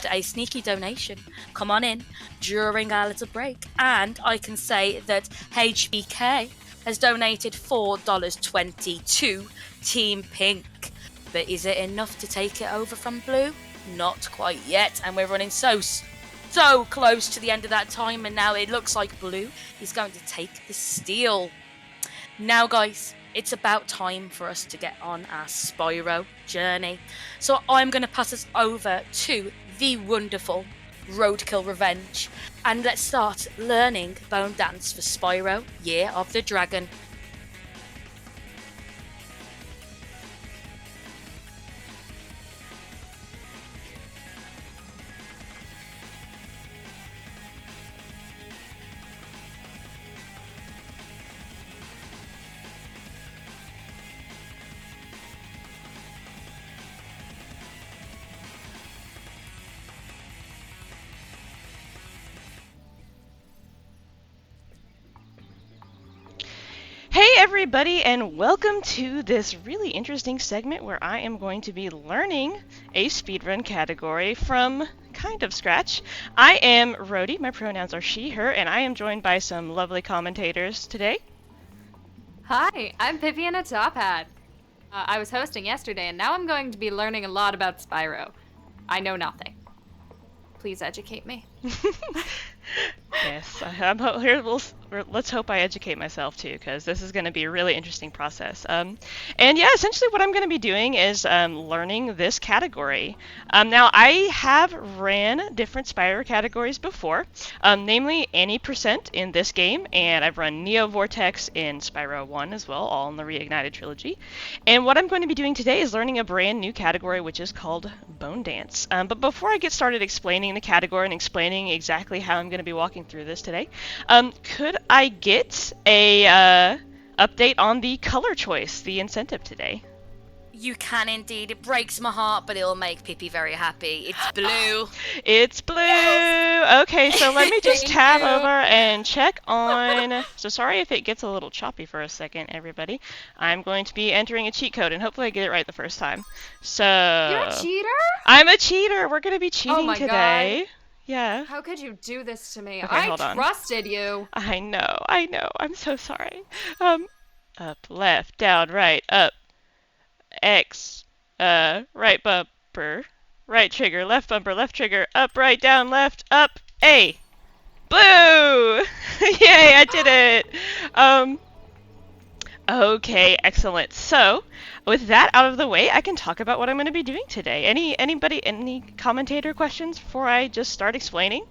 a sneaky donation come on in during our little break. And I can say that HBK has donated $4.20 to Team Pink. But is it enough to take it over from Blue? Not quite yet, and we're running so close to the end of that time, and now it looks like Blue is going to take the steal. Now, guys, it's about time for us to get on our Spyro journey. So I'm going to pass us over to the wonderful RoadkillRevenge, and let's start learning Bone Dance for Spyro, Year of the Dragon. Hey everybody, and welcome to this really interesting segment where I am going to be learning a speedrun category from kind of scratch. I am Rhody, my pronouns are she, her, and I am joined by some lovely commentators today. Hi, I'm PippyInATopHat. I was hosting yesterday, and now I'm going to be learning a lot about Spyro. I know nothing. Please educate me. Yes, I'm here. Let's hope I educate myself too, because this is going to be a really interesting process. And yeah, essentially what I'm going to be doing is learning this category. Now, I have ran different Spyro categories before, namely any percent in this game, and I've run Neo Vortex in Spyro 1 as well, all in the Reignited trilogy. And what I'm going to be doing today is learning a brand new category, which is called Bone Dance. But before I get started explaining the category and explaining exactly how I'm going to be walking through this today, could I get a update on the color choice, the incentive today? You can indeed. It breaks my heart, but it'll make Pippy very happy. It's blue. It's blue! Yes! Okay, so let me just tab over and check on... So sorry if it gets a little choppy for a second, everybody. I'm going to be entering a cheat code, and hopefully I get it right the first time. So... You're a cheater? I'm a cheater! We're going to be cheating oh my today. God. Yeah. How could you do this to me? Okay, I hold on. trusted you. I know. I'm so sorry. Up, left, down, right, up. X, right bumper, right trigger, left bumper, left trigger, up, right, down, left, up, A. Blue! Yay, I did it! Okay, excellent. So, with that out of the way, I can talk about what I'm going to be doing today. Any commentator questions before I just start explaining?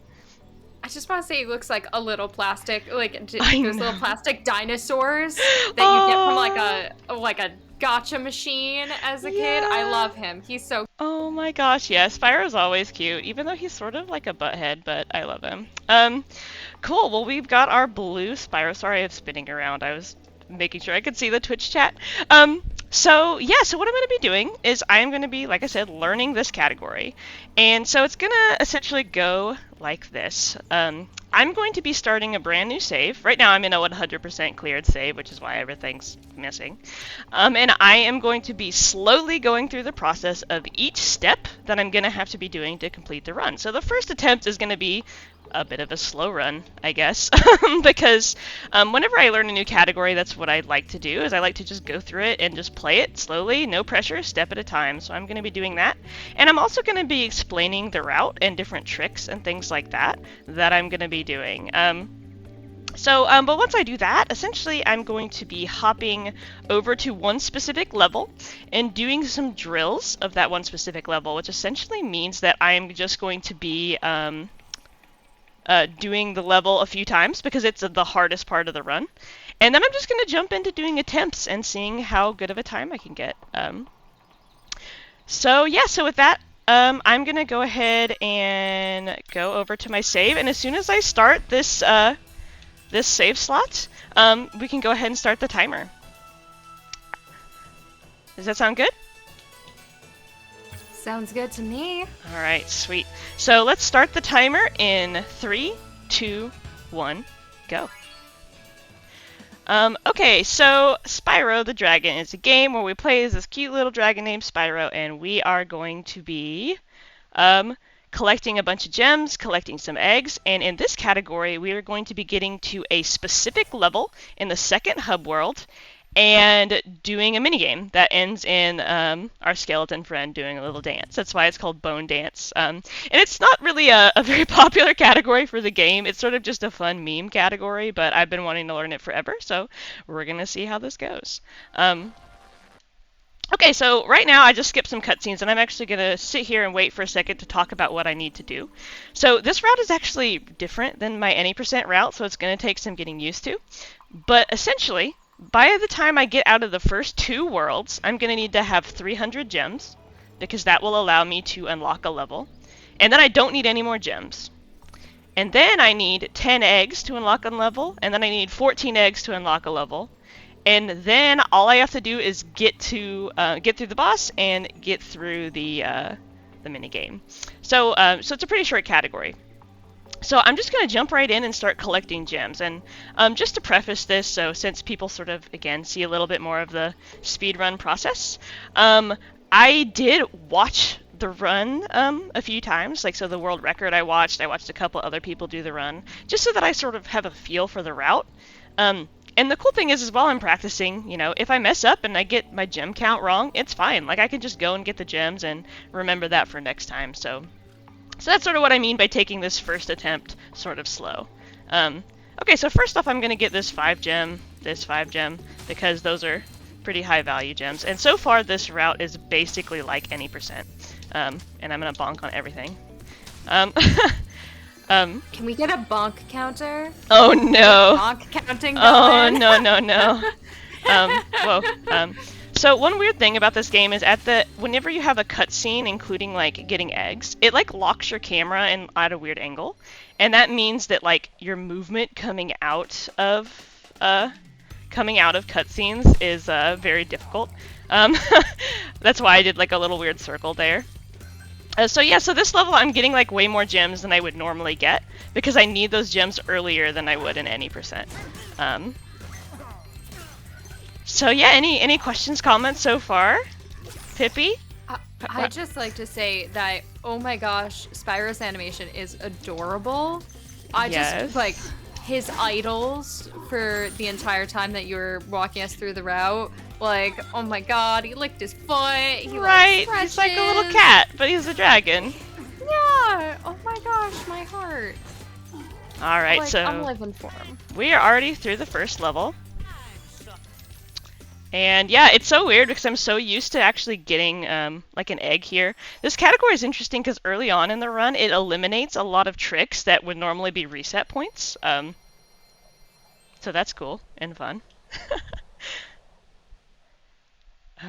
I just want to say it looks like a little plastic, like I those know. little plastic dinosaurs that you get from like a gotcha machine as a kid. I love him. He's so... Oh my gosh, yes, Spyro's always cute, even though he's sort of like a butthead, but I love him. Cool, well we've got our blue Spyro. Sorry I'm spinning around, I was making sure I could see the Twitch chat. So what I'm going to be doing is I'm going to be, like I said, learning this category. And so it's going to essentially go like this. I'm going to be starting a brand new save. Right now I'm in a 100% cleared save, which is why everything's missing. And I am going to be slowly going through the process of each step that I'm going to have to be doing to complete the run. So the first attempt is going to be a bit of a slow run, I guess, because whenever I learn a new category, that's what I like to do, is I like to just go through it and just play it slowly, no pressure, step at a time. So I'm going to be doing that. And I'm also going to be explaining the route and different tricks and things like that I'm going to be doing. But once I do that, essentially I'm going to be hopping over to one specific level and doing some drills of that one specific level, which essentially means that I'm just going to be doing the level a few times because it's the hardest part of the run. And then I'm just going to jump into doing attempts and seeing how good of a time I can get. So with that, I'm going to go ahead and go over to my save. And as soon as I start this save slot, we can go ahead and start the timer. Does that sound good? Sounds good to me. Alright, sweet. So let's start the timer in 3, 2, 1, go. Okay, so Spyro the Dragon is a game where we play as this cute little dragon named Spyro, and we are going to be collecting a bunch of gems, collecting some eggs, and in this category, we are going to be getting to a specific level in the second hub world, and doing a minigame that ends in our skeleton friend doing a little dance. That's why it's called Bone Dance. And it's not really a very popular category for the game. It's sort of just a fun meme category, but I've been wanting to learn it forever, so we're going to see how this goes. Okay, so right now I just skipped some cutscenes, and I'm actually going to sit here and wait for a second to talk about what I need to do. So this route is actually different than my any % route, so it's going to take some getting used to. But essentially, by the time I get out of the first 2 worlds, I'm going to need to have 300 gems, because that will allow me to unlock a level. And then I don't need any more gems. And then I need 10 eggs to unlock a level, and then I need 14 eggs to unlock a level. And then all I have to do is get through the boss and get through the minigame. So it's a pretty short category. So I'm just going to jump right in and start collecting gems. And just to preface this, so since people sort of, again, see a little bit more of the speedrun process, I did watch the run a few times. Like, so the world record I watched a couple other people do the run, just so that I sort of have a feel for the route. And the cool thing is while I'm practicing, you know, if I mess up and I get my gem count wrong, it's fine. Like, I can just go and get the gems and remember that for next time. So that's sort of what I mean by taking this first attempt sort of slow. Okay, so first off, I'm going to get this 5 gem, because those are pretty high value gems. And so far, this route is basically like any %. And I'm going to bonk on everything. Can we get a bonk counter? Oh no! Bonk counting going? Oh no. Whoa. So one weird thing about this game is whenever you have a cutscene, including like getting eggs, it like locks your camera in at a weird angle, and that means that like your movement coming out of cutscenes is very difficult. That's why I did like a little weird circle there. So this level I'm getting like way more gems than I would normally get, because I need those gems earlier than I would in any %. So yeah, any questions, comments so far? Pippy? I'd just like to say that, oh my gosh, Spyro's animation is adorable. Just like his idols for the entire time that you were walking us through the route. Like, oh my god, he licked his foot. He's like a little cat, but he's a dragon. Yeah. Oh my gosh, my heart. All right, like, so I'm living for him. We are already through the first level. And yeah, it's so weird because I'm so used to actually getting like an egg here. This category is interesting because early on in the run, it eliminates a lot of tricks that would normally be reset points. So that's cool and fun.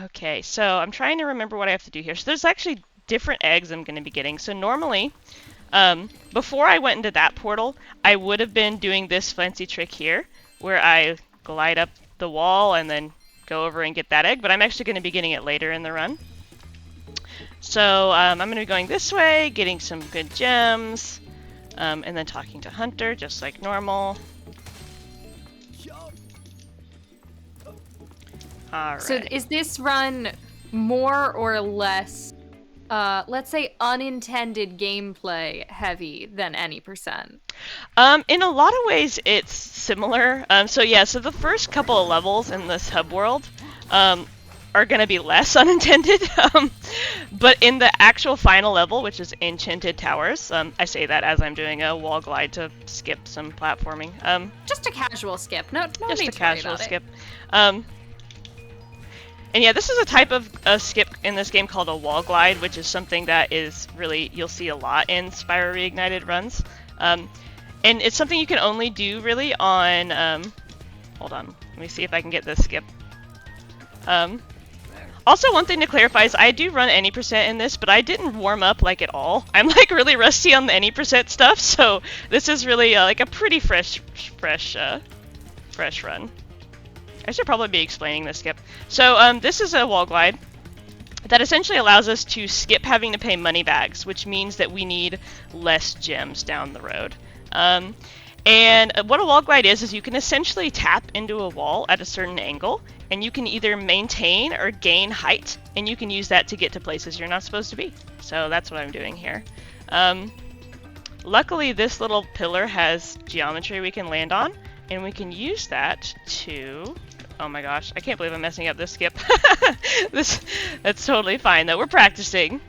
Okay, so I'm trying to remember what I have to do here. So there's actually different eggs I'm going to be getting. So normally, before I went into that portal, I would have been doing this fancy trick here, where I glide up the wall and then go over and get that egg, but I'm actually going to be getting it later in the run. So I'm going to be going this way, getting some good gems, and then talking to Hunter, just like normal. All right. So is this run more or less, let's say, unintended gameplay heavy than any %? In a lot of ways, it's similar. So the first couple of levels in this hub world are going to be less unintended. But in the actual final level, which is Enchanted Towers, I say that as I'm doing a wall glide to skip some platforming. Just a casual skip. No just need a to worry casual about skip. And yeah, this is a type of skip in this game called a wall glide, which is something that is really, you'll see a lot in Spyro Reignited runs. And it's something you can only do really on, hold on, let me see if I can get this skip. Also, one thing to clarify is I do run any % in this, but I didn't warm up like at all. I'm like really rusty on the any % stuff, so this is really like a pretty fresh run. I should probably be explaining this skip. So this is a wall glide that essentially allows us to skip having to pay money bags, which means that we need less gems down the road. And what a wall glide is you can essentially tap into a wall at a certain angle, and you can either maintain or gain height, and you can use that to get to places you're not supposed to be. So that's what I'm doing here. Luckily, this little pillar has geometry we can land on, and we can use that to... Oh my gosh, I can't believe I'm messing up this skip. That's totally fine, though. We're practicing.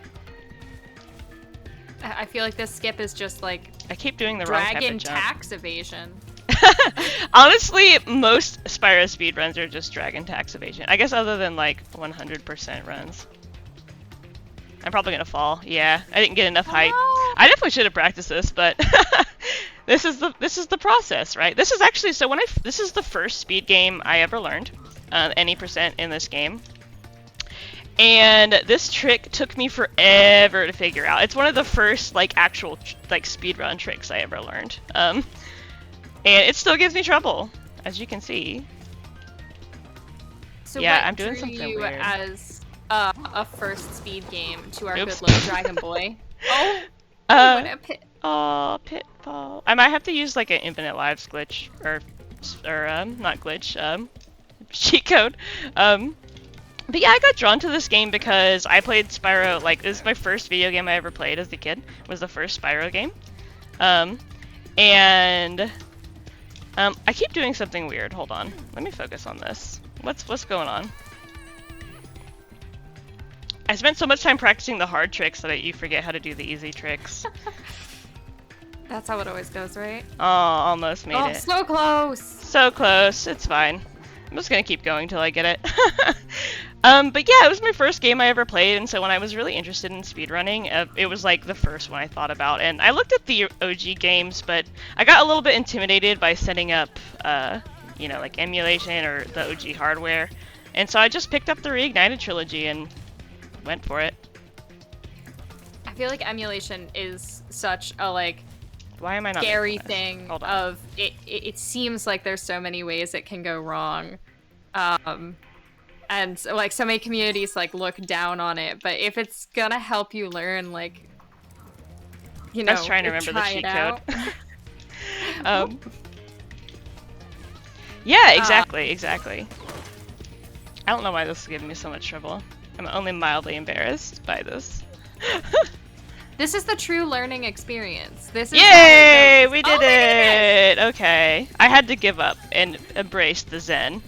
I feel like this skip is just like... I keep doing the wrong type of dragon jump. tax evasion. Honestly, most Spyro speedruns are just dragon tax evasion. I guess other than, like, 100% runs. I'm probably gonna fall. Yeah, I didn't get enough height. I definitely should have practiced this, but this is the process, right? This is actually this is the first speed game I ever learned, any percent in this game, and this trick took me forever to figure out. It's one of the first like actual like speedrun tricks I ever learned, and it still gives me trouble, as you can see. So yeah, what I'm doing drew something you weird. as a first speed game to our Oops. good little dragon boy? Oh, what a pit. Oh, pitfall. I might have to use like an infinite lives glitch, or not glitch, cheat code. But yeah, I got drawn to this game because I played Spyro, like, this is my first video game I ever played as a kid, was the first Spyro game. And I keep doing something weird, hold on. Let me focus on this. What's going on? I spent so much time practicing the hard tricks that you forget how to do the easy tricks. That's how it always goes, right? Oh, almost made it. So close! So close, it's fine. I'm just gonna keep going till I get it. But yeah, it was my first game I ever played, and so when I was really interested in speedrunning, it was like the first one I thought about. And I looked at the OG games, but I got a little bit intimidated by setting up, you know, like emulation or the OG hardware. And so I just picked up the Reignited trilogy and went for it. I feel like emulation is such a like Why am I not scary making this? thing Hold on. of it seems like there's so many ways it can go wrong. And like so many communities like look down on it, but if it's gonna help you learn, like, you know, I was trying to remember the cheat code. Yeah, exactly. I don't know why this is giving me so much trouble. I'm only mildly embarrassed by this. This is the true learning experience. This is Yay! We did it! Okay. I had to give up and embrace the zen.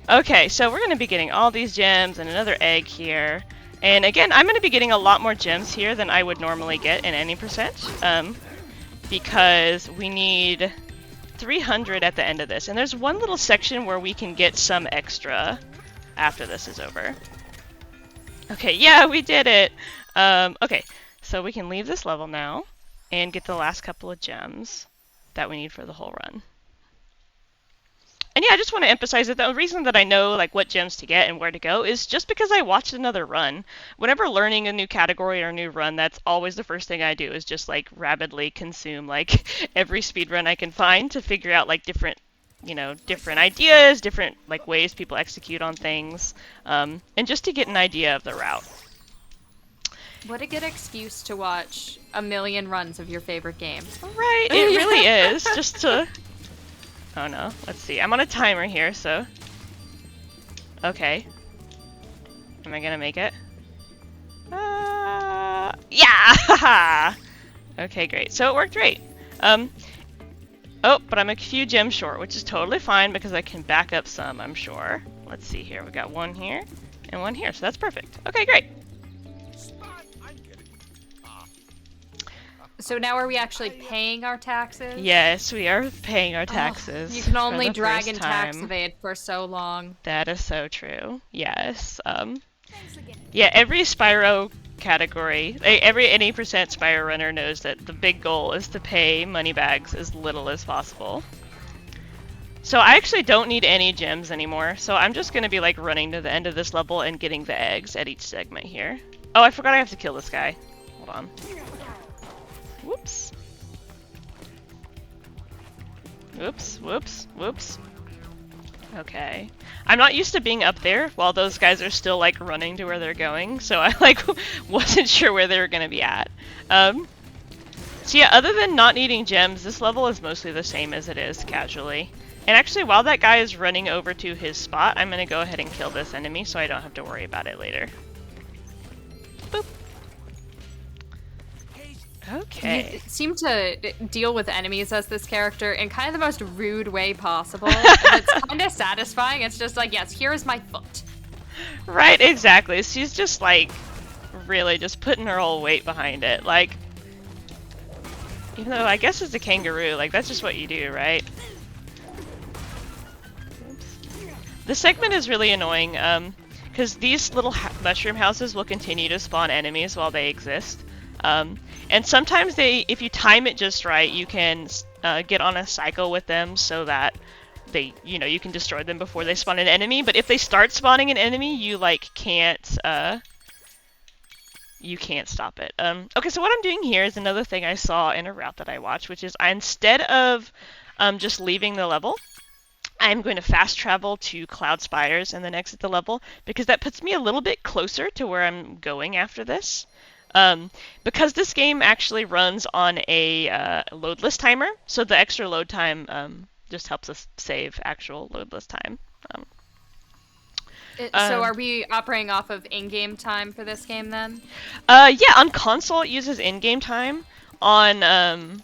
Okay, so we're going to be getting all these gems and another egg here. And again, I'm going to be getting a lot more gems here than I would normally get in any percent. Because we need 300 at the end of this. And there's one little section where we can get some extra after this is over. Okay, yeah, we did it! Okay, so we can leave this level now and get the last couple of gems that we need for the whole run. And yeah, I just want to emphasize that the reason that I know like what gems to get and where to go is just because I watched another run. Whenever learning a new category or a new run, that's always the first thing I do is just like rapidly consume like every speed run I can find to figure out like different, you know, different ideas, different like ways people execute on things, and just to get an idea of the route. What a good excuse to watch a million runs of your favorite game. Right, it really is. Just to... Oh no, let's see. I'm on a timer here, so... Okay. Am I gonna make it? Yeah! Okay, great. So it worked great. Oh, but I'm a few gems short, which is totally fine because I can back up some, I'm sure. Let's see here. We got one here and one here, so that's perfect. Okay, great. So now are we actually paying our taxes? Yes, we are paying our taxes. You can only for the dragon first tax time. evade for so long. That is so true. Yes. Yeah, every Spyro category, any percent Spyro runner knows that the big goal is to pay money bags as little as possible. So I actually don't need any gems anymore, so I'm just gonna be like running to the end of this level and getting the eggs at each segment here. Oh, I forgot I have to kill this guy. Hold on. Whoops. Whoops, whoops, whoops. Okay. I'm not used to being up there while those guys are still like running to where they're going, so I like wasn't sure where they were gonna be at. So yeah, other than not needing gems, this level is mostly the same as it is casually. And actually, while that guy is running over to his spot, I'm gonna go ahead and kill this enemy so I don't have to worry about it later. Boop. Okay. You seem to deal with enemies as this character in kind of the most rude way possible. It's kind of satisfying. It's just like, yes, here's my foot. Right, exactly. She's just like really just putting her whole weight behind it. Like, even though I guess as a kangaroo, like that's just what you do, right? Oops. This segment is really annoying, because these little mushroom houses will continue to spawn enemies while they exist. And sometimes if you time it just right, you can get on a cycle with them so that you can destroy them before they spawn an enemy. But if they start spawning an enemy, you can't stop it. Okay, so what I'm doing here is another thing I saw in a route that I watched, which is instead of just leaving the level, I'm going to fast travel to Cloud Spires and then exit the level, because that puts me a little bit closer to where I'm going after this. Because this game actually runs on a loadless timer, so the extra load time just helps us save actual loadless time. So are we operating off of in-game time for this game then? Yeah, on console it uses in-game time. On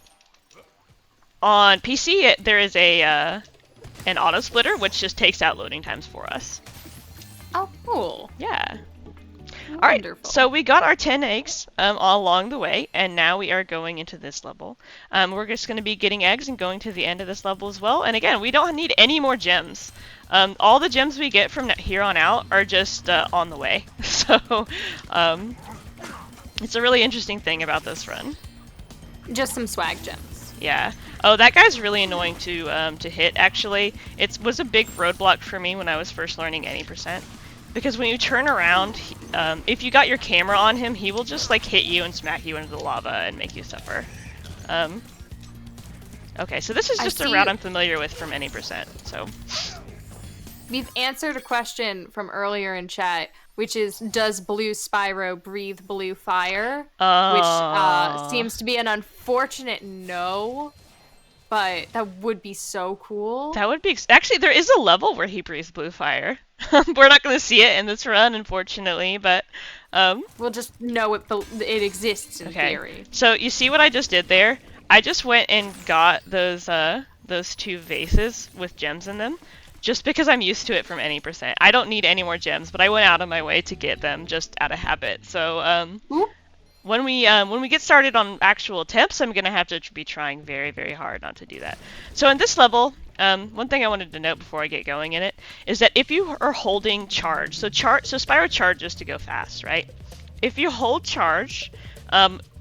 PC there is an auto splitter which just takes out loading times for us. Oh, cool. Yeah. Alright, so we got our 10 eggs all along the way, and now we are going into this level. We're just going to be getting eggs and going to the end of this level as well. And again, we don't need any more gems. All the gems we get from here on out are just on the way. So, it's a really interesting thing about this run. Just some swag gems. Yeah. Oh, that guy's really annoying to hit, actually. It was a big roadblock for me when I was first learning any %. Because when you turn around, if you got your camera on him, he will just hit you and smack you into the lava and make you suffer. Okay, so this is just a route I'm familiar with from any %. So we've answered a question from earlier in chat, which is, does blue Spyro breathe blue fire? Which seems to be an unfortunate no. But that would be so cool. That would be... Actually, there is a level where he breathes blue fire. We're not going to see it in this run, unfortunately, but... we'll just know it exists in theory. So, you see what I just did there? I just went and got those 2 vases with gems in them, just because I'm used to it from any %. I don't need any more gems, but I went out of my way to get them just out of habit. So, when we get started on actual attempts, I'm going to have to be trying very, very hard not to do that. So in this level, one thing I wanted to note before I get going in it is that if you are holding charge, so Spyro charges to go fast, right? If you hold charge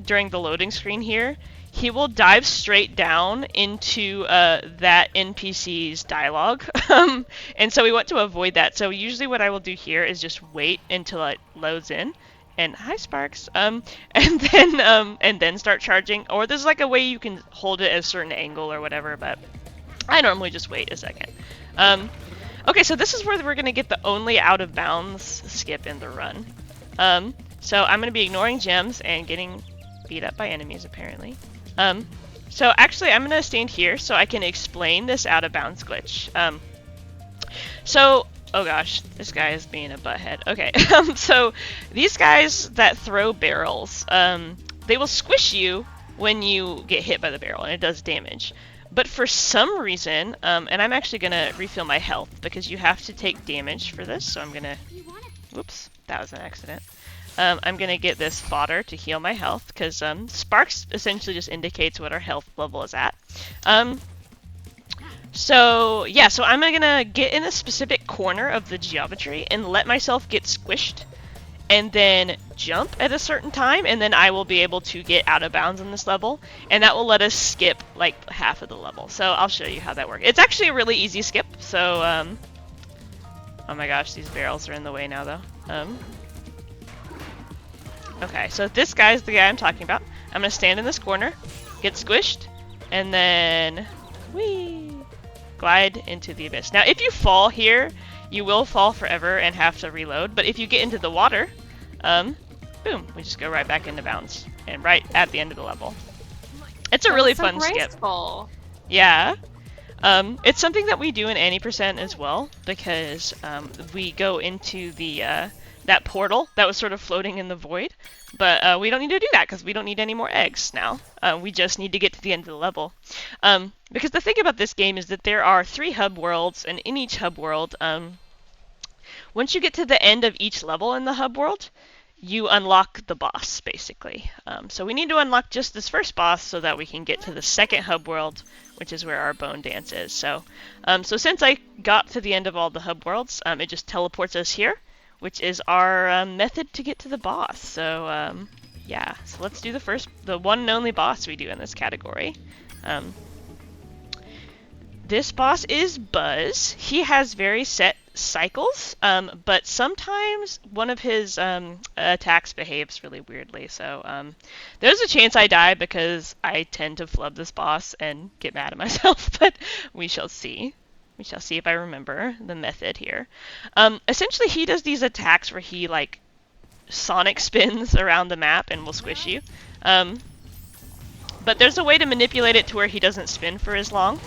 during the loading screen here, he will dive straight down into that NPC's dialogue. And so we want to avoid that. So usually what I will do here is just wait until it loads in. And hi Sparks, and then start charging. Or there's a way you can hold it at a certain angle or whatever, but I normally just wait a second. Okay, so this is where we're gonna get the only out of bounds skip in the run. So I'm gonna be ignoring gems and getting beat up by enemies apparently. So actually I'm gonna stand here so I can explain this out of bounds glitch. Oh gosh, this guy is being a butthead. Okay, so these guys that throw barrels, they will squish you when you get hit by the barrel, and it does damage. But for some reason, and I'm actually gonna refill my health because you have to take damage for this, so I'm gonna... Whoops, that was an accident. I'm gonna get this fodder to heal my health, because Sparks essentially just indicates what our health level is at. So yeah, so I'm gonna get in a specific corner of the geometry and let myself get squished, and then jump at a certain time, and then I will be able to get out of bounds on this level, and that will let us skip half of the level. So I'll show you how that works. It's actually a really easy skip. So oh my gosh, these barrels are in the way now though. Okay, so this guy's the guy I'm talking about. I'm gonna stand in this corner, get squished, and then whee! Glide into the abyss. Now, if you fall here, you will fall forever and have to reload. But if you get into the water, boom, we just go right back into bounds and right at the end of the level. It's a really fun skip. Yeah. It's something that we do in any % as well, because we go into the that portal that was sort of floating in the void. But we don't need to do that because we don't need any more eggs now. We just need to get to the end of the level. Because the thing about this game is that there are 3 hub worlds, and in each hub world, once you get to the end of each level in the hub world, you unlock the boss, basically. So we need to unlock just this first boss so that we can get to the second hub world, which is where our bone dance is. So since I got to the end of all the hub worlds, it just teleports us here, which is our method to get to the boss. So yeah, so let's do the one and only boss we do in this category. This boss is Buzz. He has very set cycles, but sometimes one of his attacks behaves really weirdly. So there's a chance I die because I tend to flub this boss and get mad at myself, but we shall see. We shall see if I remember the method here. Essentially, he does these attacks where he, like, sonic spins around the map and will squish you. But there's a way to manipulate it to where he doesn't spin for as long.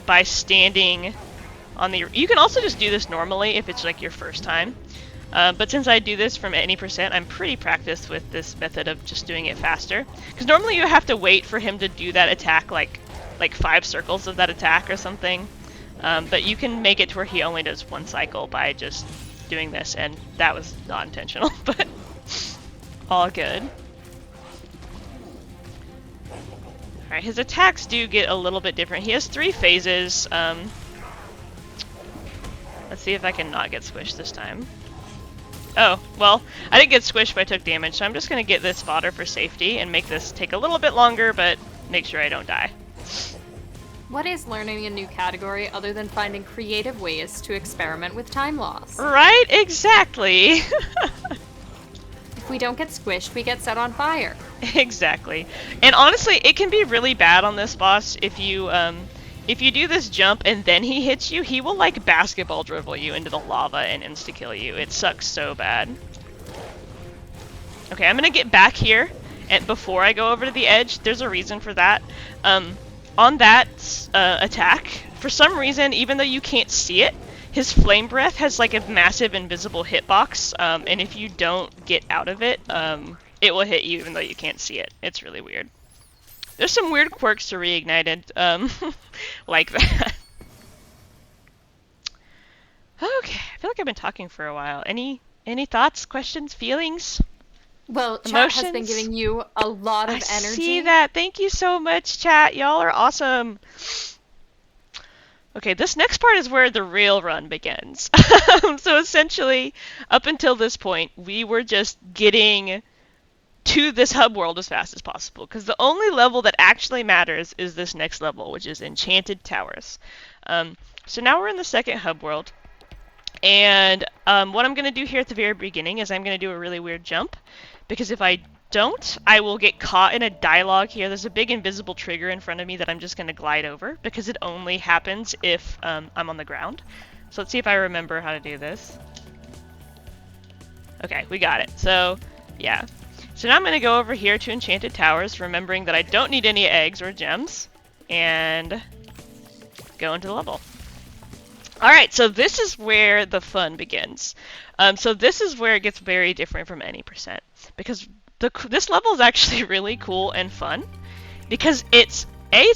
By standing on the... You can also just do this normally if it's like your first time. But since I do this from any percent, I'm pretty practiced with this method of just doing it faster. Because normally you have to wait for him to do that attack like 5 circles of that attack or something. But you can make it to where he only does 1 cycle by just doing this, and that was not intentional, but all good. Alright, his attacks do get a little bit different. He has 3 phases. Let's see if I can not get squished this time. Oh, well, I didn't get squished, but I took damage, so I'm just going to get this fodder for safety and make this take a little bit longer, but make sure I don't die. What is learning a new category other than finding creative ways to experiment with time loss? Right? Exactly! If we don't get squished, we get set on fire. Exactly. And honestly, it can be really bad on this boss if you do this jump and then he hits you, he will like basketball dribble you into the lava and insta-kill you. It sucks so bad. Okay, I'm gonna get back here, and before I go over to the edge, there's a reason for that. On that attack, for some reason, even though you can't see it, his flame breath has like a massive invisible hitbox, and if you don't get out of it, it will hit you even though you can't see it. It's really weird. There's some weird quirks to Reignited, like that. Okay, I feel like I've been talking for a while. Any thoughts, questions, feelings? Well, chat Emotions? has been giving you a lot of energy. I see that. Thank you so much, chat. Y'all are awesome. Okay, this next part is where the real run begins. So essentially, up until this point, we were just getting to this hub world as fast as possible, because the only level that actually matters is this next level, which is Enchanted Towers. So now we're in the second hub world, and what I'm going to do here at the very beginning is I'm going to do a really weird jump, because if I don't, I will get caught in a dialogue here. There's a big invisible trigger in front of me that I'm just going to glide over, because it only happens if I'm on the ground. So let's see if I remember how to do this. Okay, we got it. So, yeah. So now I'm going to go over here to Enchanted Towers, remembering that I don't need any eggs or gems, and go into the level. Alright, so this is where the fun begins. So this is where it gets very different from any percent, because this level is actually really cool and fun, because it's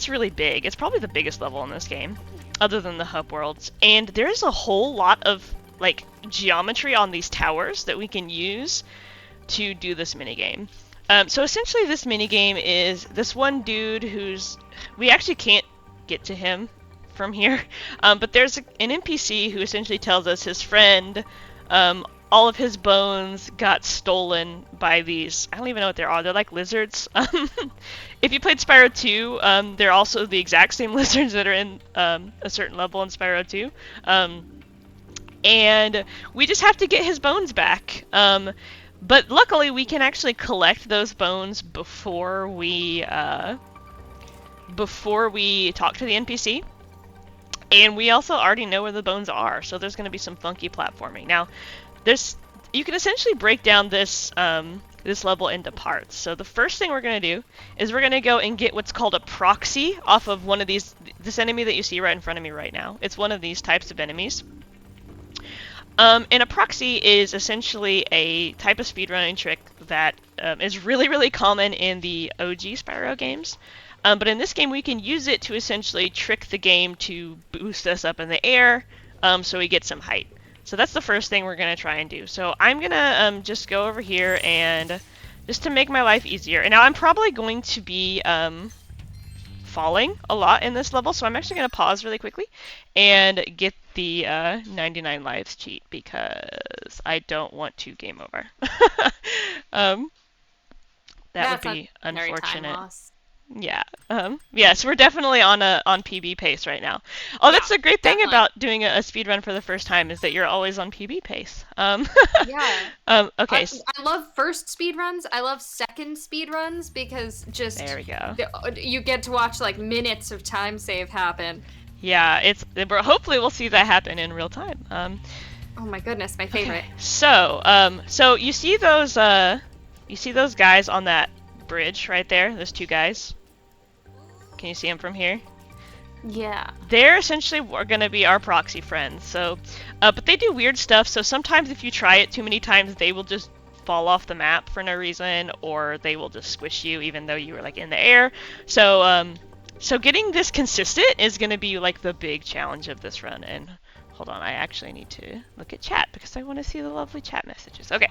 really big. It's probably the biggest level in this game, other than the hub worlds, and there's a whole lot of like geometry on these towers that we can use to do this minigame. So essentially this minigame is this one dude we actually can't get to him from here, but there's an NPC who essentially tells us his friend, all of his bones got stolen by these, I don't even know what they are, they're like lizards. If you played Spyro 2, they're also the exact same lizards that are in a certain level in Spyro 2. And we just have to get his bones back. But luckily we can actually collect those bones before we talk to the NPC. And we also already know where the bones are, so there's going to be some funky platforming. Now, you can essentially break down this this level into parts. So the first thing we're going to do is we're going to go and get what's called a proxy off of one of this enemy that you see right in front of me right now. It's one of these types of enemies. And a proxy is essentially a type of speedrunning trick that is really, really common in the OG Spyro games. But in this game, we can use it to essentially trick the game to boost us up in the air so we get some height. So that's the first thing we're going to try and do. So I'm going to just go over here and just to make my life easier. And now I'm probably going to be falling a lot in this level, so I'm actually going to pause really quickly and get the 99 lives cheat because I don't want to game over. That would be unfortunate. Yeah. Yeah, so we're definitely on PB pace right now. Oh, yeah, that's the great thing about doing a speed run for the first time is that you're always on PB pace. Yeah. Okay. I love first speed runs. I love second speed runs because just there we go. You get to watch like minutes of time save happen. Yeah, hopefully we'll see that happen in real time. Oh my goodness, my favorite. Okay. So you see those guys on that bridge right there? Those two guys. Can you see them from here? Yeah. They're essentially going to be our proxy friends. So, but they do weird stuff. So sometimes if you try it too many times, they will just fall off the map for no reason, or they will just squish you even though you were like in the air. So, so getting this consistent is going to be like the big challenge of this run. And hold on, I actually need to look at chat because I want to see the lovely chat messages. Okay.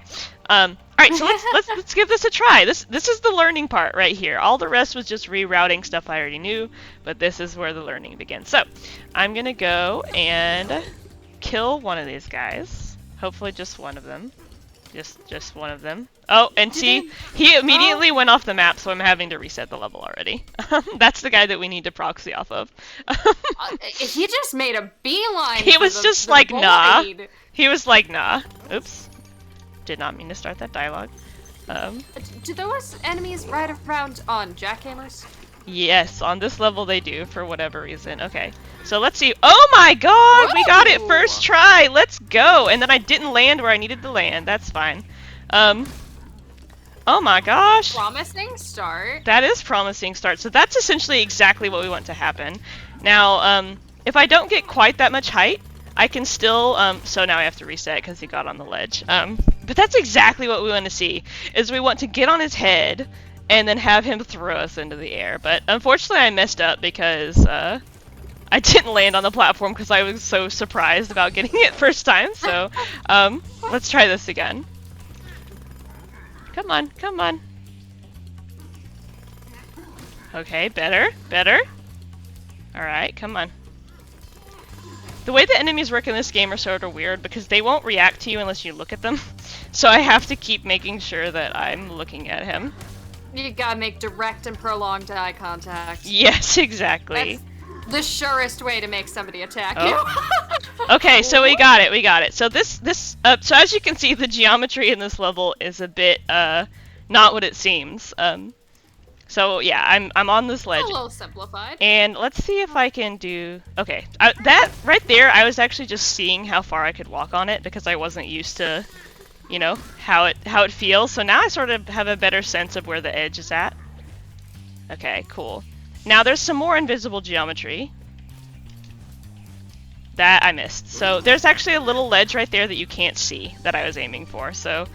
All right, so let's give this a try. This is the learning part right here. All the rest was just rerouting stuff I already knew, but this is where the learning begins. So, I'm going to go and kill one of these guys. Hopefully just one of them. Just one of them. Oh, and see, he immediately went off the map, so I'm having to reset the level already. That's the guy that we need to proxy off of. He just made a beeline. He was just like, nah. He was like, nah. Oops. Did not mean to start that dialogue. Do those enemies ride around on jackhammers? Yes, on this level they do, for whatever reason. Okay, so let's see. Oh my god! Whoa! We got it first try! Let's go! And then I didn't land where I needed to land. That's fine. Oh my gosh! Promising start. That is promising start. So that's essentially exactly what we want to happen. Now, if I don't get quite that much height, I can still, so now I have to reset because he got on the ledge. But that's exactly what we want to see, is we want to get on his head and then have him throw us into the air. But unfortunately I messed up because I didn't land on the platform because I was so surprised about getting it first time. So let's try this again. Come on, come on. Okay, better. Alright, come on. The way the enemies work in this game are sort of weird because they won't react to you unless you look at them. So I have to keep making sure that I'm looking at him. You gotta make direct and prolonged eye contact. Yes, exactly. That's the surest way to make somebody attack you. Okay, so we got it. So so as you can see, the geometry in this level is a bit not what it seems. So yeah, I'm on this ledge. A little simplified. And let's see if I can do. Okay, that right there, I was actually just seeing how far I could walk on it because I wasn't used to, you know, how it feels. So now I sort of have a better sense of where the edge is at. Okay, cool. Now there's some more invisible geometry that I missed. So there's actually a little ledge right there that you can't see that I was aiming for. So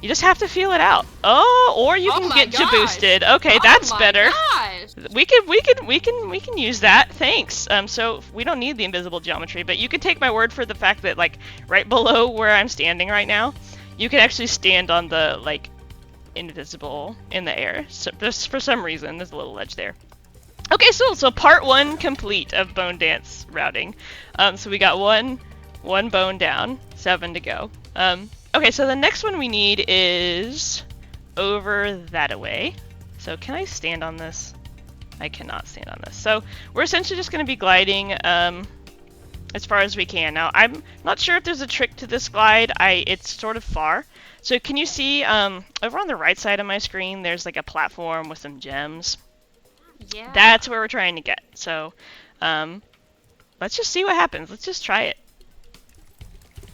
you just have to feel it out. Oh, or you can get boosted. Okay, that's better. Gosh. We can use that. Thanks. So we don't need the invisible geometry, but you can take my word for the fact that like right below where I'm standing right now, you can actually stand on the like invisible in the air. So just for some reason, there's a little ledge there. Okay, so part 1 complete of bone dance routing. So we got one bone down, 7 to go. Okay, so the next one we need is over that way. So can I stand on this? I cannot stand on this. So we're essentially just going to be gliding as far as we can. Now, I'm not sure if there's a trick to this glide. It's sort of far. So can you see over on the right side of my screen, there's like a platform with some gems. Yeah. That's where we're trying to get. So let's just see what happens. Let's just try it.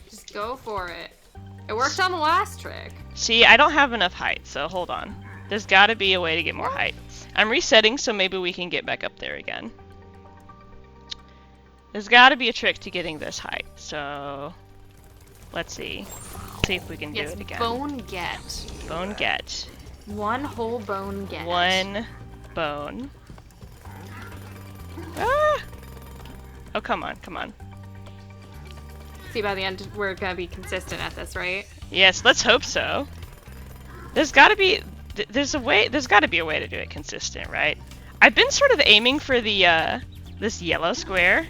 Just go for it. It worked on the last trick. See, I don't have enough height, so hold on. There's got to be a way to get more height. I'm resetting, so maybe we can get back up there again. There's got to be a trick to getting this height, so Let's see. See if we can do Yes, it again. bone get. Bone get. One whole bone get. One bone. Ah! Oh, come on, come on. See, by the end, we're gonna be consistent at this, right? Yes, let's hope so. There's gotta be... There's gotta be a way to do it consistent, right? I've been sort of aiming for the, this yellow square.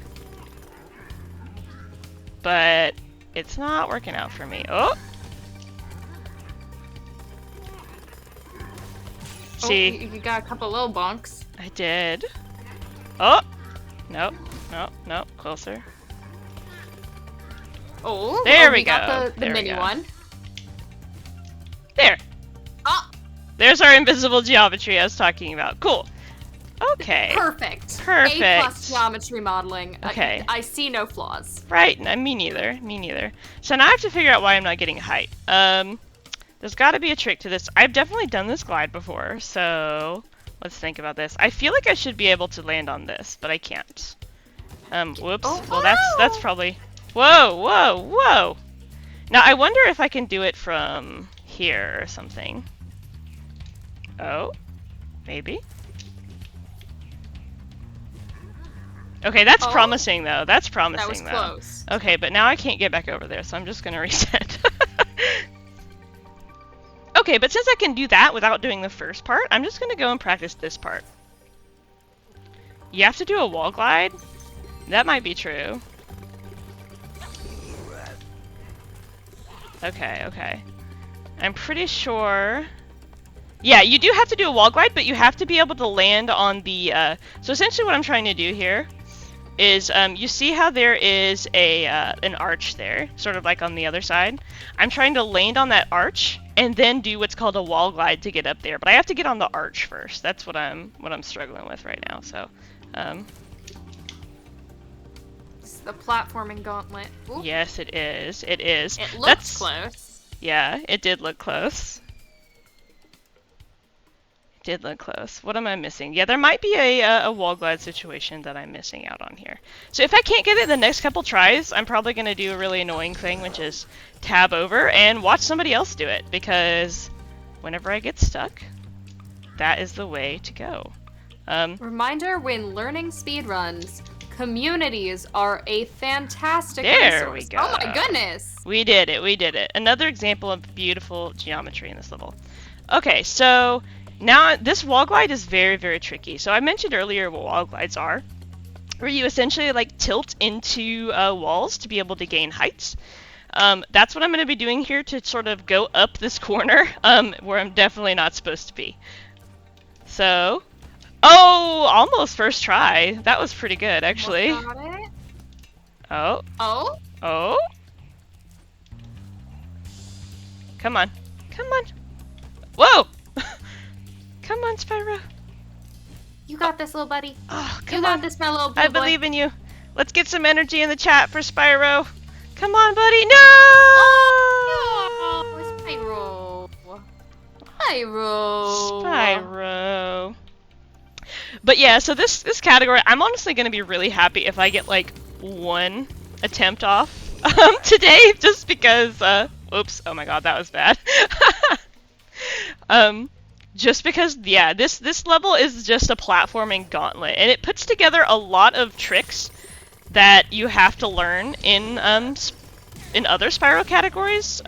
But it's not working out for me. Oh! See? Oh, you got a couple little bonks. I did. Oh! Nope, nope, nope. Closer. Oh, There we we got go. the There we mini go. one. There! Ah, There's our invisible geometry I was talking about. Cool. Okay. perfect. Perfect. A+ geometry modeling. Okay. I see no flaws. Right, me neither. Me neither. So now I have to figure out why I'm not getting height. There's gotta be a trick to this. I've definitely done this glide before, so let's think about this. I feel like I should be able to land on this, but I can't. Whoops. Oh, Well, that's probably... Whoa, whoa, whoa! Now, I wonder if I can do it from here or something. Oh? Maybe? Okay, that's Oh. promising, though. That's promising, That was though. close. Okay, but now I can't get back over there, so I'm just gonna reset. Okay, but since I can do that without doing the first part, I'm just gonna go and practice this part. You have to do a wall glide? That might be true. Okay, okay. I'm pretty sure... Yeah, you do have to do a wall glide, but you have to be able to land on the... So essentially what I'm trying to do here is, you see how there is an arch there, sort of like on the other side? I'm trying to land on that arch, and then do what's called a wall glide to get up there. But I have to get on the arch first. That's what I'm struggling with right now, so... It's the platforming gauntlet. Ooh, Yes, it is. It is. it looks close. Yeah, it did look close. It did look close. What am I missing? Yeah, there might be a wall glide situation that I'm missing out on here. So if I can't get it the next couple tries, I'm probably going to do a really annoying thing, which is tab over and watch somebody else do it, because whenever I get stuck, that is the way to go. Reminder, when learning speedruns, communities are a fantastic There resource. we go. Oh my goodness! We did it, we did it. Another example of beautiful geometry in this level. Okay, so now this wall glide is very, very tricky. So I mentioned earlier what wall glides are, where you essentially like tilt into walls to be able to gain heights. That's what I'm going to be doing here to sort of go up this corner, where I'm definitely not supposed to be. So, oh, almost first try. That was pretty good, actually. Got it. Oh, Oh? oh. Come on. Come on. Whoa! Come on, Spyro. You got this, little buddy. Oh, You come got on. this, my little blue I boy. believe in you. Let's get some energy in the chat for Spyro. Come on, buddy. No! Oh, Spyro. Spyro. Spyro. But yeah, so this category, I'm honestly going to be really happy if I get like one attempt off today, just because, oops, oh my god, that was bad. Just because, yeah, this level is just a platforming gauntlet, and it puts together a lot of tricks that you have to learn in other Spyro categories.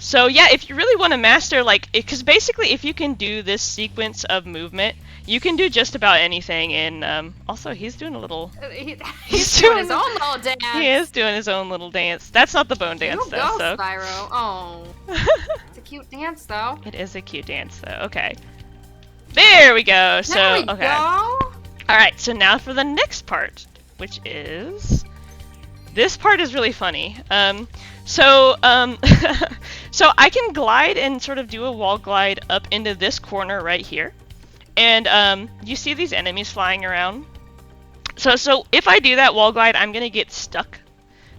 So yeah, if you really want to master, like, because basically if you can do this sequence of movement, you can do just about anything. And also, he's doing a little... He's doing his own little dance. He is doing his own little dance. That's not the bone dance, You though. go, So Spyro. Oh. It's a cute dance, though. it is a cute dance, though. Okay. There we go. So There we okay. go. All right. So now for the next which is... This part is really funny. So I can glide and sort of do a wall glide up into this corner right here. And you see these enemies flying around? So if I do that wall glide, I'm gonna get stuck.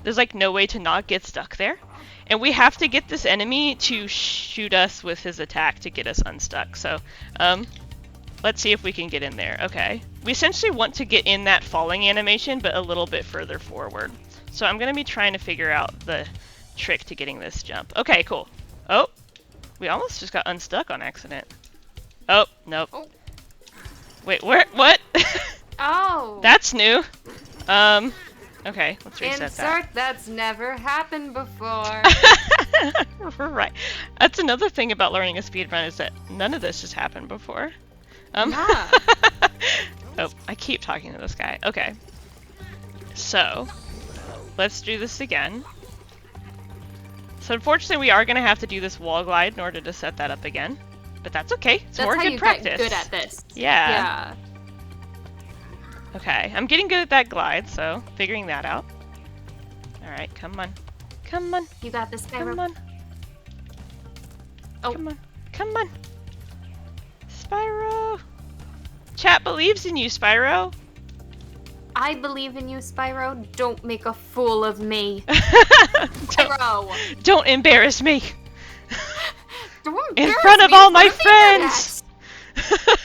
There's like no way to not get stuck there. And we have to get this enemy to shoot us with his attack to get us unstuck. So let's see if we can get in there. Okay. We essentially want to get in that falling animation, but a little bit further forward. So I'm gonna be trying to figure out the trick to getting this jump. Okay, cool. Oh, we almost just got unstuck on accident. Oh, nope. Oh. Wait, where? What? Oh. That's new. Okay, let's reset Insert that's never happened before. Right. That's another thing about learning a speedrun is that none of this has happened before. Yeah. Oh, I keep talking to this guy. Okay. So, let's do this again. So unfortunately we are going to have to do this wall glide in order to set that up again. But that's okay. It's That's more how good you practice. get good at this. Yeah. Yeah. Okay, I'm getting good at that glide, so figuring that out. Alright, come on. Come on. You got this, Spyro. Come on. Oh. Come on. Come on. Spyro. Chat believes in you, Spyro. I believe in you, Spyro. Don't make a fool of me. Spyro. Don't embarrass me. Don't In embarrass front of me all in my front of the friends.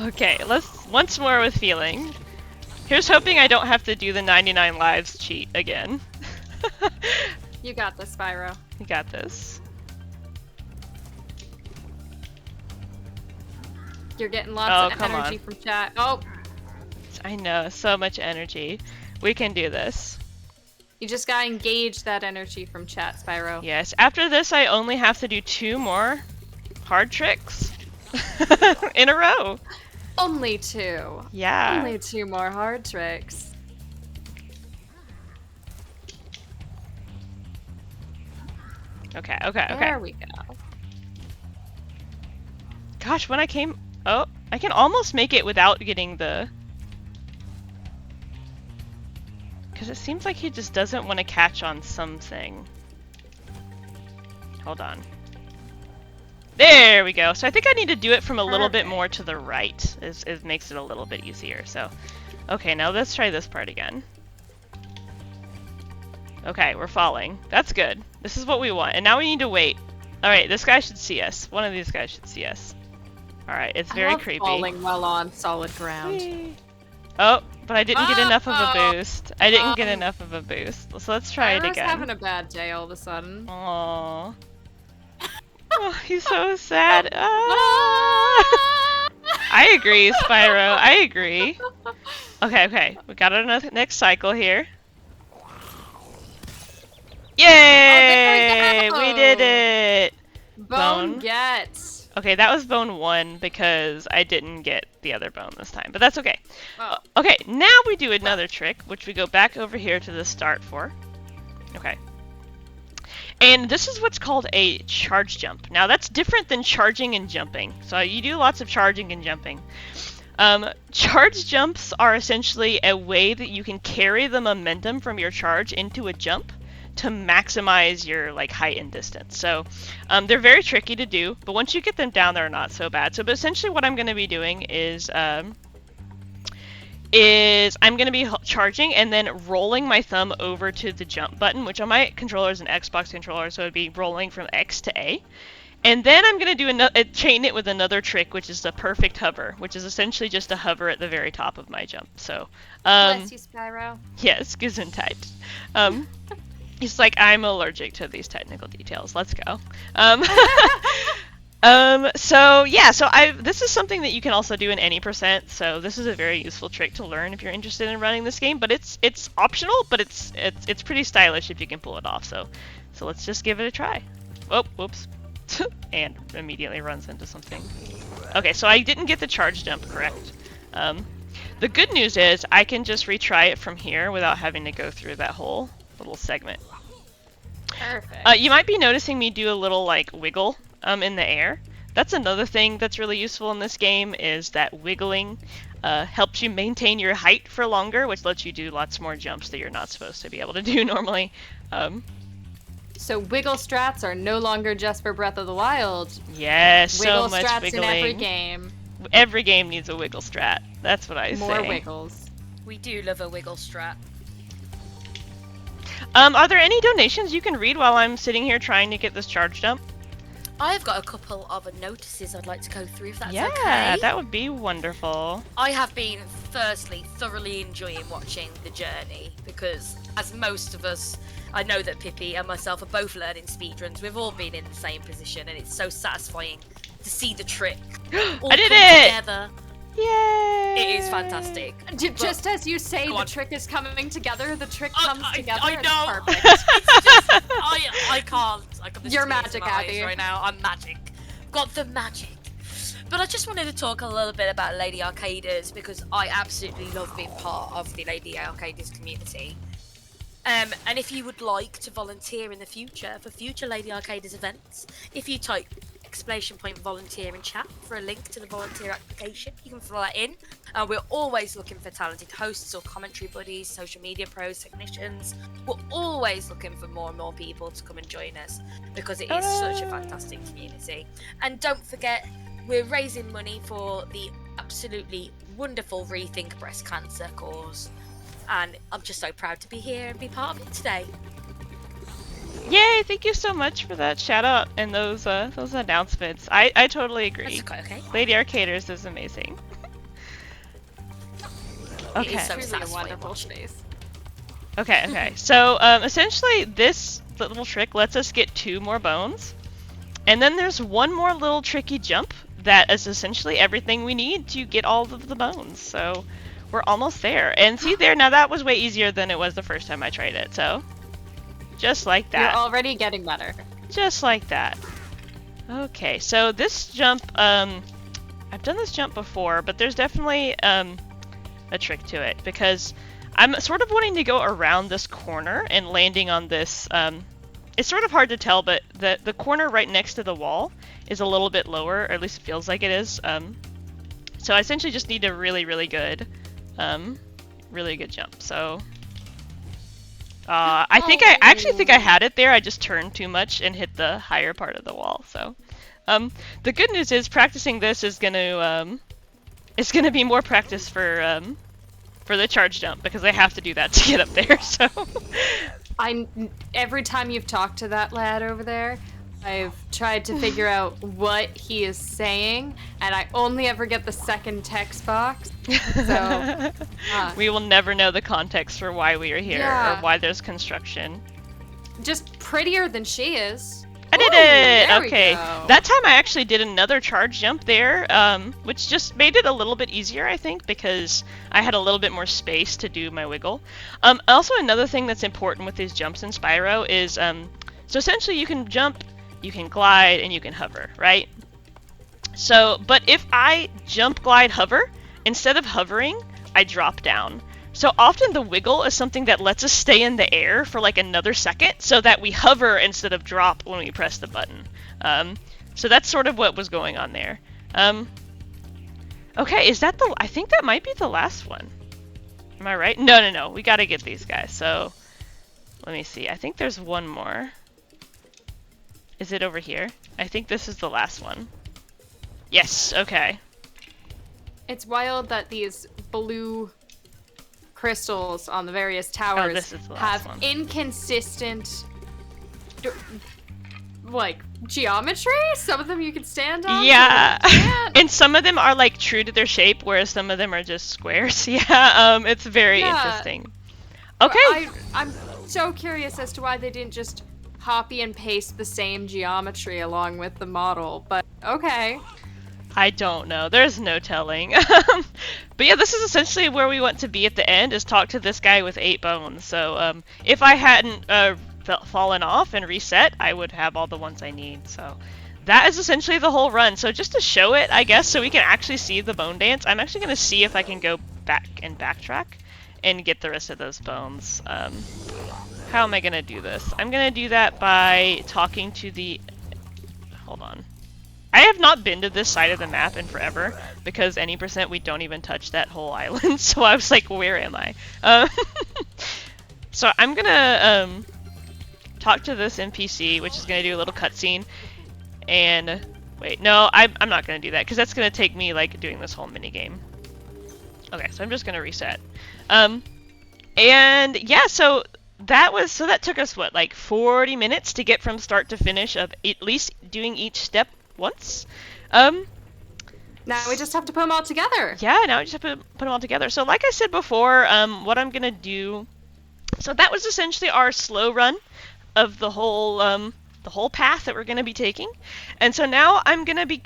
Okay, let's once more with feeling. Here's hoping I don't have to do the 99 lives cheat again. internet. You got this, Spyro. You got this. You're getting lots of come energy on. from chat. Oh, I know, so much energy. We can do this. you just gotta engage that energy from chat, Spyro. Yes, after this I only have to do 2 more hard tricks in a row. Only 2. Yeah. Only 2 more hard tricks. Okay, okay, okay. There we go. Gosh, when I came... Oh, I can almost make it without getting the... Because it seems like he just doesn't want to catch on something. Hold on. There we go. So I think I need to do it from a little bit more to the right. It makes it a little bit easier. So, okay, now let's try this part again. Okay, we're falling. That's good. This is what we want. And now we need to wait. Alright, this guy should see us. One of these guys should see us. Alright, it's very I love creepy. falling well on solid ground. Whee. Oh, but I didn't get enough of a boost. I didn't get enough of a boost. So let's try it Spyro's again. having a bad day all of a sudden. Aww. Oh, he's so sad. Ah. I agree, Spyro. I agree. Okay, okay. We got our next cycle here. Yay! Oh, there we We did it! Bone gets. Okay, that was bone 1 because I didn't get the other bone this time, but that's okay. Oh. Okay, now we do another trick, which we go back over here to the start for. Okay. And this is what's called a charge jump. Now that's different than charging and jumping. So you do lots of charging and jumping. Charge jumps are essentially a way that you can carry the momentum from your charge into a jump to maximize your height and distance. So they're very tricky to do, but once you get them down, they're not so bad. So but essentially what I'm going to be doing is I'm going to be charging and then rolling my thumb over to the jump button, which on my controller is an Xbox controller, so it'd be rolling from X to A. And then I'm going to do chain it with another trick, which is the perfect hover, which is essentially just a hover at the very top of my jump. So, Bless you, Spyro. yes, Gesundheit. It's like I'm allergic to these technical details. Let's go. So yeah, this is something that you can also do in any percent. So this is a very useful trick to learn if you're interested in running this game. But it's optional, but it's pretty stylish if you can pull it off. So let's just give it a try. Oh, whoops. And immediately runs into something. Okay, so I didn't get the charge jump correct. The good news is I can just retry it from here without having to go through that whole little segment. Perfect. You might be noticing me do a little wiggle in the air. That's another thing that's really useful in this game, is that wiggling helps you maintain your height for longer, which lets you do lots more jumps that you're not supposed to be able to do normally. So wiggle strats are no longer just for Breath of the Wild. Yes, Wiggle so much strats wiggling. in every game. Every game needs a wiggle strat. That's what I say. More wiggles. We do love a wiggle strat. Are there any donations you can read while I'm sitting here trying to get this charge jump? I've got a couple of notices I'd like to go through, if that's Yeah, okay. that would be wonderful. I have been, firstly, thoroughly enjoying watching the journey because, as most of us, I know that Pippi and myself are both learning speedruns. We've all been in the same position, and it's so satisfying to see the trick all I did come it! together. Yay! It is fantastic. Just as you say Go the on. trick is coming together, the trick comes together. I and know. It's perfect. It's just, I can't. I can You're tears in magic, my eyes Abby. right now. I'm magic. Got the magic. But I just wanted to talk a little bit about Lady Arcaders because I absolutely love being part of the Lady Arcaders community. And if you would like to volunteer in the future for future Lady Arcaders events, if you type !volunteer in chat for a link to the volunteer application, you can fill that in. We're always looking for talented hosts or commentary buddies, social media pros, technicians. We're always looking for more and more people to come and join us because it is such a fantastic community. And don't forget, we're raising money for the absolutely wonderful Rethink Breast Cancer cause. And I'm just so proud to be here and be part of it today. Yay! Thank you so much for that shout out and those announcements. I totally agree. That's okay. Lady Arcaders is amazing. Okay. It is so Truly a satisfying wonderful watching. space. Okay. So essentially, this little trick lets us get 2 more bones, and then there's one more little tricky jump that is essentially everything we need to get all of the bones. So we're almost there. And see there, now that was way easier than it was the first time I tried it. So just like that. You're already getting better. Just like that. Okay, so this jump, I've done this jump before, but there's definitely a trick to it because I'm sort of wanting to go around this corner and landing on this. It's sort of hard to tell, but the corner right next to the wall is a little bit lower, or at least it feels like it is. So I essentially just need a really good jump. So I actually think I had it there. I just turned too much and hit the higher part of the wall. So the good news is practicing this is gonna be more practice for the charge jump because I have to do that to get up there. So every time you've talked to that lad over there, I've tried to figure out what he is saying, and I only ever get the second text box. So we will never know the context for why we are here or why there's construction. Just prettier than she is. I did Ooh, it! there we Okay. go. That time I actually did another charge jump there, which just made it a little bit easier, I think, because I had a little bit more space to do my wiggle. Also, another thing that's important with these jumps in Spyro is, so essentially you can jump, you can glide, and you can hover, right? So, but if I jump, glide, hover, instead of hovering, I drop down. So often the wiggle is something that lets us stay in the air for like another second so that we hover instead of drop when we press the button. So that's sort of what was going on there. Okay, is that I think that might be the last one. Am I right? No. We gotta get these guys. So let me see. I think there's one more. Is it over here? I think this is the last one. Yes, okay. It's wild that these blue crystals on the various towers this is the have last one. inconsistent like geometry. Some of them you can stand on. Yeah, some of them you can't. and some of them are like true to their shape, whereas some of them are just squares. Yeah, it's very interesting. Okay. I'm so curious as to why they didn't just copy and paste the same geometry along with the model, but okay. I don't know. There's no telling. But yeah, this is essentially where we want to be at the end, is talk to this guy with 8 bones. So if I hadn't fallen off and reset, I would have all the ones I need. So that is essentially the whole run. So just to show it, I guess, so we can actually see the bone dance, I'm actually going to see if I can go back and backtrack and get the rest of those bones. How am I going to do this? I'm going to do that by talking to the... Hold on. I have not been to this side of the map in forever, because any percent we don't even touch that whole island, so I was like, where am I? So I'm gonna talk to this NPC, which is gonna do a little cutscene, and wait, no, I'm not gonna do that, because that's gonna take me like doing this whole minigame. Okay, so I'm just gonna reset. And yeah, so that took us what, like 40 minutes to get from start to finish of at least doing each step once. Now we just have to put them all together. Yeah, now we just have to put them all together. So like I said before, what I'm gonna do, so that was essentially our slow run of the whole path that we're gonna be taking. And so now I'm gonna be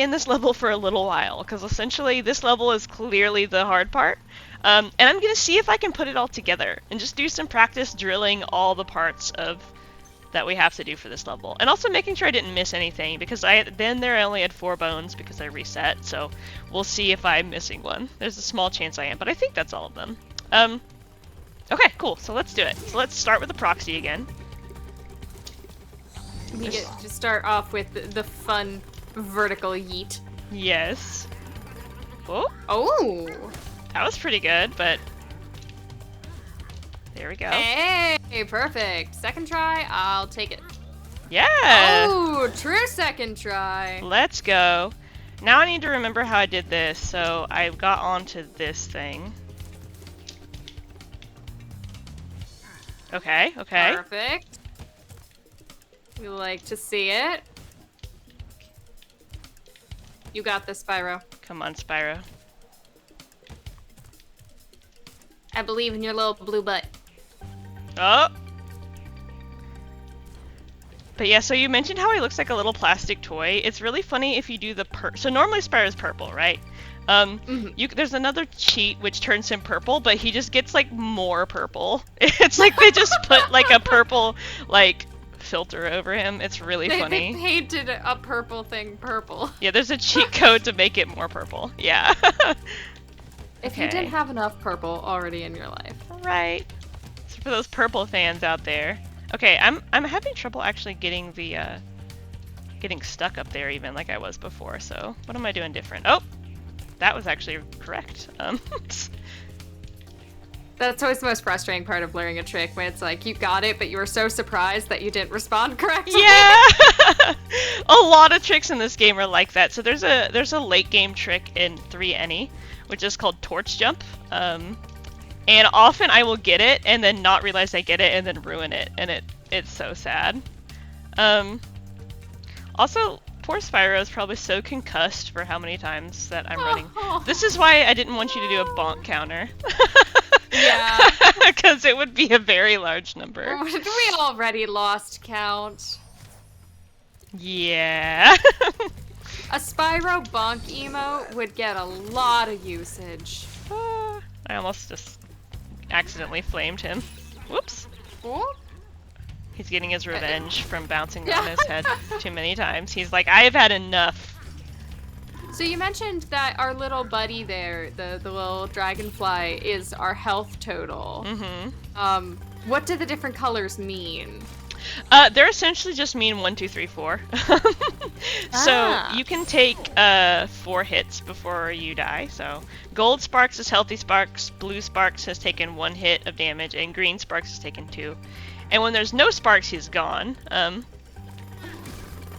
in this level for a little while, because essentially this level is clearly the hard part. And I'm gonna see if I can put it all together and just do some practice drilling all the parts of that we have to do for this level, and also making sure I didn't miss anything, because I only had 4 bones because I reset. So we'll see if I'm missing one. There's a small chance I am, but I think that's all of them. Okay, cool. So let's do it. So let's start with the proxy again. We get to start off with the fun vertical yeet. Yes. Oh. Oh. That was pretty good, but there we go. Hey, perfect. Second try, I'll take it. Yeah. Oh, true second try. Let's go. Now I need to remember how I did this, so I got onto this thing. Okay, okay. Perfect. We like to see it. You got this, Spyro. Come on, Spyro. I believe in your little blue butt. Oh! But yeah, so you mentioned how he looks like a little plastic toy. It's really funny if you do the so normally Spyro's purple, right? There's another cheat which turns him purple, but he just gets like more purple. It's like they just put like a purple like filter over him. It's really funny. They painted a purple thing purple. Yeah, there's a cheat code to make it more purple. Yeah. If you didn't have enough purple already in your life. Right. So for those purple fans out there. Okay, I'm having trouble actually getting the getting stuck up there even like I was before. So what am I doing different? Oh, that was actually correct. That's always the most frustrating part of learning a trick, when it's like you got it, but you were so surprised that you didn't respond correctly. Yeah. A lot of tricks in this game are like that. So there's a late game trick in 3NE, which is called torch jump. And often I will get it and then not realize I get it and then ruin it, and it's so sad. Also, poor Spyro is probably so concussed for how many times that I'm running. This is why I didn't want you to do a bonk counter. Yeah. Because it would be a very large number. We already lost count. Yeah. A Spyro bonk emote would get a lot of usage. I almost just accidentally flamed him. Whoops. Oh? He's getting his revenge from bouncing on his head too many times. He's like, I've had enough. So you mentioned that our little buddy there, the little dragonfly, is our health total. Mm-hmm. What do the different colors mean? They're essentially just mean 1, 2, 3, 4. So you can take 4 hits before you die. So gold sparks is healthy sparks, blue sparks has taken 1 hit of damage, and green sparks has taken 2. And when there's no sparks, he's gone.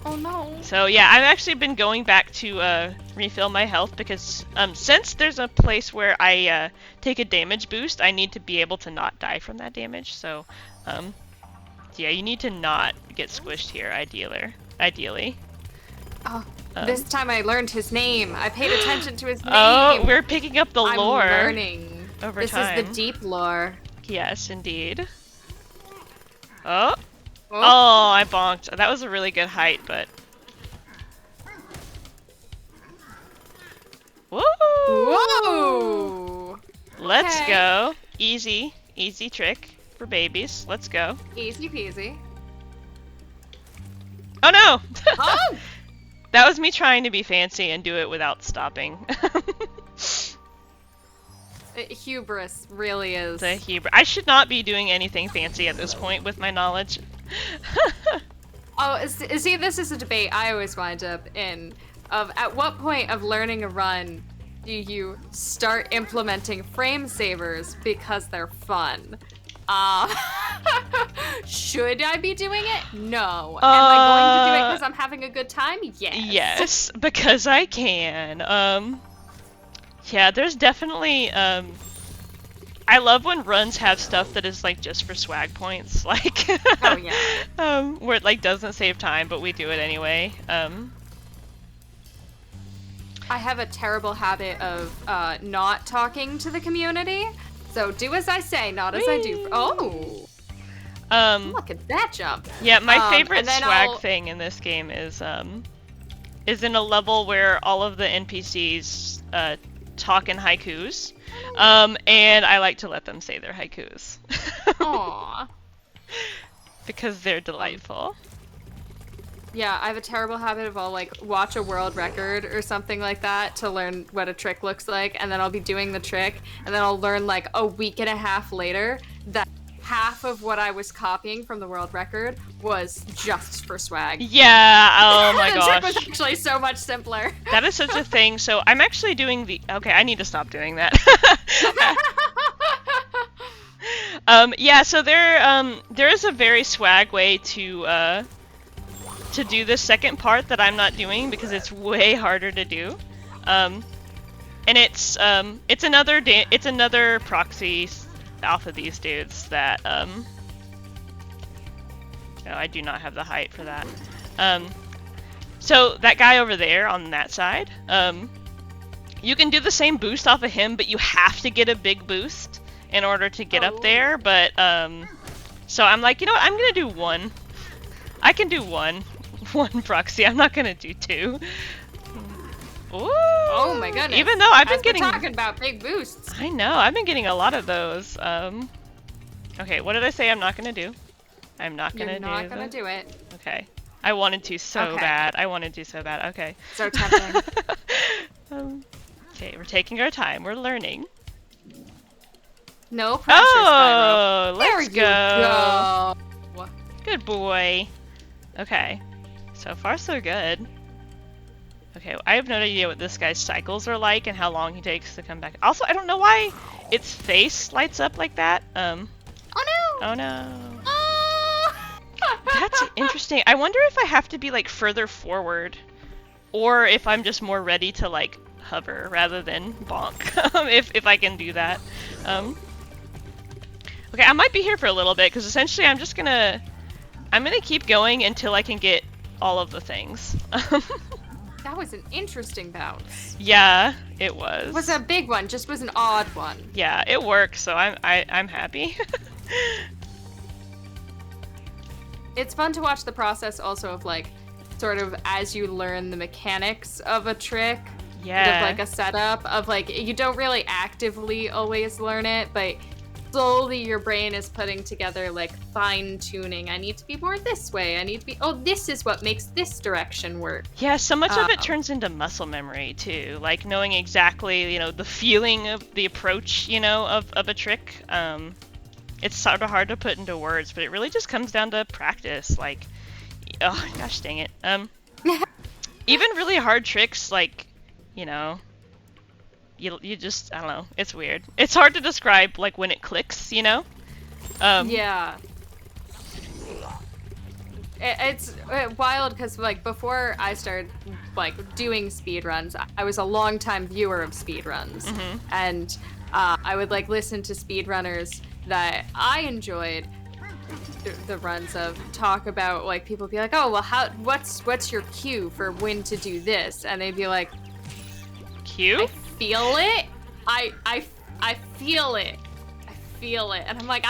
Oh no. So yeah, I've actually been going back to refill my health, because since there's a place where I take a damage boost, I need to be able to not die from that damage. So yeah, you need to not get squished here, ideally. Oh, this time I learned his name. I paid attention to his name. Oh, we're picking up the lore. I'm learning. Over time. This is the deep lore. Yes, indeed. Oh. Oh. Oh, I bonked. That was a really good height, but... Woo! Whoa! Let's Okay. go. Easy trick for babies. Let's go. Easy peasy. Oh no! Oh! That was me trying to be fancy and do it without stopping. Hubris really is. The hubris. I should not be doing anything fancy at this point with my knowledge. Oh, see, this is a debate I always wind up in. Of at what point of learning a run do you start implementing frame savers because they're fun? Should I be doing it? No. Am I going to do it because I'm having a good time? Yes. Yes, because I can. Yeah, there's definitely I love when runs have stuff that is like just for swag points, like Oh yeah. where it like doesn't save time, but we do it anyway. I have a terrible habit of not talking to the community. So do as I say, not as I do. Oh. Look at that jump. Yeah, my favorite swag I'll... thing in this game is in a level where all of the NPCs talk in haikus. And I like to let them say their haikus. Aww. Because they're delightful. Yeah, I have a terrible habit of I'll like watch a world record or something like that to learn what a trick looks like, and then I'll be doing the trick, and then I'll learn like a week and a half later that half of what I was copying from the world record was just for swag. Yeah, oh my gosh. The trick was actually so much simpler. That is such a thing. So I'm actually doing the... Okay, I need to stop doing that. Yeah, so there is a very swag way to do this second part that I'm not doing because it's way harder to do. And it's another proxy off of these dudes that no, I do not have the height for that. So that guy over there on that side, you can do the same boost off of him, but you have to get a big boost in order to get up there. But so I'm like, you know what? I'm gonna do one. I can do one proxy. I'm not gonna do two. Ooh. Oh my goodness. Even though I've been getting... talking about big boosts. I know, I've been getting a lot of those. Okay, what did I say I'm not gonna do? I'm not gonna do You're not gonna do it. Okay. I wanted to so Okay. bad. I wanted to so bad. Okay. So tempting. Okay, we're taking our time. We're learning. No pressure, Spyro. Oh, let's There you go. Good boy. Okay. So far, so good. Okay, I have no idea what this guy's cycles are like and how long he takes to come back. Also, I don't know why its face lights up like that. Oh no! Oh no. Oh! That's interesting. I wonder if I have to be like further forward, or if I'm just more ready to like hover rather than bonk. if I can do that. Okay, I might be here for a little bit because essentially I'm gonna keep going until I can get all of the things. That was an interesting bounce. Yeah, it was. It was a big one, just was an odd one. Yeah, it worked, so I'm happy. It's fun to watch the process also of like, sort of as you learn the mechanics of a trick. Yeah. Of like a setup of like, you don't really actively always learn it, but slowly your brain is putting together like fine tuning. I need to be more this way. I need to be, oh, this is what makes this direction work. Yeah, so much of it turns into muscle memory too. Like knowing exactly, you know, the feeling of the approach, you know, of a trick. It's sort of hard to put into words, but it really just comes down to practice. Like, oh gosh dang it. Even really hard tricks, like, you know, you just, I don't know, it's weird. It's hard to describe, like, when it clicks, you know? Yeah. It's wild because, like, before I started, like, doing speedruns, I was a long-time viewer of speedruns. Mm-hmm. And I would, like, listen to speedrunners that I enjoyed the runs of, talk about, like, people be like, oh, well, what's your cue for when to do this? And they'd be like, cue? I feel it. I feel it. I feel it. And I'm like,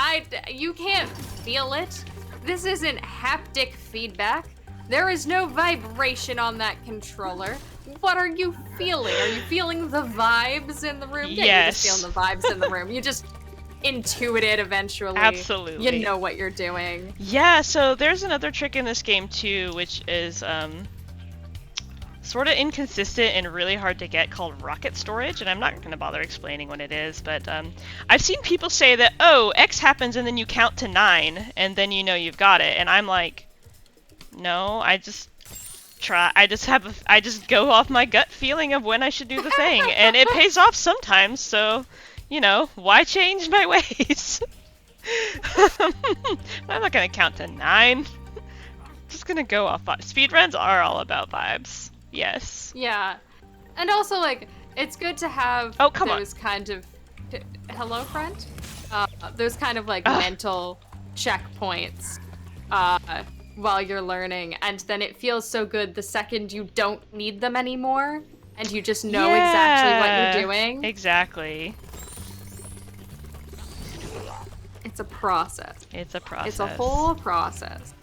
you can't feel it. This isn't haptic feedback. There is no vibration on that controller. What are you feeling? Are you feeling the vibes in the room? Yes. Yeah, you're just feeling the vibes in the room. You just intuit it eventually. Absolutely. You know what you're doing. Yeah, so there's another trick in this game too, which is sort of inconsistent and really hard to get, called rocket storage, and I'm not going to bother explaining what it is, but I've seen people say that, oh, X happens and then you count to 9 and then you know you've got it, and I'm like, no, I just go off my gut feeling of when I should do the thing, and it pays off sometimes, so, you know, why change my ways? I'm not going to count to 9. I'm just going to go off. Speedruns are all about vibes. Yes. Yeah. And also, like, it's good to have Oh, come those kind of... Hello, friend? those kind of like mental checkpoints while you're learning, and then it feels so good the second you don't need them anymore, and you just know exactly what you're doing. Exactly. It's a process. It's a process. It's a whole process.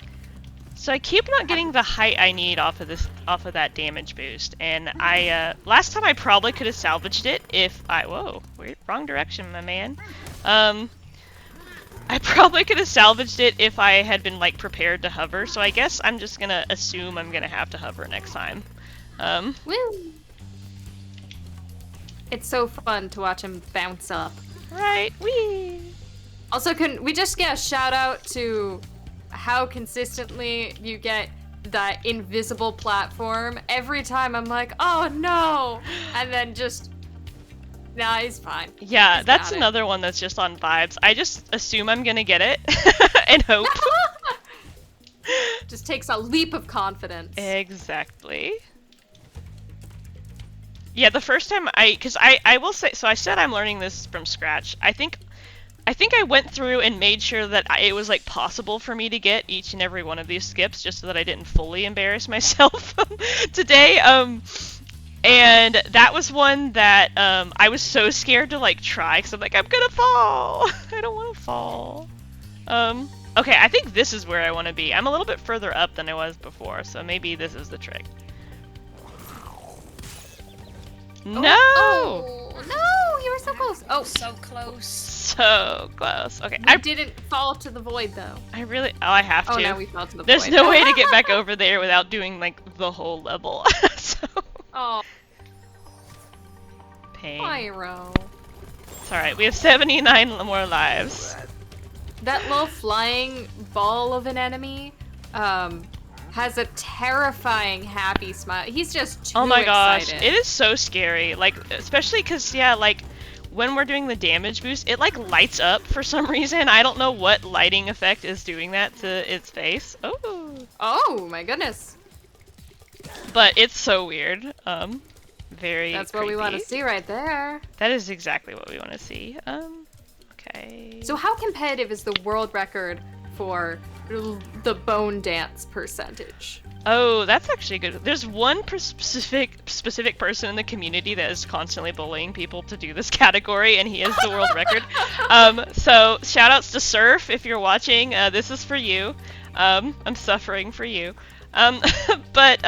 So I keep not getting the height I need off of that damage boost, and I last time I probably could have salvaged it if whoa, wrong direction, my man. I probably could have salvaged it if I had been like prepared to hover. So I guess I'm just gonna assume I'm gonna have to hover next time. Woo! It's so fun to watch him bounce up. Right, wee. Also, can we just get a shout out to how consistently you get that invisible platform? Every time I'm like, oh no! And then just, nah, he's fine. Yeah, He's that's got it. another one that's just on vibes. I just assume I'm gonna get it and hope. Just takes a leap of confidence. Exactly. Yeah, the first time because I will say, so I said I'm learning this from scratch. I think I went through and made sure that it was like possible for me to get each and every one of these skips, just so that I didn't fully embarrass myself today. And that was one that I was so scared to like try, because I'm like, I'm gonna fall. I don't want to fall. Okay, I think this is where I want to be. I'm a little bit further up than I was before, so maybe this is the trick. No! Oh, no! You were so close. Oh, So close. So close. Okay, I didn't fall to the void though. I have to. Oh, now we fell to the There's void. no way to get back over there without doing like the whole level. So Oh, pain. Spyro. It's alright, we have 79 more lives. That little flying ball of an enemy has a terrifying happy smile. He's just too Oh my gosh, excited. it is so scary. Like, especially because, yeah, like, when we're doing the damage boost, it like lights up for some reason. I don't know what lighting effect is doing that to its face. Oh. Oh my goodness. But it's so weird. Very That's what we want to creepy. see right there. That is exactly what we want to see. Okay. So how competitive is the world record for the bone dance percentage? Oh, that's actually good. There's one specific person in the community that is constantly bullying people to do this category, and he has the world record. So shout outs to Surf if you're watching. This is for you. I'm suffering for you. But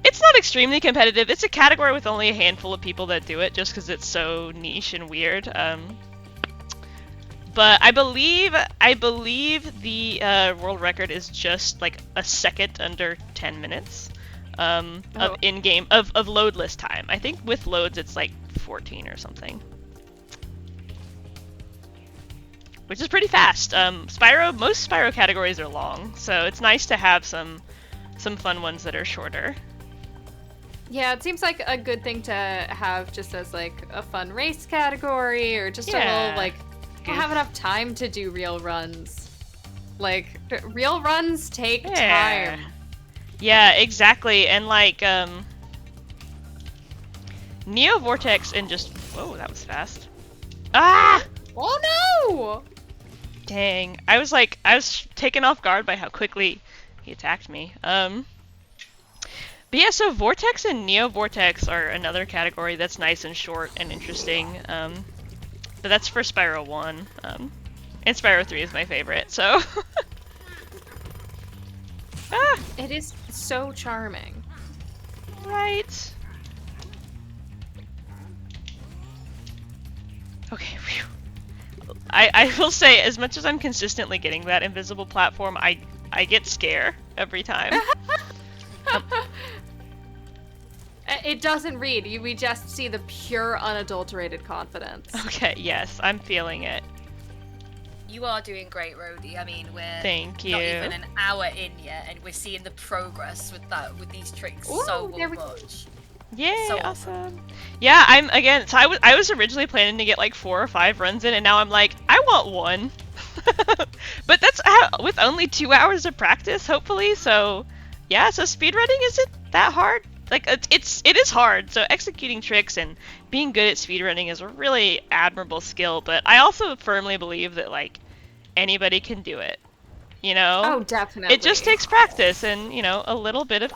it's not extremely competitive. It's a category with only a handful of people that do it, just because it's so niche and weird. But I believe the world record is just like a second under 10 minutes of in-game of loadless time. I think with loads it's like 14 or something, which is pretty fast. Most Spyro categories are long, so it's nice to have some fun ones that are shorter. Yeah, it seems like a good thing to have just as like a fun race category, or just a little like, I don't have enough time to do real runs. Like, real runs take time. Yeah, exactly. And like Neo Vortex and just whoa, that was fast. Ah! Oh no! Dang. I was taken off guard by how quickly he attacked me. But yeah, so Vortex and Neo Vortex are another category that's nice and short and interesting. But that's for Spyro 1. And Spyro 3 is my favorite, so... Ah! It is so charming. Right. Okay, phew. I will say, as much as I'm consistently getting that invisible platform, I get scare every time. It doesn't read. We just see the pure, unadulterated confidence. Okay, yes, I'm feeling it. You are doing great, Rhodey. I mean, we're Thank you. not even an hour in yet, and we're seeing the progress with these tricks so much. Yay, So awesome. Yeah, so I was originally planning to get like 4 or 5 runs in, and now I'm like, I want 1. But that's with only 2 hours of practice, hopefully, so yeah, so speedrunning isn't that hard. like it is hard. So executing tricks and being good at speedrunning is a really admirable skill. But I also firmly believe that like anybody can do it. You know? Oh, definitely. It just takes practice and, you know, a little bit of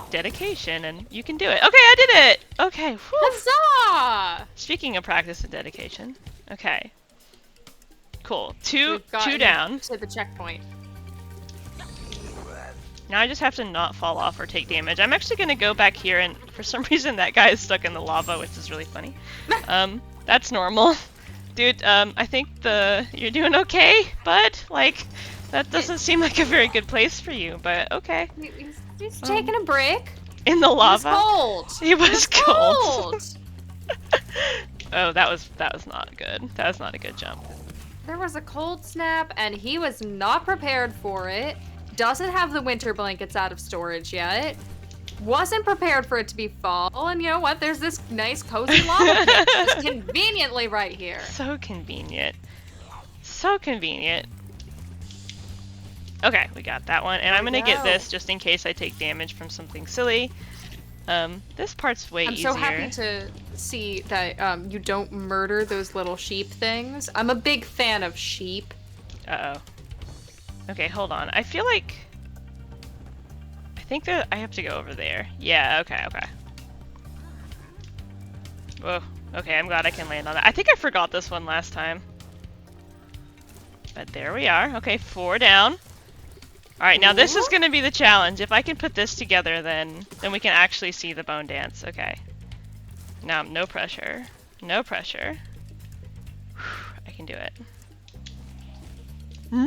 dedication and you can do it. Okay, I did it! Okay, whew. Huzzah! Speaking of practice and dedication. Okay. Cool. Two We've gotten down. to the checkpoint. Now I just have to not fall off or take damage. I'm actually gonna go back here and for some reason that guy is stuck in the lava, which is really funny. That's normal. Dude, I think you're doing okay, bud? Like, that doesn't seem like a very good place for you, but okay. He's taking a break. In the lava? He was cold. Oh, that was not good. That was not a good jump. There was a cold snap, and he was not prepared for it. Doesn't have the winter blankets out of storage yet. Wasn't prepared for it to be fall, and you know what? There's this nice cozy lava pit just conveniently right here. So convenient. So convenient. Okay, we got that one, and I'm gonna get this just in case I take damage from something silly. This part's way easier. I'm so happy to see that you don't murder those little sheep things. I'm a big fan of sheep. Uh-oh. Okay, hold on. I feel like... I think that I have to go over there. Yeah, okay. Whoa. Okay, I'm glad I can land on that. I think I forgot this one last time. But there we are. Okay, 4 down. Alright, now this is gonna be the challenge. If I can put this together, then we can actually see the bone dance. Okay. Now, no pressure. No pressure. I can do it. No!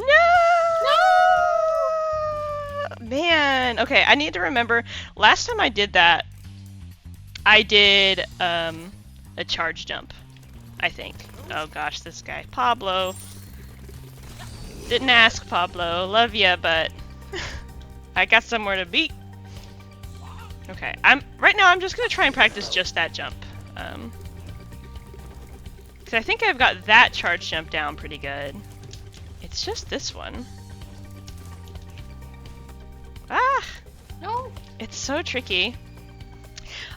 Man! Okay, I need to remember. Last time I did that, I did a charge jump, I think. Oh gosh, this guy. Pablo. Didn't ask, Pablo. Love ya, but I got somewhere to be. Okay, right now I'm just gonna try and practice just that jump. Cause I think I've got that charge jump down pretty good. It's just this one. Ah! No. It's so tricky.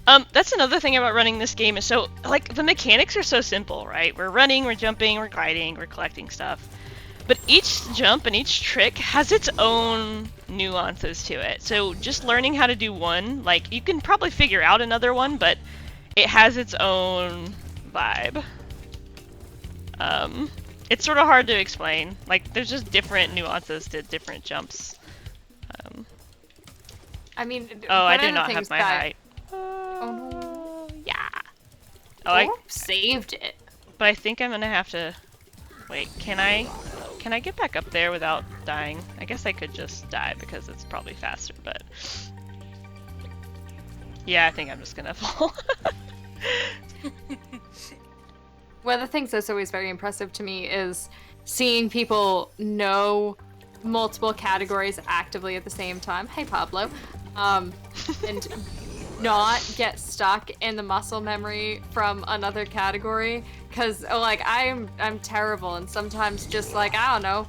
That's another thing about running this game is so, like, the mechanics are so simple, right? We're running, we're jumping, we're gliding, we're collecting stuff. But each jump and each trick has its own nuances to it. So just learning how to do one, like, you can probably figure out another one, but it has its own vibe. It's sort of hard to explain. Like, there's just different nuances to different jumps. I mean, oh, I do not have my height. Oh no. Yeah. Oh, I saved it. But I think I'm gonna have to... Wait, can I get back up there without dying? I guess I could just die because it's probably faster, but... Yeah, I think I'm just gonna fall. One of the things that's always very impressive to me is seeing people know multiple categories actively at the same time. Hey, Pablo. And not get stuck in the muscle memory from another category, because like I'm terrible, and sometimes just like I don't know,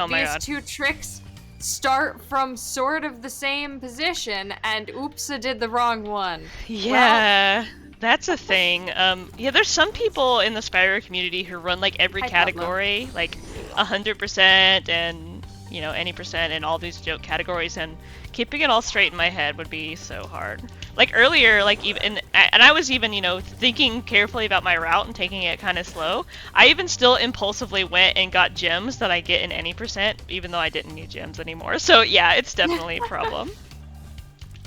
these two tricks start from sort of the same position, and oops, I did the wrong one. Yeah. Well, that's a thing. Yeah, there's some people in the Spyro community who run like every category, like 100% and, you know, any percent in all these joke categories, and keeping it all straight in my head would be so hard. Like earlier, like even, and I was even, you know, thinking carefully about my route and taking it kind of slow. I even still impulsively went and got gems that I get in any percent, even though I didn't need gems anymore. So yeah, it's definitely a problem.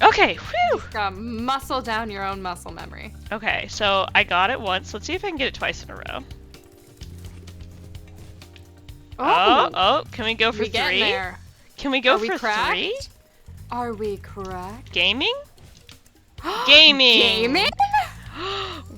Okay, whew! Muscle down your own muscle memory. Okay, so I got it once. Let's see if I can get it twice in a row. Oh, can we go for 3? There. Can we go for 3? Are we correct? Gaming? Gaming! Gaming?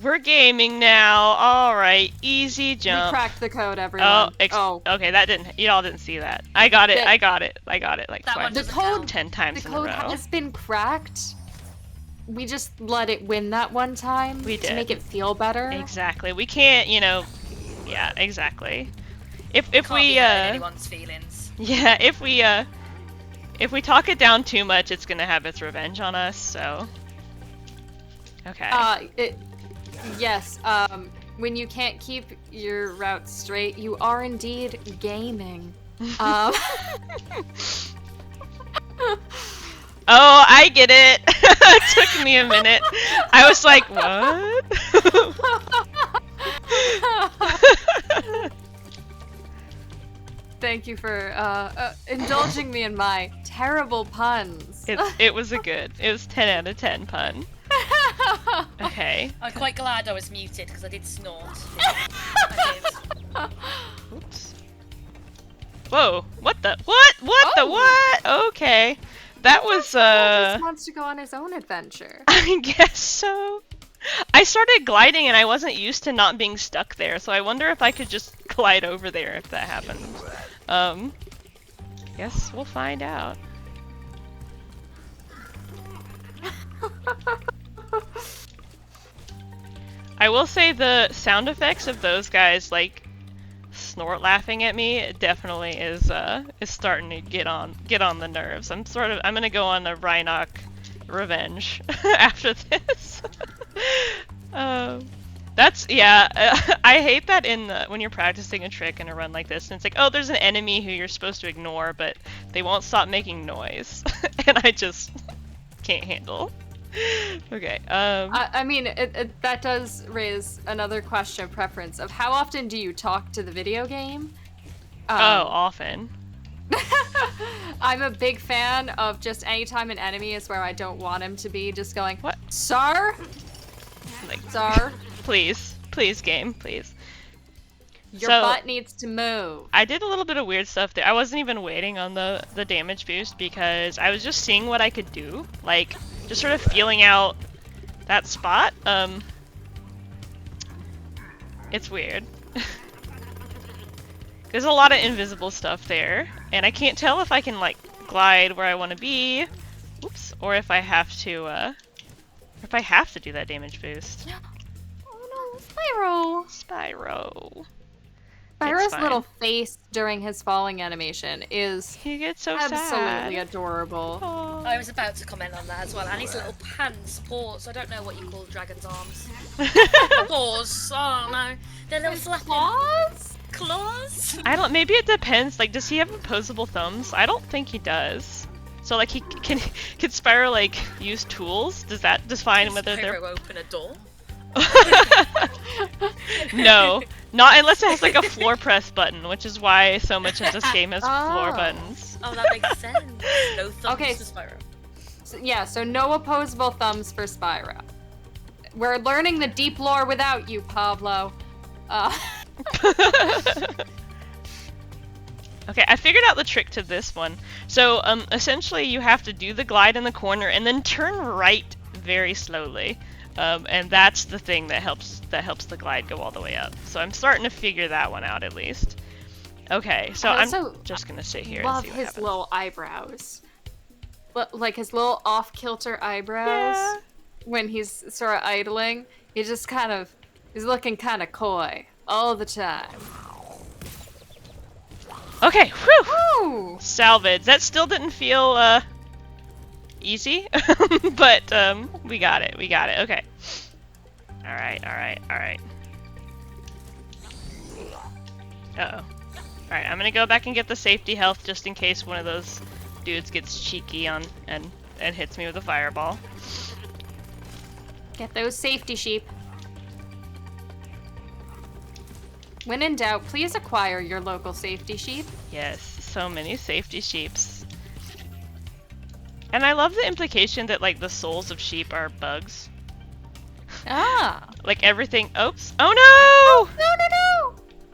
We're gaming now. Alright, easy jump. We cracked the code, everyone. Okay, that didn't, you all didn't see that. I got it, I got it like twice. The code, 10 times in a row. The code has been cracked. We just let it win that one time. We did. To make it feel better. Exactly. We can't, you know, yeah, exactly. If we, anyone's feelings. Yeah, if we talk it down too much, it's gonna have its revenge on us, so... Okay. Yes. When you can't keep your route straight, you are indeed gaming. Oh, I get it. It took me a minute. I was like, what? Thank you for indulging me in my terrible puns. It was 10 out of 10 pun. Okay. I'm quite glad I was muted because I did snort. I did. Oops. Whoa, what the? What? What the what? Okay. That was, He just wants to go on his own adventure. I guess so. I started gliding and I wasn't used to not being stuck there, so I wonder if I could just glide over there if that happens. Guess we'll find out. I will say the sound effects of those guys, like, snort laughing at me, it definitely is starting to get on the nerves. I'm gonna go on a RoadkillRevenge after this. I hate that when you're practicing a trick in a run like this, and it's like, oh, there's an enemy who you're supposed to ignore, but they won't stop making noise, and I just can't handle. Okay. I mean, that does raise another question of preference of how often do you talk to the video game? Often. I'm a big fan of just anytime an enemy is where I don't want him to be, just going, what? Sir? Like, Sir? Please, game, please. Your butt needs to move. I did a little bit of weird stuff there. I wasn't even waiting on the damage boost because I was just seeing what I could do. Like, just sort of feeling out that spot. It's weird. There's a lot of invisible stuff there, and I can't tell if I can, like, glide where I want to be, oops, or if I have to do that damage boost. Oh no, Spyro! Spyro's little face during his falling animation is he gets so absolutely sad. Adorable. Aww. I was about to comment on that as well. And his little pants, paws. I don't know what you call dragon's arms. Paws. I don't know. They're little flapping Claws? claws. I don't. Maybe it depends. Like, does he have opposable thumbs? I don't think he does. So, like, can Spyro, like, use tools? Does that define whether they're? Spyro open a door? No, not unless it has like a floor press button, which is why so much of this game has floor buttons. Oh, that makes sense. No thumbs Okay. for Spyro. So no opposable thumbs for Spyro. We're learning the deep lore without you, Pablo. Okay, I figured out the trick to this one. So, essentially you have to do the glide in the corner and then turn right very slowly. And that's the thing that helps the glide go all the way up. So I'm starting to figure that one out at least. Okay, so I'm just gonna sit here and see what happens. Little eyebrows. Like his little off-kilter eyebrows when he's sort of idling. He's looking kind of coy all the time. Okay, whew! Ooh. Salvage. That still didn't feel, easy, but, we got it, okay. Alright. Uh-oh. Alright, I'm gonna go back and get the safety health just in case one of those dudes gets cheeky and hits me with a fireball. Get those safety sheep. When in doubt, please acquire your local safety sheep. Yes, so many safety sheeps. And I love the implication that, like, the souls of sheep are bugs. Ah. Like, everything... Oops. Oh, no!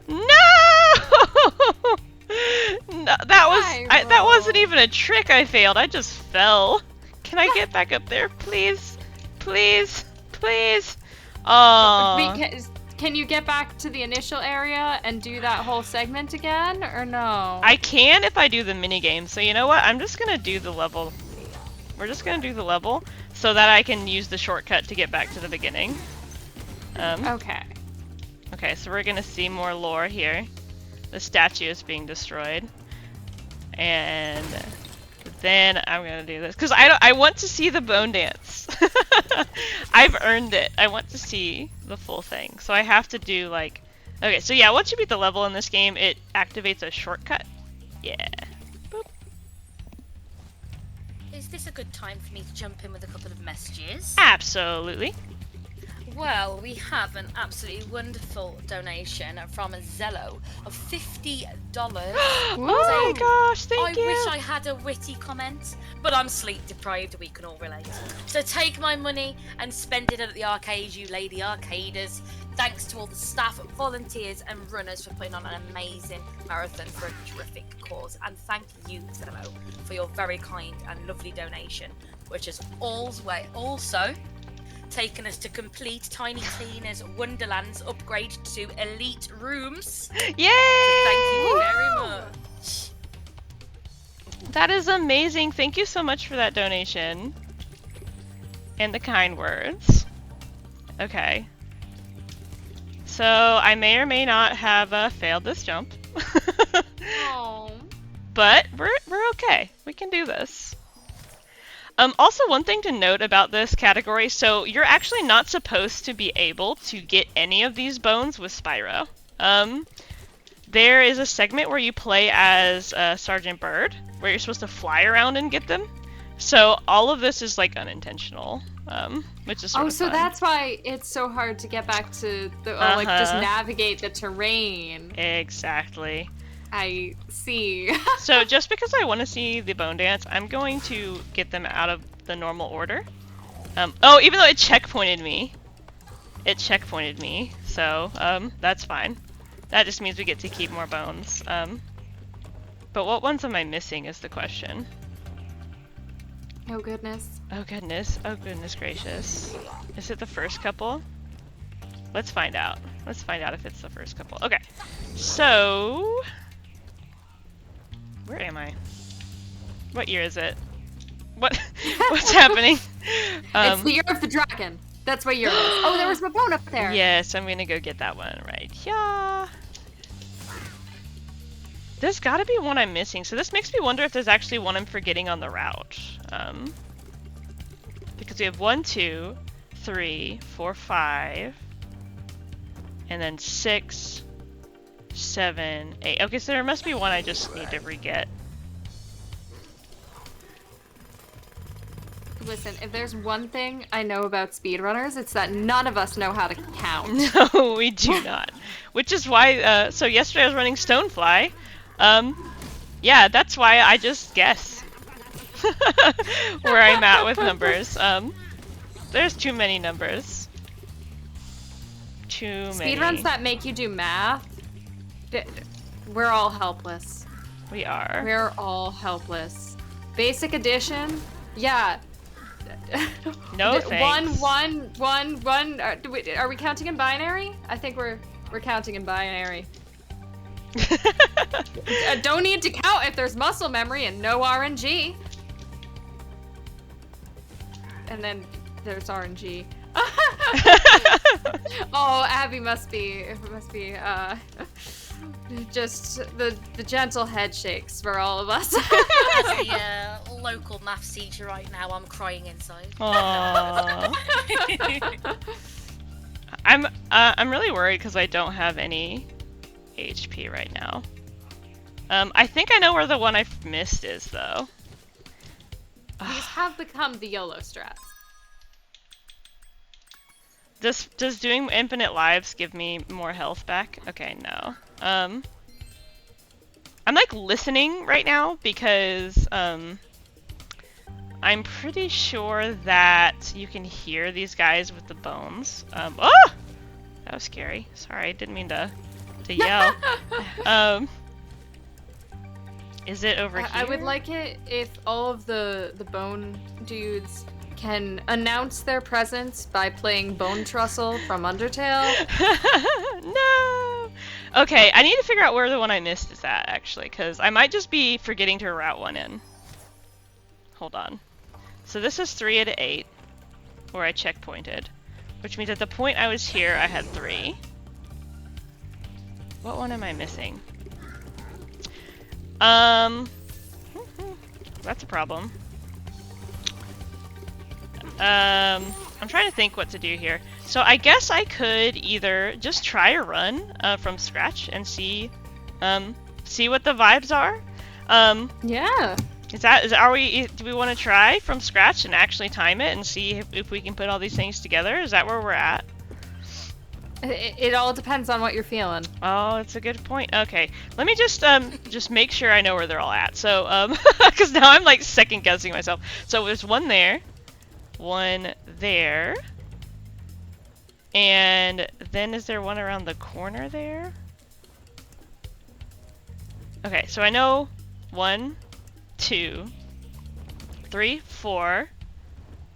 No! No, that wasn't even a trick I failed. I just fell. Can I get back up there, please? Please? Aww. Can you get back to the initial area and do that whole segment again, or no? I can if I do the minigame. So you know what? I'm just gonna do the level. We're just gonna do the level so that I can use the shortcut to get back to the beginning. Okay. Okay, so we're gonna see more lore here. The statue is being destroyed. And then I'm gonna do this because I want to see the bone dance. I've earned it. I want to see the full thing. So I have to do like... Okay, so yeah, once you beat the level in this game, it activates a shortcut. Yeah. Boop. Is this a good time for me to jump in with a couple of messages? Absolutely. Well, we have an absolutely wonderful donation from Zello of $50. Oh my gosh, thank you! I wish I had a witty comment, but I'm sleep deprived, we can all relate. So take my money and spend it at the arcades, you lady arcaders. Thanks to all the staff, volunteers and runners for putting on an amazing marathon for a terrific cause. And thank you, Zello, for your very kind and lovely donation, which has also taken us to complete Tiny Tina's Wonderland's upgrade to elite rooms. Yay! So thank you very much. That is amazing. Thank you so much for that donation. And the kind words. Okay. So I may or may not have failed this jump. Oh. But we're okay. We can do this. Also, one thing to note about this category, so you're actually not supposed to be able to get any of these bones with Spyro. There is a segment where you play as Sergeant Bird, where you're supposed to fly around and get them. So all of this is like unintentional, which is sort of fun. That's why it's so hard to get back to the like just navigate the terrain. Exactly. I see. So just because I want to see the bone dance, I'm going to get them out of the normal order. Oh, even though it checkpointed me. So that's fine. That just means we get to keep more bones. But what ones am I missing is the question. Oh goodness. Oh goodness. Oh goodness gracious. Is it the first couple? Let's find out. Let's find out if it's the first couple. Okay. So... Where am I? What year is it? What's happening? It's the year of the dragon. That's what year it is. Oh, there was a bone up there. Yes, I'm gonna go get that one right. Yeah. There's gotta be one I'm missing. So this makes me wonder if there's actually one I'm forgetting on the route. Because we have 1, 2, 3, 4, 5, and then 6, 7, 8. Okay, so there must be one I just need to re-get. Listen, if there's one thing I know about speedrunners, it's that none of us know how to count. No, we do not. Which is why, so yesterday I was running Stonefly. Yeah, that's why I just guess where I'm at with numbers. There's too many numbers. Too many. Speedruns that make you do math, we're all helpless. We are. We're all helpless. Basic addition, yeah. No thanks. 1, 1, 1, 1. Are we counting in binary? I think we're counting in binary. Don't need to count if there's muscle memory and no RNG. And then there's RNG. Oh, Abby must be just the gentle head shakes for all of us. As a local maths teacher right now, I'm crying inside. Aww. I'm really worried because I don't have any HP right now. I think I know where the one I've missed is though. These have become the YOLO strats. Does doing infinite lives give me more health back? Okay, no. I'm like listening right now because I'm pretty sure that you can hear these guys with the bones. Oh! That was scary. Sorry, I didn't mean to yell. Is it over here? I would like it if all of the bone dudes can announce their presence by playing Bone Trussle from Undertale. No! Okay, I need to figure out where the one I missed is at, actually, because I might just be forgetting to route one in. Hold on. So this is 3 out of 8, where I checkpointed, which means at the point I was here, I had 3. What one am I missing? That's a problem. I'm trying to think what to do here. So I guess I could either just try a run from scratch and see what the vibes are. Yeah. Do we want to try from scratch and actually time it and see if we can put all these things together? Is that where we're at? It all depends on what you're feeling. Oh, that's a good point. Okay, let me just make sure I know where they're all at. So because now I'm like second guessing myself. So there's one there, and then is there one around the corner there? Okay, so I know 1, 2, 3, 4,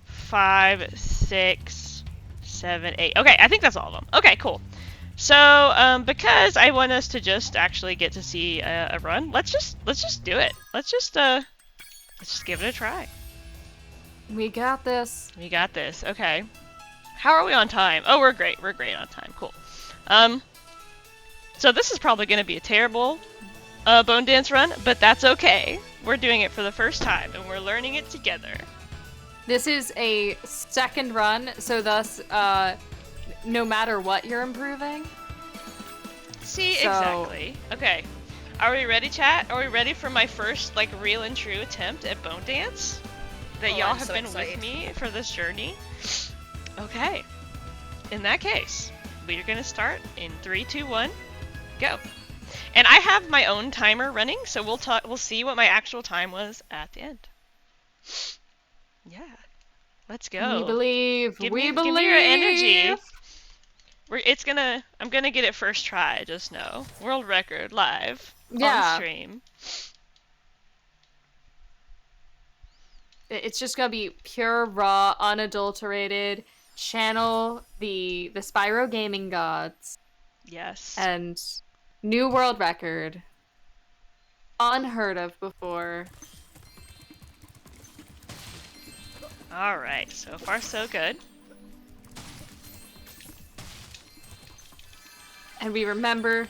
5, 6, 7, 8. Okay, I think that's all of them. Okay, cool. So, because I want us to just actually get to see a run, let's just do it. Let's just give it a try. We got this. We got this. Okay. How are we on time? Oh, we're great. We're great on time. Cool. So this is probably going to be a terrible bone dance run, but that's okay. We're doing it for the first time, and we're learning it together. This is a second run, so thus, no matter what, you're improving. See, exactly. Okay. Are we ready, chat? Are we ready for my first, like, real and true attempt at bone dance? That y'all have been with me for this journey? Okay. In that case, we're gonna start in 3, 2, 1, go. And I have my own timer running, so we'll see what my actual time was at the end. Yeah. Let's go. We believe. Give me your energy. I'm gonna get it first try, just know. World record live on stream. It's just gonna be pure, raw, unadulterated. Channel the Spyro gaming gods. Yes. And new world record. Unheard of before. Alright, so far so good. And we remember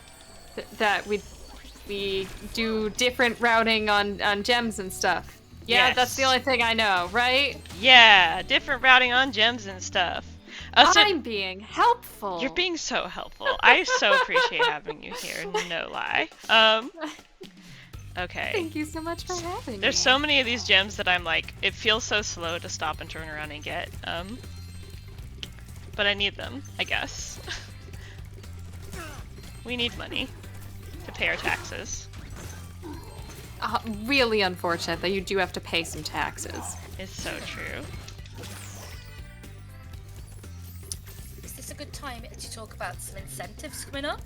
that we do different routing on gems and stuff. Yeah, yes. That's the only thing I know, right? Yeah, different routing on gems and stuff. I'm being helpful. You're being so helpful. I so appreciate having you here, no lie. Okay. Thank you so much for having me. There's so many of these gems that I'm like, it feels so slow to stop and turn around and get. But I need them, I guess. We need money to pay our taxes. Really unfortunate that you do have to pay some taxes. It's so true. Is this a good time to talk about some incentives coming up?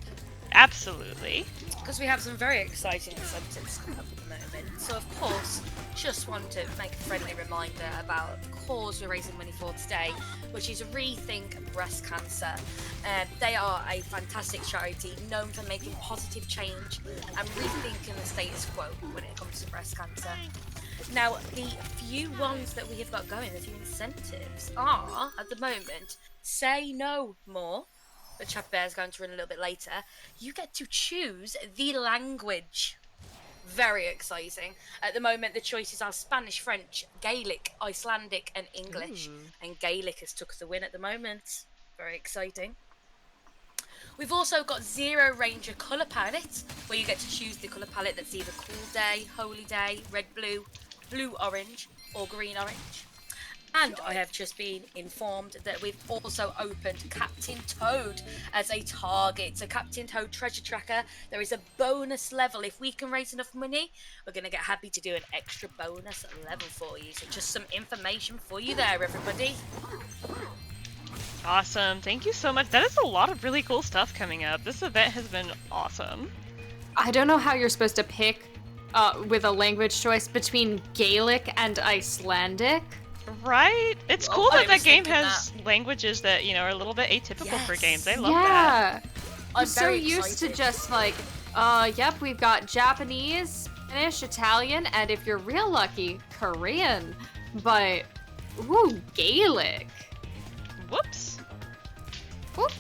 Absolutely. Because we have some very exciting incentives coming up at the moment. So of course, just want to make a friendly reminder about the cause we're raising money for today, which is Rethink Breast Cancer. They are a fantastic charity known for making positive change and rethinking the status quo when it comes to breast cancer. Now, the few ones that we have got going, the few incentives are, at the moment, Say No More, which Bear's going to run a little bit later. You get to choose the language. Very exciting. At the moment, the choices are Spanish, French, Gaelic, Icelandic, and English. And Gaelic has took the win at the moment. Very exciting. We've also got Zero Ranger Colour Palette, where you get to choose the colour palette that's either Cool Day, Holy Day, Red Blue, Blue Orange, or Green Orange. And I have just been informed that we've also opened Captain Toad as a target. So Captain Toad Treasure Tracker, there is a bonus level. If we can raise enough money, we're going to get happy to do an extra bonus level for you. So just some information for you there, everybody. Awesome. Thank you so much. That is a lot of really cool stuff coming up. This event has been awesome. I don't know how you're supposed to pick with a language choice between Gaelic and Icelandic. Right? It's cool that game has languages that, you know, are a little bit atypical for games. I love that. I'm so used to just like, yep, we've got Japanese, Spanish, Italian, and if you're real lucky, Korean. But, ooh, Gaelic. Whoops. Whoop.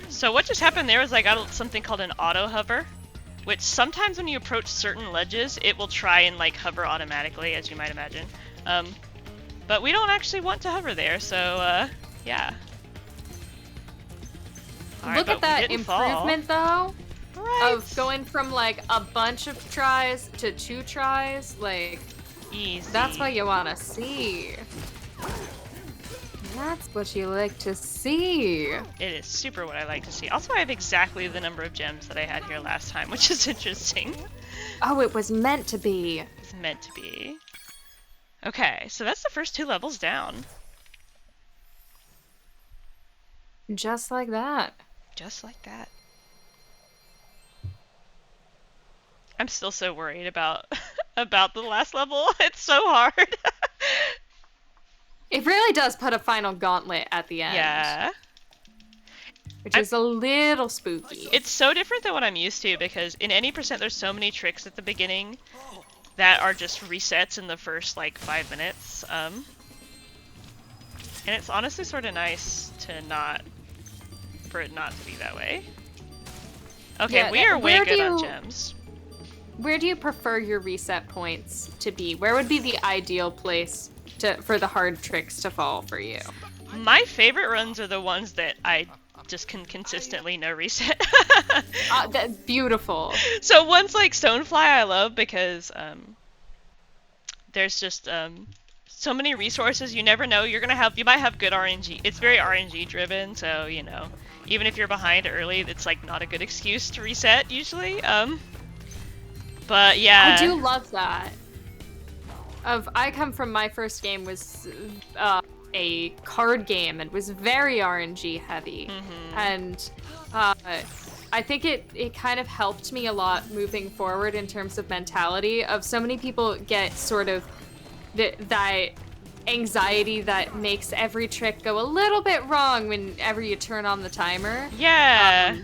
So what just happened there is I got something called an auto hover, which sometimes when you approach certain ledges, it will try and like hover automatically, as you might imagine. But we don't actually want to hover there, so Yeah. Look at that improvement, though. Right. Of going from like a bunch of tries to 2 tries, like easy. That's what you want to see. That's what you like to see. It is super what I like to see. Also, I have exactly the number of gems that I had here last time, which is interesting. Oh, it was meant to be. It's meant to be. Okay, so that's the first 2 levels down. Just like that. Just like that. I'm still so worried about about the last level. It's so hard. It really does put a final gauntlet at the end. Yeah. Which is a little spooky. It's so different than what I'm used to, because in any percent there's so many tricks at the beginning that are just resets in the first like 5 minutes. And it's honestly sort of nice for it not to be that way. Okay, Yeah, we are way good on gems. Where do you prefer your reset points to be? Where would be the ideal place for the hard tricks to fall for you? My favorite runs are the ones that I just can consistently no reset. That's beautiful. So ones like Stonefly I love because there's just so many resources. You never know. You might have good RNG. It's very RNG driven, so you know, even if you're behind early, it's like not a good excuse to reset usually. But yeah, I do love that. I come from, my first game was a card game and was very RNG heavy, and I think it kind of helped me a lot moving forward in terms of mentality. Of so many people get sort of that anxiety that makes every trick go a little bit wrong whenever you turn on the timer. Yeah.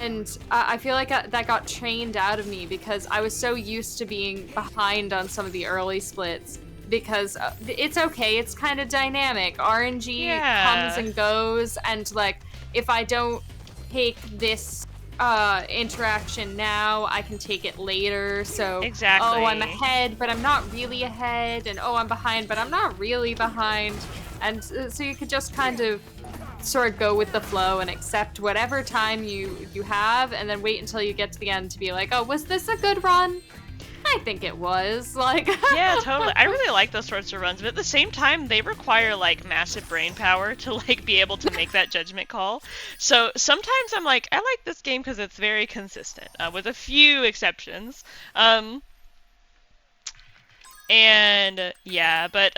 And I feel like that got trained out of me because I was so used to being behind on some of the early splits. Because it's okay, it's kind of dynamic. RNG comes and goes, and like if I don't take this interaction now, I can take it later. So exactly. Oh, I'm ahead, but I'm not really ahead, and oh, I'm behind, but I'm not really behind, and so you could just kind of sort of go with the flow and accept whatever time you have, and then wait until you get to the end to be like, oh, was this a good run? I think it was. Like yeah, totally. I really like those sorts of runs, but at the same time, they require like massive brain power to like be able to make that judgment call. So sometimes I'm like, I like this game because it's very consistent, with a few exceptions. And yeah, but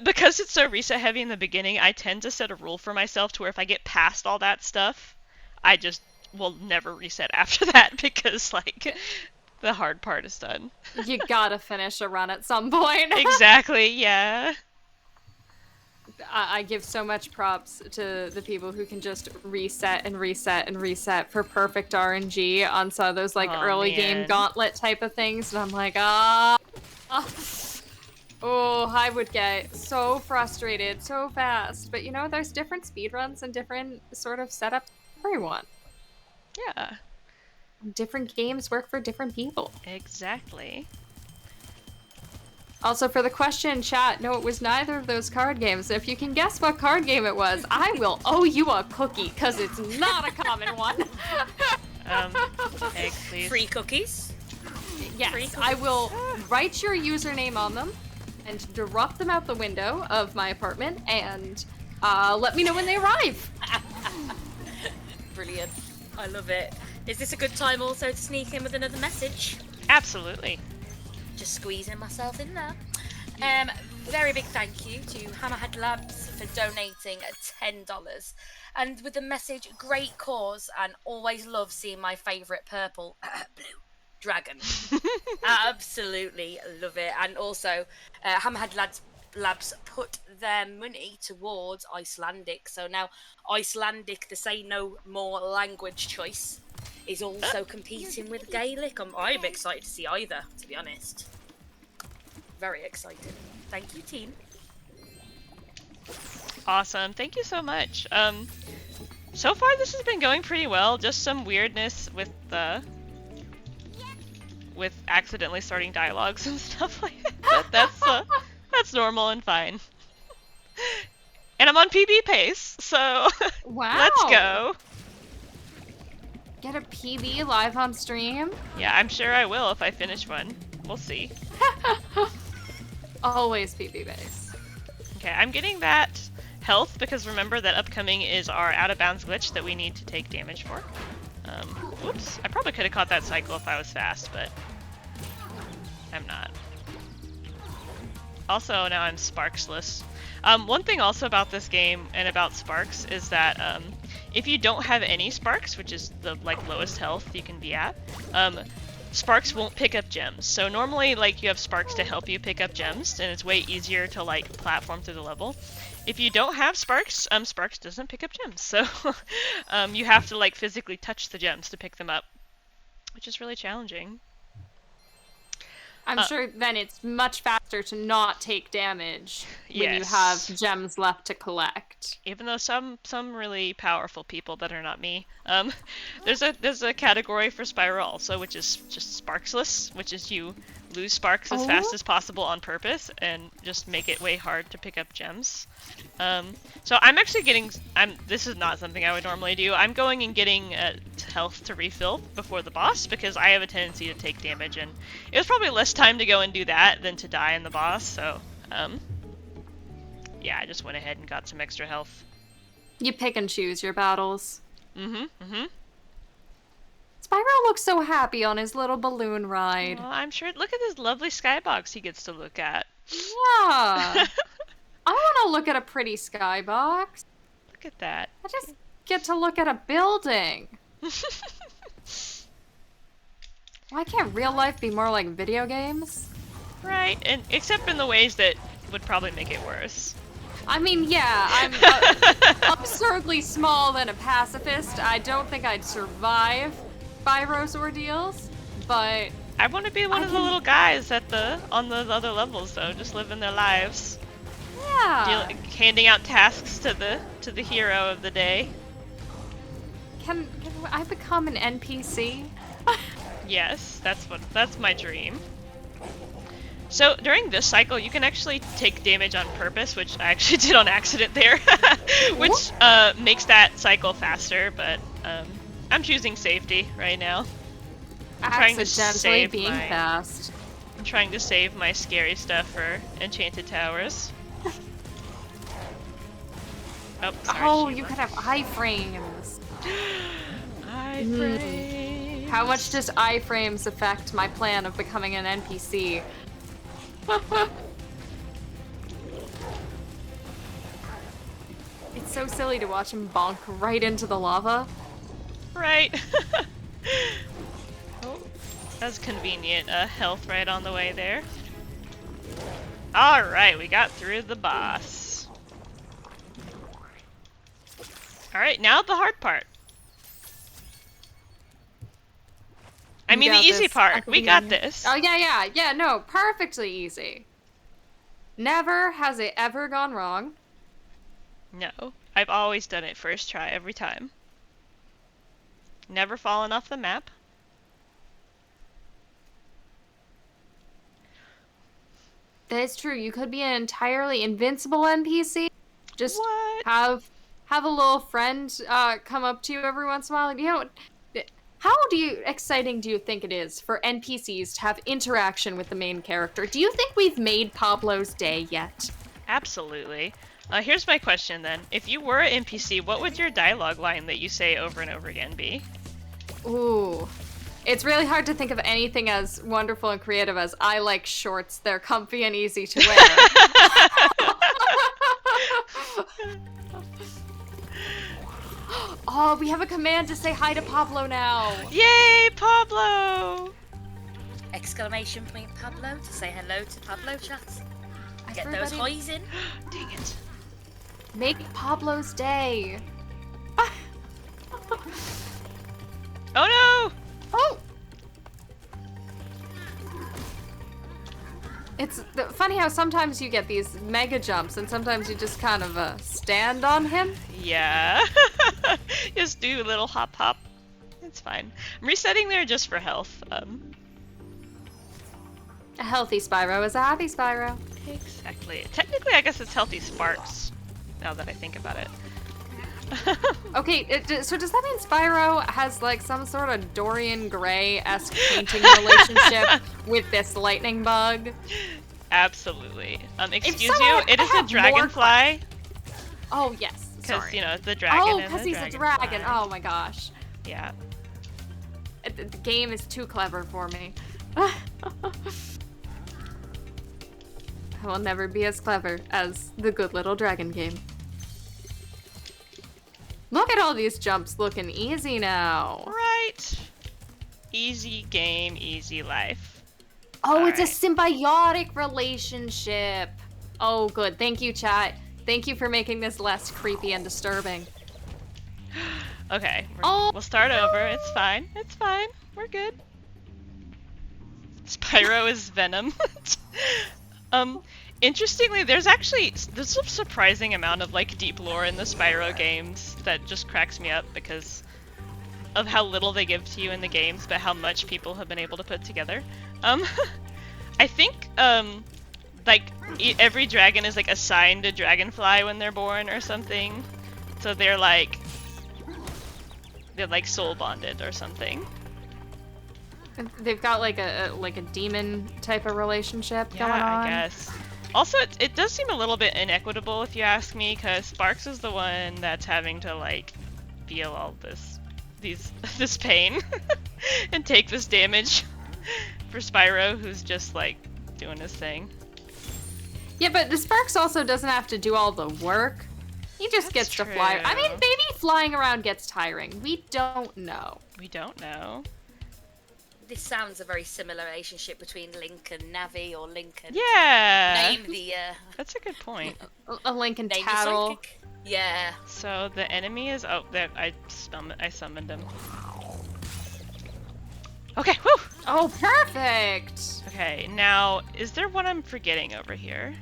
because it's so reset heavy in the beginning, I tend to set a rule for myself to where if I get past all that stuff, I just will never reset after that because like the hard part is done. You gotta finish a run at some point. Exactly, yeah. I give so much props to the people who can just reset and reset and reset for perfect RNG on some of those like early game gauntlet type of things, and I'm like, oh, I would get so frustrated so fast. But you know, there's different speedruns and different sort of setups for everyone. Yeah. Different games work for different people. Exactly. Also, for the question, chat, no, it was neither of those card games. If you can guess what card game it was, I will owe you a cookie, because it's not a common one. Eggs, please. Free cookies? Yes, Free cookies. I will write your username on them and drop them out the window of my apartment, and let me know when they arrive. Brilliant. I love it. Is this a good time also to sneak in with another message? Absolutely. Just squeezing myself in there. Very big thank you to Hammerhead Labs for donating $10. And with the message, great cause, and always love seeing my favourite purple, blue dragon. Absolutely love it. And also, Hammerhead Labs put their money towards Icelandic. So now Icelandic, the say no more language choice, is also competing with Gaelic. I'm excited to see either, to be honest. Very excited. Thank you, team. Awesome. Thank you so much. So far this has been going pretty well. Just some weirdness with accidentally starting dialogues and stuff like that. That's normal and fine. And I'm on PB pace, so Wow. let's go. Get a PB live on stream? Yeah, I'm sure I will if I finish one. We'll see. Always PB base. Okay, I'm getting that health because remember that upcoming is our out of bounds glitch that we need to take damage for. Whoops, I probably could have caught that cycle if I was fast, but I'm not. Also, now I'm sparksless. One thing also about this game and about sparks is that if you don't have any sparks, which is the lowest health you can be at, sparks won't pick up gems. So normally you have sparks to help you pick up gems, and it's way easier to platform through the level. If you don't have sparks, sparks doesn't pick up gems. So you have to physically touch the gems to pick them up, which is really challenging. I'm sure then it's much faster to not take damage when you Yes. have gems left to collect. Even though some really powerful people that are not me, there's a category for Spyro also, which is just sparksless, which is you lose sparks as fast as possible on purpose and just make it way hard to pick up gems. So I'm actually getting, this is not something I would normally do. I'm going and getting health to refill before the boss because I have a tendency to take damage, and it was probably less time to go and do that than to die in the boss. So yeah, I just went ahead and got some extra health. You pick and choose your battles. Mm-hmm. Spyro looks so happy on his little balloon ride. Well, I'm sure. Look at this lovely skybox he gets to look at. Yeah. I want to look at a pretty skybox. Look at that. I just get to look at a building. Why can't real life be more like video games? Right, and except in the ways that would probably make it worse. I mean, yeah, I'm absurdly small than a pacifist. I don't think I'd survive Spyro's ordeals, but I want to be one of the little guys on the other levels, though, just living their lives, yeah. handing out tasks to the hero of the day. Can I become an NPC? Yes, that's my dream. So during this cycle, you can actually take damage on purpose, which I actually did on accident there, which makes that cycle faster. But I'm choosing safety right now. Accidentally being fast. I'm trying to save my scary stuff for Enchanted Towers. Oh, sorry, oh, Sheila. you could have iframes. Iframes. How much does iframes affect my plan of becoming an NPC? It's so silly to watch him bonk right into the lava. Right. Oh, that's convenient. Health right on the way there. Alright, we got through the boss. Alright, now the hard part. I mean the easy part. We got this. Oh, yeah, no, perfectly easy. Never has it ever gone wrong. No, I've always done it first try every time. Never fallen off the map. That is true. You could be an entirely invincible NPC. Just What? have a little friend come up to you every once in a while. You know, how exciting do you think it is for NPCs to have interaction with the main character? Do you think we've made Pablo's day yet? Absolutely. Here's my question then. If you were an NPC, what would your dialogue line that you say over and over again be? Ooh. It's really hard to think of anything as wonderful and creative as I like shorts. They're comfy and easy to wear. Oh, we have a command to say hi to Pablo now. Yay, Pablo! Exclamation point Pablo to say hello to Pablo, chat. Get Everybody- those highs in. Dang it. Make Pablo's day. Oh no! Oh! It's funny how sometimes you get these mega jumps and sometimes you just kind of stand on him. Yeah. Just do a little hop hop. It's fine. I'm resetting there just for health. A healthy Spyro is a happy Spyro. Exactly. Technically, I guess it's healthy sparks. now that I think about it. Okay, so does that mean Spyro has like some sort of Dorian Gray-esque painting relationship with this lightning bug? Absolutely. Excuse somehow you, it I is a have dragonfly. Oh yes, Because, sorry. you know, it's the dragon. Oh, and because the he's a dragonfly. dragon. Oh my gosh. Yeah. The game is too clever for me. I will never be as clever as the good little dragon game. Look at all these jumps looking easy now. Right. Easy game, easy life. Oh, All it's a right. symbiotic relationship. Oh, good. Thank you, chat. Thank you for making this less creepy and disturbing. Okay, Oh, we'll start over. It's fine. It's fine. We're good. Spyro is Venom. Interestingly, there's a surprising amount of like deep lore in the Spyro games that just cracks me up because of how little they give to you in the games, but how much people have been able to put together. I think like every dragon is like assigned a dragonfly when they're born or something, so they're like soul bonded or something. they've got like a demon type of relationship Yeah, going on. I guess. Also, it does seem a little bit inequitable if you ask me, because Sparks is the one that's having to like feel all this pain and take this damage for Spyro, who's just like doing his thing. Yeah, but the Sparks also doesn't have to do all the work. He just gets to fly. I mean, true. maybe flying around gets tiring. We don't know. We don't know. This sounds a very similar relationship between Link and Navi, or Link and Yeah, name the that's a good point. A Link and name the Tattle. psychic. Yeah. So the enemy is there. I summoned him. Okay, whew. Oh, perfect. Okay, now is there one I'm forgetting over here?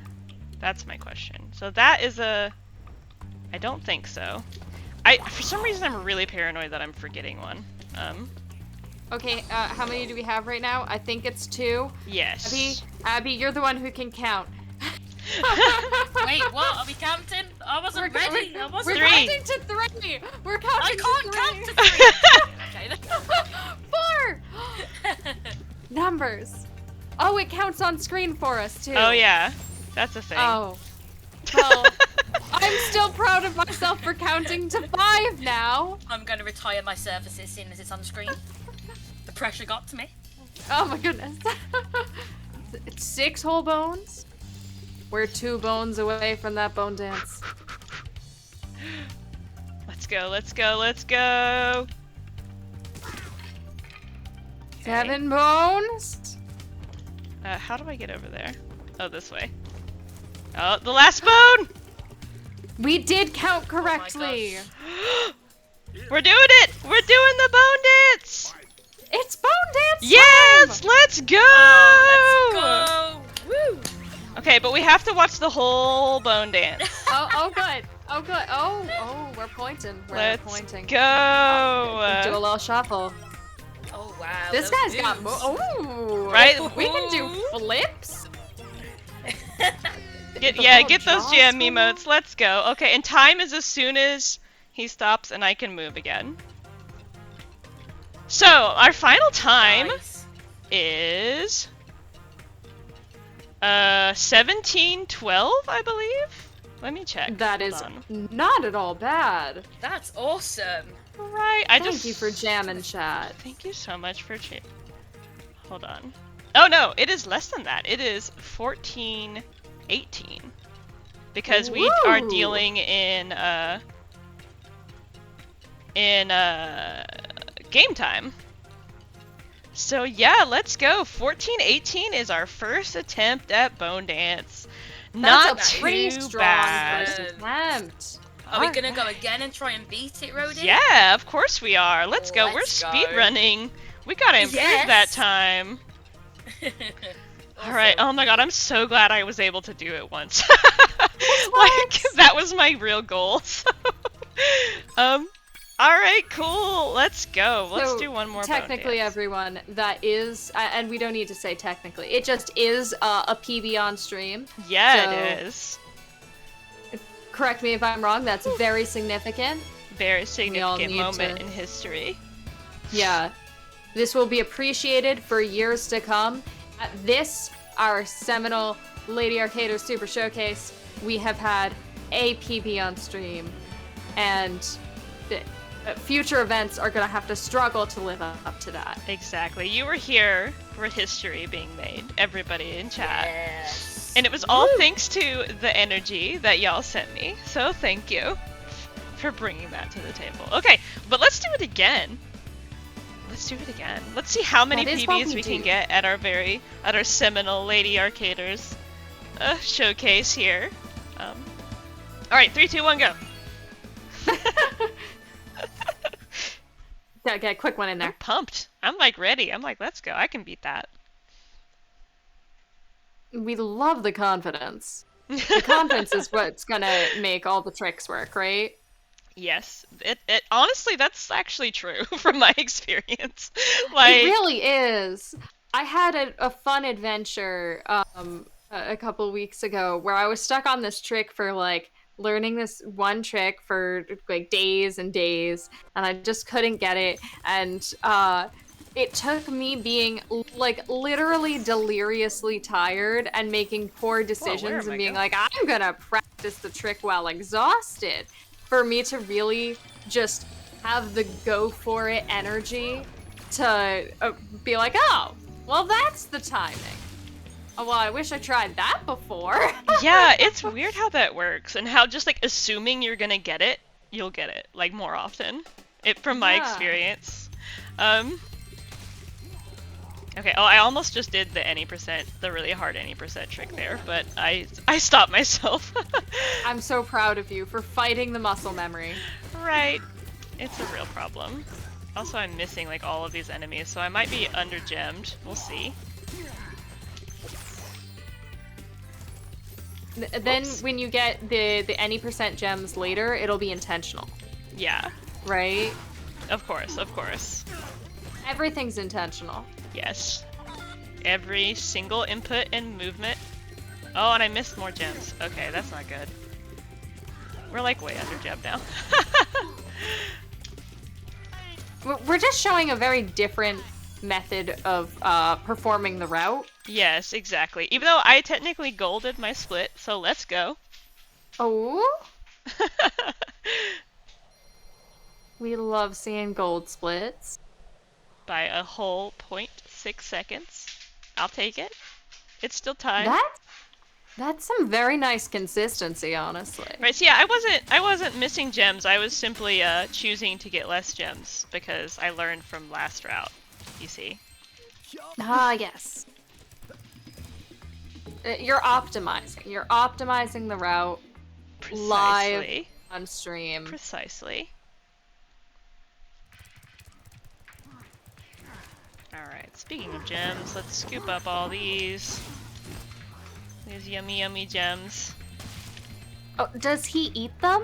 That's my question. So that is I don't think so. For some reason I'm really paranoid that I'm forgetting one. Okay, how many do we have right now? I think it's 2. Yes. Abby, you're the one who can count. Wait, what? Are we counting? I wasn't ready. I wasn't We're Three. counting to 3. We're counting I to can't 3. count to 3. Okay. 4. Numbers. Oh, it counts on screen for us too. Oh yeah, that's a thing. Oh. Well, I'm still proud of myself for counting to 5 now. I'm going to retire my services seeing as it's on screen. The pressure got to me. Oh my goodness. It's 6 whole bones. We're 2 bones away from that bone dance. Let's go, let's go, let's go! 7 bones. How do I get over there? Oh, this way. Oh, the last bone! We did count correctly. We're doing it! We're doing the bone dance! It's bone dance Yes! time! Let's go! Oh, let's go! Woo! Okay, but we have to watch the whole bone dance. Oh, good. Oh, good. Oh, we're pointing. We're Let's pointing. go! Do a little shuffle. Oh, wow. This those guy's got moves. Ooh. Right? We can do flips. Get little those jaws jam going emotes. Let's go. Okay, and time is as soon as he stops and I can move again. So, our final time Nice. is 17:12, I believe. Let me check. That Hold is on. not at all bad. That's awesome. Right. Thank you for jamming, chat. Thank you so much for Hold on. Oh no, it is less than that. It is 14:18 because we are Woo! dealing in game time. So yeah, let's go. 14:18 is our first attempt at bone dance. Not That's a too pretty strong bad. first attempt. Are we gonna go again and try and beat it, Rhodey? Yeah, of course we are. Let's go. We're Let's go. speed running. We gotta improve Yes. that time. All right. Oh my god, I'm so glad I was able to do it once. Like that was my real goal. So, all right, cool. Let's go. Let's So, do one more. Technically, bone dance. everyone, that is, and we don't need to say technically, it just is a PB on stream. Yeah, so- it is. correct me if I'm wrong, that's very significant. Very significant moment in history. Yeah. This will be appreciated for years to come. At this, our seminal Lady Arcader Super Showcase, we have had a PB on stream, and future events are going to have to struggle to live up to that. Exactly. You were here for history being made, everybody in chat. Yes. And it was all thanks to the energy that y'all sent me. So thank you for bringing that to the table. Okay, but let's do it again. Let's do it again. Let's see how many PBs we can get at our seminal Lady Arcaders showcase here. All right, 3, 2, 1, go. Yeah, get a quick one in there. I'm pumped. I'm like ready. I'm like, let's go. I can beat that. We love the confidence. The confidence is what's gonna make all the tricks work, right? Yes. It honestly, that's actually true from my experience. Like, it really is. I had a fun adventure a couple weeks ago where I was stuck on this trick for like learning this one trick for like days and days, and I just couldn't get it, and it took me being like literally deliriously tired and making poor decisions and being like, I'm gonna practice the trick while exhausted, for me to really just have the go for it energy to be like, oh, well, that's the timing. Oh, well, I wish I tried that before. Yeah, it's weird how that works, and how just like assuming you're gonna get it, you'll get it like more often. From my experience. Okay. Oh, I almost just did the the really hard any percent trick there, but I stopped myself. I'm so proud of you for fighting the muscle memory. Right. It's a real problem. Also, I'm missing like all of these enemies, so I might be under-gemmed. We'll see. Then when you get the any percent gems later, it'll be intentional. Yeah. Right? Of course, of course. Everything's intentional. Yes. Every single input and movement. Oh, and I missed more gems. Okay, that's not good. We're like way under gem now. We're just showing a very different method of performing the route. Yes, exactly. Even though I technically golded my split, so let's go. Oh? We love seeing gold splits. By a whole 0.6 seconds. I'll take it. It's still time. That's some very nice consistency, honestly. Right, so yeah, I wasn't missing gems. I was simply choosing to get less gems because I learned from last route, you see. Ah, yes. You're optimizing. You're optimizing the route. Precisely. Live on stream. Precisely. Alright, speaking of gems, let's scoop up all these. These yummy, yummy gems. Oh, does he eat them?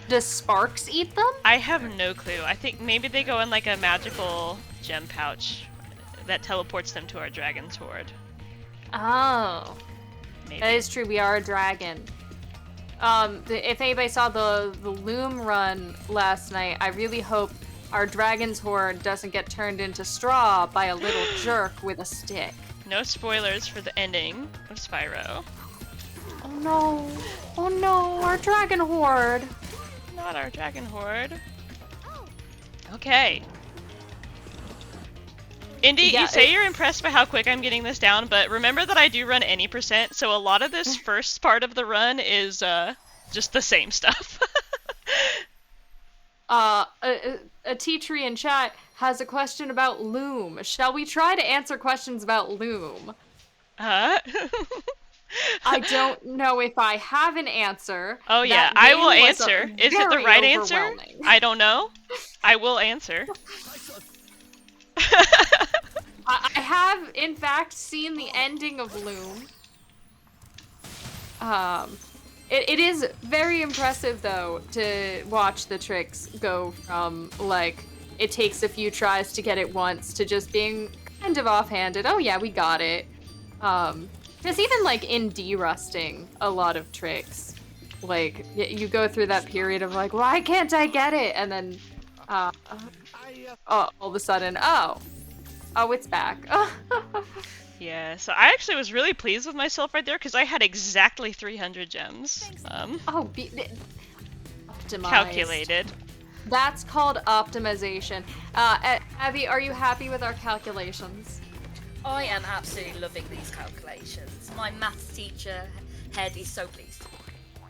Does Sparks eat them? I have no clue. I think maybe they go in like a magical gem pouch that teleports them to our dragon's hoard. Oh. Maybe. That is true, we are a dragon. If anybody saw the Loom run last night, I really hope our dragon's hoard doesn't get turned into straw by a little jerk with a stick. No spoilers for the ending of Spyro. Oh no. Oh no, our dragon hoard. Not our dragon hoard. Okay. Indy, Yeah, you say you're impressed by how quick I'm getting this down, but remember that I do run any percent, so a lot of this first part of the run is just the same stuff. A teacher in chat has a question about Loom. Shall we try to answer questions about Loom? Huh? I don't know if I have an answer. Oh yeah, That I will game was answer. Is it the very right answer? overwhelming. I don't know. I will answer. I have, in fact, seen the ending of Loom. It is very impressive, though, to watch the tricks go from, like, it takes a few tries to get it once to just being kind of offhanded. Oh, yeah, we got it. Just even, like, in derusting a lot of tricks. like you go through that period of like, why can't I get it? And then all of a sudden, oh, it's back. Yeah, so I actually was really pleased with myself right there because I had exactly 300 gems. Optimized. Calculated. That's called optimization. Abby, are you happy with our calculations? I am absolutely loving these calculations. My maths teacher head is so pleased.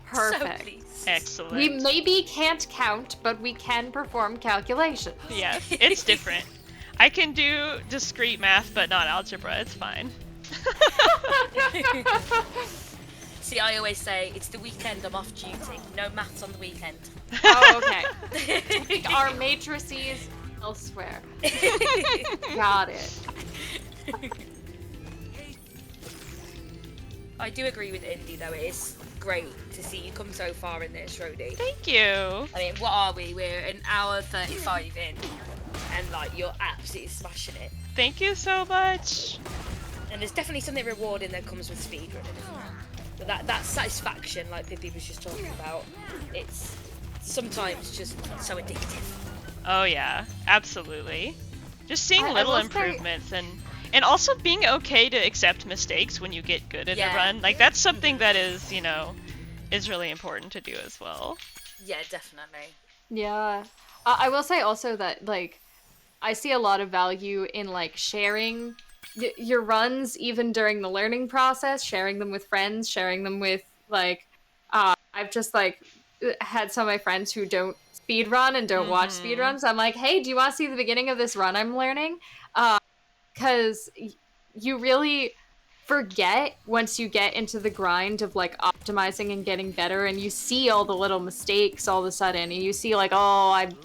Perfect. So pleased. Excellent. We maybe can't count, but we can perform calculations. Yes, it's different. I can do discrete math, but not algebra. It's fine. See, I always say, it's the weekend, I'm off duty. No maths on the weekend. Oh, okay. Our matrices elsewhere. Got it. I do agree with Indy, though. It is great to see you come so far in this, Rhodey. Thank you. I mean, what are we? We're an hour 35 in, and like, you're absolutely smashing it. Thank you so much. And there's definitely something rewarding that comes with speedrunning. But that satisfaction, like Pippi was just talking about, it's sometimes just so addictive. Oh yeah, absolutely. Just seeing little improvements and also being okay to accept mistakes when you get good at a run. Like that's something that is, is really important to do as well. Yeah, definitely. Yeah. I will say also that, like, I see a lot of value in, like, sharing your runs even during the learning process, sharing them with friends, sharing them with, like, I've just, like, had some of my friends who don't speedrun and don't watch speedruns. I'm like, hey, do you want to see the beginning of this run I'm learning? Because you really forget once you get into the grind of like optimizing and getting better, and you see all the little mistakes all of a sudden, and you see like, oh, it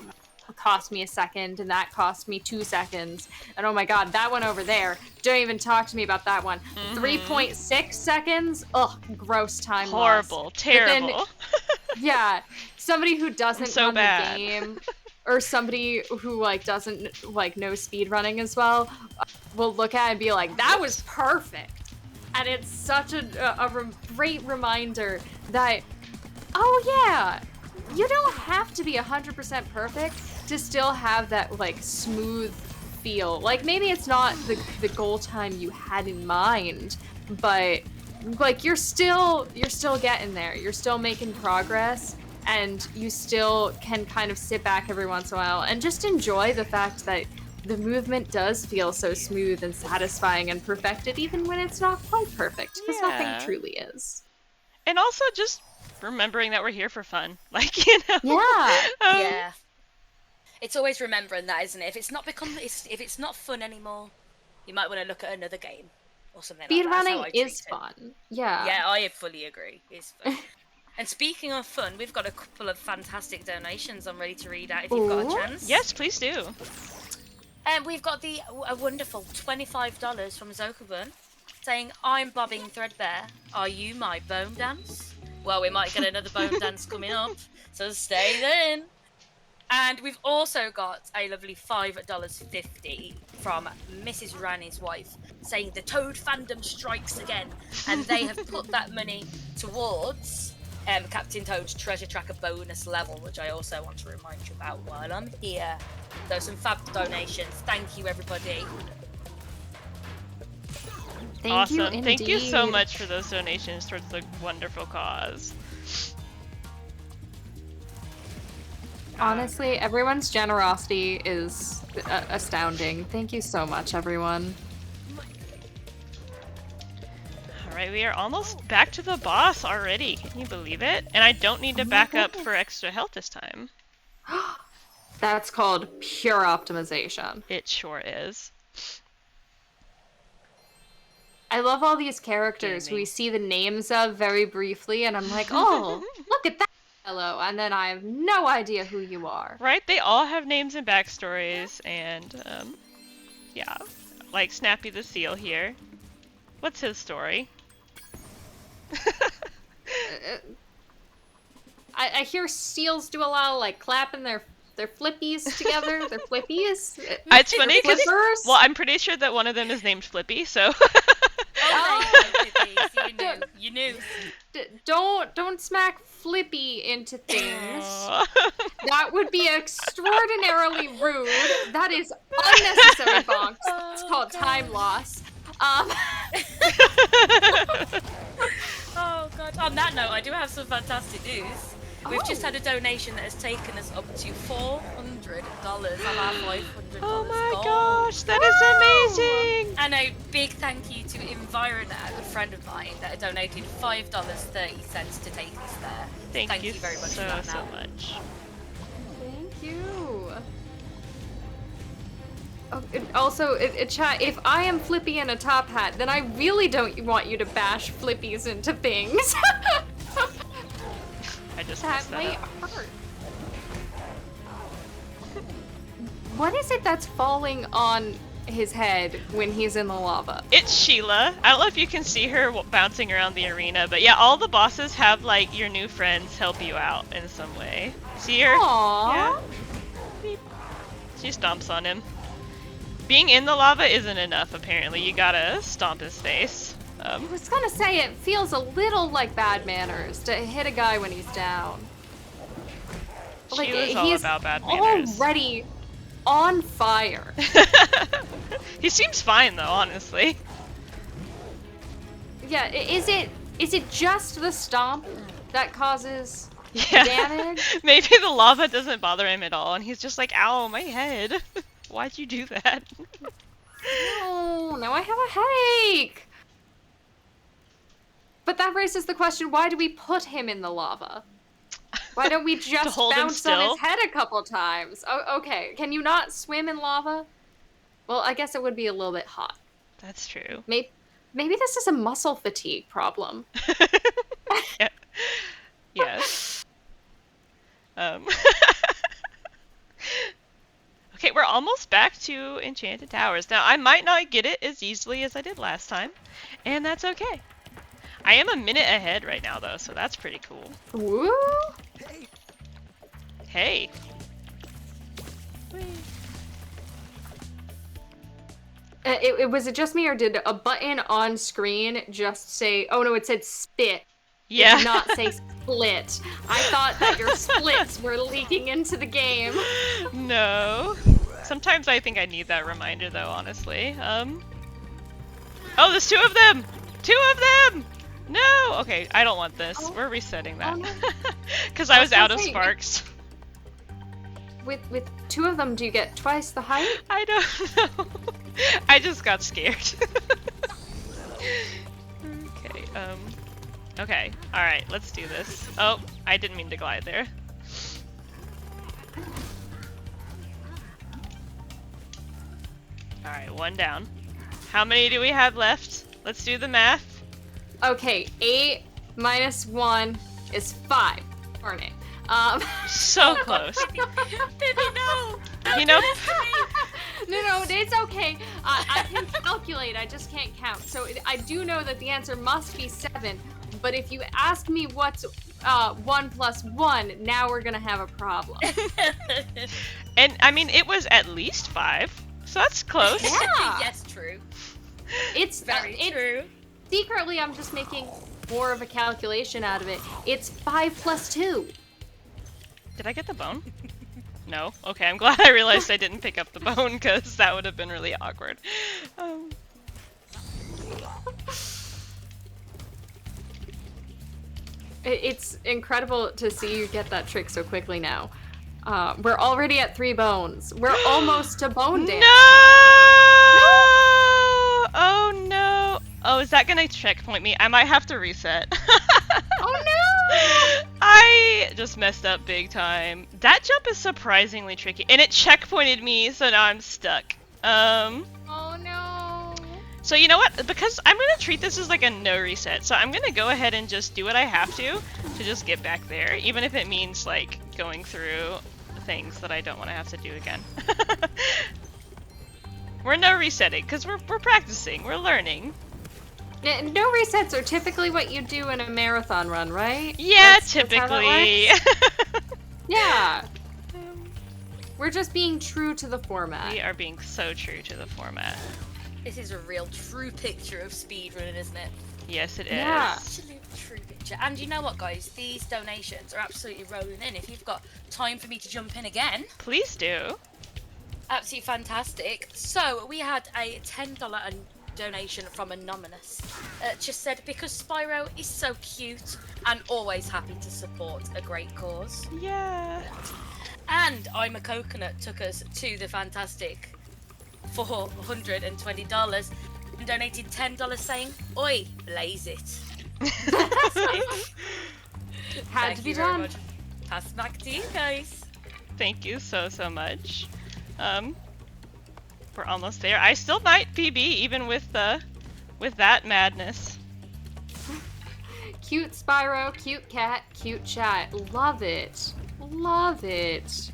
cost me a second, and that cost me 2 seconds, and oh my god, that one over there, don't even talk to me about that one. 3.6 seconds, ugh, gross time horrible loss. Terrible. Then, yeah, somebody who doesn't so run bad. the game, or somebody who like doesn't like know speed running as well, will look at it and be like, that was perfect. And it's such a great reminder that, oh yeah, you don't have to be 100% perfect to still have that like smooth feel. Like maybe it's not the goal time you had in mind, but like you're still getting there. You're still making progress, and you still can kind of sit back every once in a while and just enjoy the fact that the movement does feel so smooth and satisfying and perfected, even when it's not quite perfect, because nothing truly is. And also just remembering that we're here for fun, like, Yeah. Yeah. It's always remembering that, isn't it? If it's not fun anymore, you might want to look at another game or something like that. Speedrunning is fun. Yeah. Yeah, I fully agree. It's fun. And speaking of fun, we've got a couple of fantastic donations I'm ready to read out if you've got a chance. Yes, please do. And we've got a wonderful $25 from Zokabun saying, I'm bobbing threadbare. Are you my bone dance? Well, we might get another bone dance coming up, so stay then. And we've also got a lovely $5.50 from Mrs. Rani's wife saying the Toad fandom strikes again. And they have put that money towards Captain Toad's treasure tracker bonus level, which I also want to remind you about while I'm here. So some fab donations. Thank you, everybody. Awesome. Thank you so much for those donations towards the wonderful cause. Honestly, everyone's generosity is astounding. Thank you so much, everyone. Alright, we are almost back to the boss already. Can you believe it? And I don't need to back up for extra health this time. That's called pure optimization. It sure is. I love all these characters we see the names of very briefly, and I'm like, oh, look at that fellow, and then I have no idea who you are. Right? They all have names and backstories, and, yeah. Like Snappy the Seal here. What's his story? I hear seals do a lot of, like, clapping their flippies together. Their flippies. It's funny because, well, well, I'm pretty sure that one of them is named Flippy, so. Oh, You knew. Don't smack Flippy into things. Aw. That would be extraordinarily rude. That is unnecessary, Bonks. It's called time loss. Oh god. On that note, I do have some fantastic news. We've just had a donation that has taken us up to $400 on our $500 Oh my goal. gosh, that is amazing! And a big thank you to Environa, a good friend of mine, that had donated $5.30 to take us there. Thank you very much so, for that. so much. Thank you. Oh, and also, chat, if I am Flippy in a top hat, then I really don't want you to bash Flippies into things. I just That messed that might up. hurt. What is it that's falling on his head when he's in the lava? It's Sheila. I don't know if you can see her bouncing around the arena, but yeah, all the bosses have like your new friends help you out in some way. See her? Aww. Yeah. Beep. She stomps on him. Being in the lava isn't enough, apparently. You gotta stomp his face. I was gonna say, it feels a little like bad manners to hit a guy when he's down. Like, Sheila's all he's about bad manners. already on fire. He seems fine though, honestly. Yeah, is it just the stomp that causes Yeah. damage? Maybe the lava doesn't bother him at all, and he's just like, ow, my head. Why'd you do that? No, now I have a headache. But that raises the question, why do we put him in the lava? Why don't we just hold him bounce on still? his head a couple times? Oh, okay. Can you not swim in lava? Well, I guess it would be a little bit hot. That's true. Maybe this is a muscle fatigue problem. Yeah. Yes. Okay, we're almost back to Enchanted Towers. Now, I might not get it as easily as I did last time, and that's okay. I am a minute ahead right now, though, so that's pretty cool. Woo! Hey. Was it just me, or did a button on screen just say, oh no, it said spit. Yeah. It did not say split. I thought that your splits were leaking into the game. No. Sometimes I think I need that reminder, though, honestly. Oh, there's two of them! Two of them! No! Okay, I don't want this. Oh. We're resetting that. Oh, no. Because I was out of saying, sparks. With two of them, do you get twice the height? I don't know. I just got scared. Okay, okay. Alright, let's do this. Oh, I didn't mean to glide there. Alright, one down. How many do we have left? Let's do the math. Okay, 8 minus 1 is 5. Darn it. So close. Pippi, no! You know, No, it's okay. I can calculate, I just can't count. So I do know that the answer must be 7, but if you ask me what's 1 plus 1, now we're gonna have a problem. and I mean, it was at least 5, so that's close. Yeah. Yes, true. It's Very true. Secretly, I'm just making more of a calculation out of it. It's 5 plus 2. Did I get the bone? No? Okay, I'm glad I realized I didn't pick up the bone, because that would have been really awkward. It's incredible to see you get that trick so quickly now. We're already at 3 bones. We're almost to bone dance. No! Oh no! Oh, is that gonna checkpoint me? I might have to reset. Oh no! I just messed up big time. That jump is surprisingly tricky, and it checkpointed me, so now I'm stuck. Oh no! So you know what? Because I'm gonna treat this as like a no reset, so I'm gonna go ahead and just do what I have to just get back there, even if it means like going through things that I don't want to have to do again. We're no resetting, because we're practicing, we're learning. No resets are typically what you do in a marathon run, right? Yeah, That's how that typically. works? Yeah. We're just being true to the format. We are being so true to the format. This is a real true picture of speedrunning, isn't it? Yes, it is. Yeah. Absolute true picture. And you know what, guys? These donations are absolutely rolling in. If you've got time for me to jump in again. Please do. Absolutely fantastic. So we had a $10 donation from Anonymous. Just said, because Spyro is so cute and always happy to support a great cause. Yeah. And I'm a Coconut took us to the fantastic $420 and donated $10 saying, "Oi, blaze it." Had to be done. Much. Pass back to you guys. Thank you so much. We're almost there. I still might PB even with that madness. Cute Spyro, cute cat, cute chat. Love it. Love it.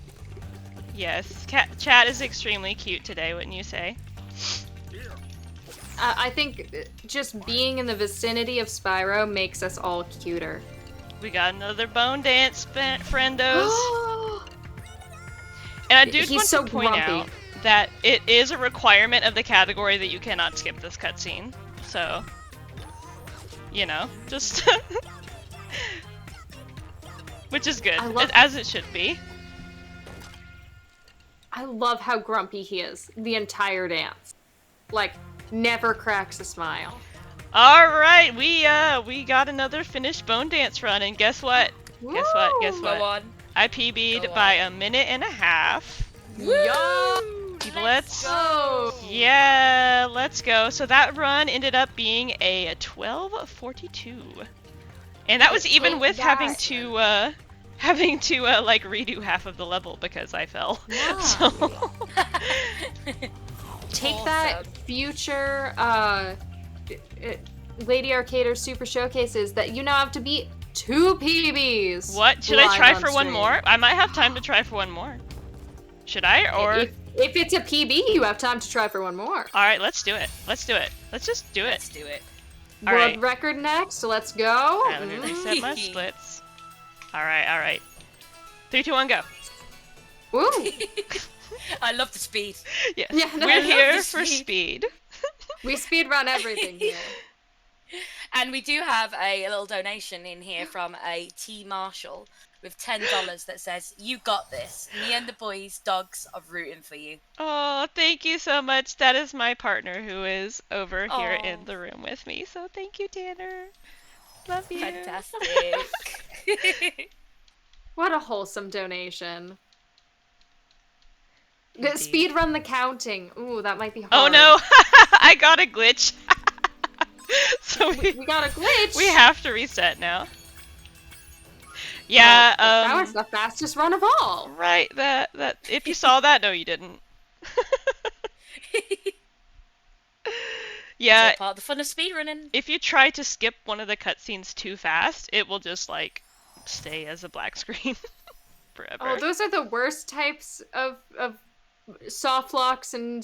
Yes, chat is extremely cute today, wouldn't you say? I think just being in the vicinity of Spyro makes us all cuter. We got another bone dance, friendos. And I do He's want so to point grumpy. out that it is a requirement of the category that you cannot skip this cutscene. So, you know, just... Which is good, as it should be. I love how grumpy he is the entire dance. Like, never cracks a smile. Alright, we got another finished bone dance run, and guess what? Woo! Guess what? Go on. I PB'd by 1.5 minutes. Yo! Let's go! Yeah, let's go. So that run ended up being a 12:42. And that was even with having to like redo half of the level because I fell. Yeah. So take that, future Lady Arcader Super Showcases that you now have to beat 2 PBs. What? Should I try live for on one stream. more? I might have time to try for one more. Should I? Or if it's a PB, you have time to try for one more. Alright, let's do it. Let's do it. Let's just do it. Let's do it. All World right. record next, so let's go. Alright, let me reset my splits. Alright. 3, 2, 1, go. Woo! I love the speed. Yes. Yeah, no, I We're love here the for speed. We speedrun everything here. And we do have a little donation in here from a T Marshall with $10 that says, "You got this. Me and the boys' dogs are rooting for you." Oh, thank you so much. That is my partner who is over here Aw. in the room with me. So thank you, Tanner. Love you. Fantastic. What a wholesome donation. Indeed. Speedrun the counting. Ooh, that might be hard. Oh no, I got a glitch. So We got a glitch. we have to reset now. Yeah, that was the fastest run of all. right, that if you saw that, no you didn't. Yeah, So part of the fun of speedrunning. if you try to skip one of the cutscenes too fast, it will just like stay as a black screen forever. Oh, those are the worst types of soft locks and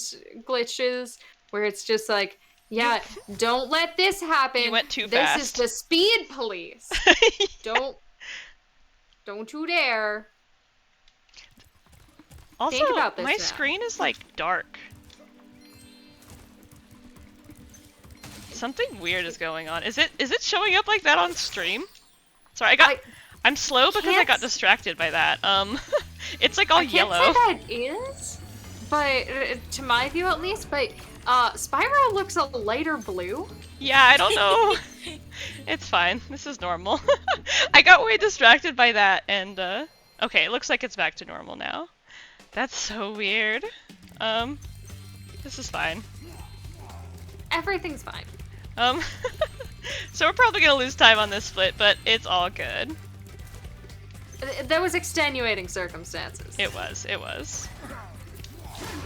glitches where it's just like, yeah, don't let this happen. You went too this fast. This is the speed police. Don't you dare. Also, Think about this my now. screen is like dark. Something weird is going on. Is it showing up like that on stream? Sorry, I'm slow because I got can't- distracted by that. It's like all I can't yellow. say that is, but to my view at least, but Spyro looks a lighter blue. Yeah, I don't know. It's fine. This is normal. I got way distracted by that, and okay, it looks like it's back to normal now. That's so weird. This is fine. Everything's fine. So we're probably gonna lose time on this split, but it's all good. There was extenuating circumstances. It was.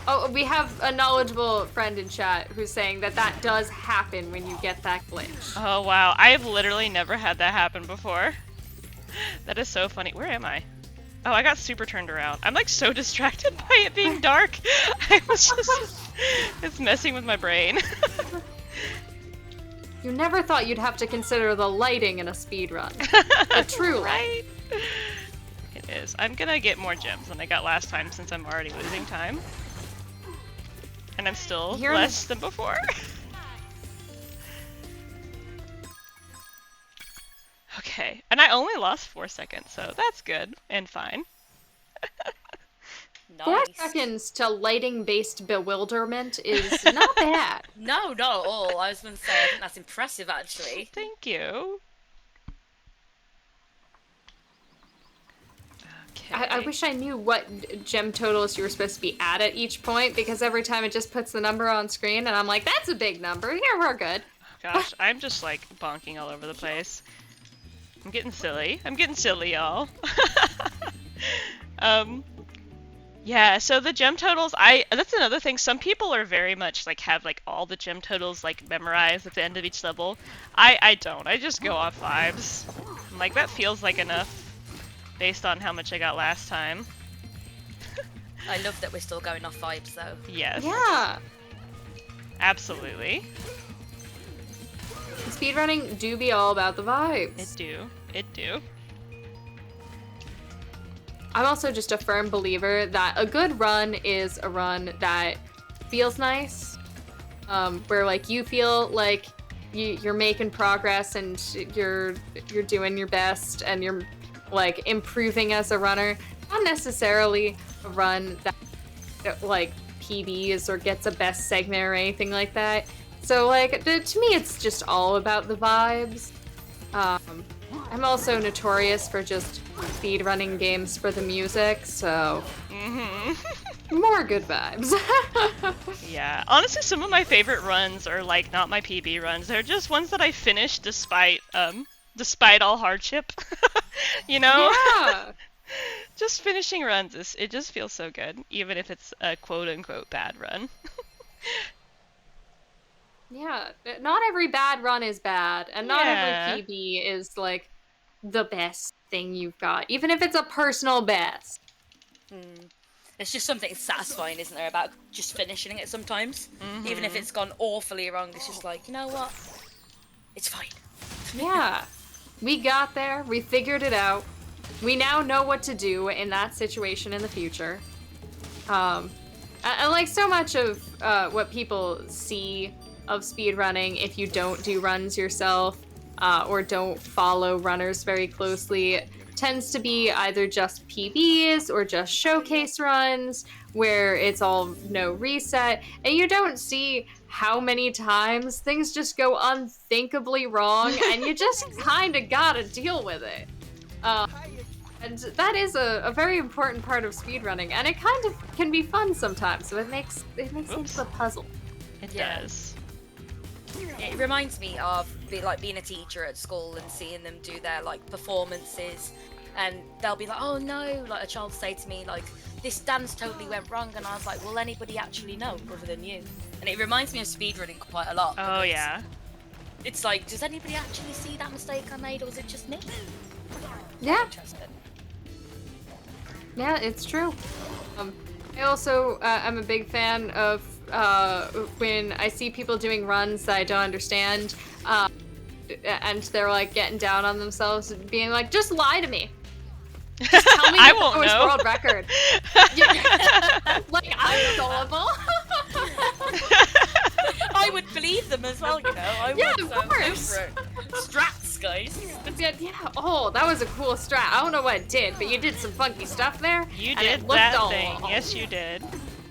Oh, we have a knowledgeable friend in chat who's saying that does happen when you get that glitch. Oh wow, I've literally never had that happen before. That is so funny. Where am I? Oh, I got super turned around. I'm like so distracted by it being dark. I was just... It's messing with my brain. You never thought you'd have to consider the lighting in a speedrun. A true light. Right? It is. I'm gonna get more gems than I got last time since I'm already losing time. And I'm still Here- less than before. only lost 4 seconds, so that's good and fine. Nice. 4 seconds to lighting-based bewilderment is not bad. No, not at all. I was going to say, I think that's impressive, actually. Thank you. Okay. I wish I knew what gem totals you were supposed to be at each point, because every time it just puts the number on screen, and I'm like, that's a big number. Here, we're good. Gosh, I'm just like bonking all over the place. I'm getting silly. I'm getting silly, y'all. Yeah, so the gem totals, that's another thing. Some people are very much like have like all the gem totals like memorized at the end of each level. I don't. I just go off vibes. I'm like, that feels like enough based on how much I got last time. I love that we're still going off vibes, though. Yes. Yeah. Absolutely. Speedrunning do be all about the vibes. It do. It do. I'm also just a firm believer that a good run is a run that feels nice, where like you feel like you're making progress and you're doing your best and you're like improving as a runner. Not necessarily a run that like PBs or gets a best segment or anything like that. So like to me, it's just all about the vibes. I'm also notorious for just speedrunning games for the music, so more good vibes. Yeah, honestly, some of my favorite runs are like not my PB runs. They're just ones that I finished despite all hardship. You know? Yeah. Just finishing runs, it just feels so good, even if it's a quote-unquote bad run. Yeah, not every bad run is bad, and not every PB is like the best thing you've got, even if it's a personal best. There's just something satisfying, isn't there, about just finishing it sometimes? Even if it's gone awfully wrong, it's just like, you know what? It's fine. Yeah. We got there, we figured it out. We now know what to do in that situation in the future. And like so much of what people see of speedrunning, if you don't do runs yourself or don't follow runners very closely, tends to be either just PBs or just showcase runs where it's all no reset, and you don't see how many times things just go unthinkably wrong and you just kind of gotta deal with it. And that is a very important part of speedrunning, and it kind of can be fun sometimes, so it makes it into a puzzle. It does. It reminds me of being a teacher at school and seeing them do their like performances, and they'll be like, oh no, like a child will say to me like, this dance totally went wrong, and I was like, will anybody actually know other than you? And it reminds me of speedrunning quite a lot. Oh yeah. It's like, does anybody actually see that mistake I made, or was it just me? Yeah. Interesting. Yeah, it's true. I also am a big fan of when I see people doing runs that I don't understand, and they're like getting down on themselves and being like, just lie to me. Just tell me I the won't lowest know. world record. Like, I'm gullible. I would believe them as well, you know. I Yeah, would, of course. go for it. Strats, guys. Yeah, oh, that was a cool strat. I don't know what it did, but you did some funky stuff there. You and did it looked that all, thing. Yes, you did.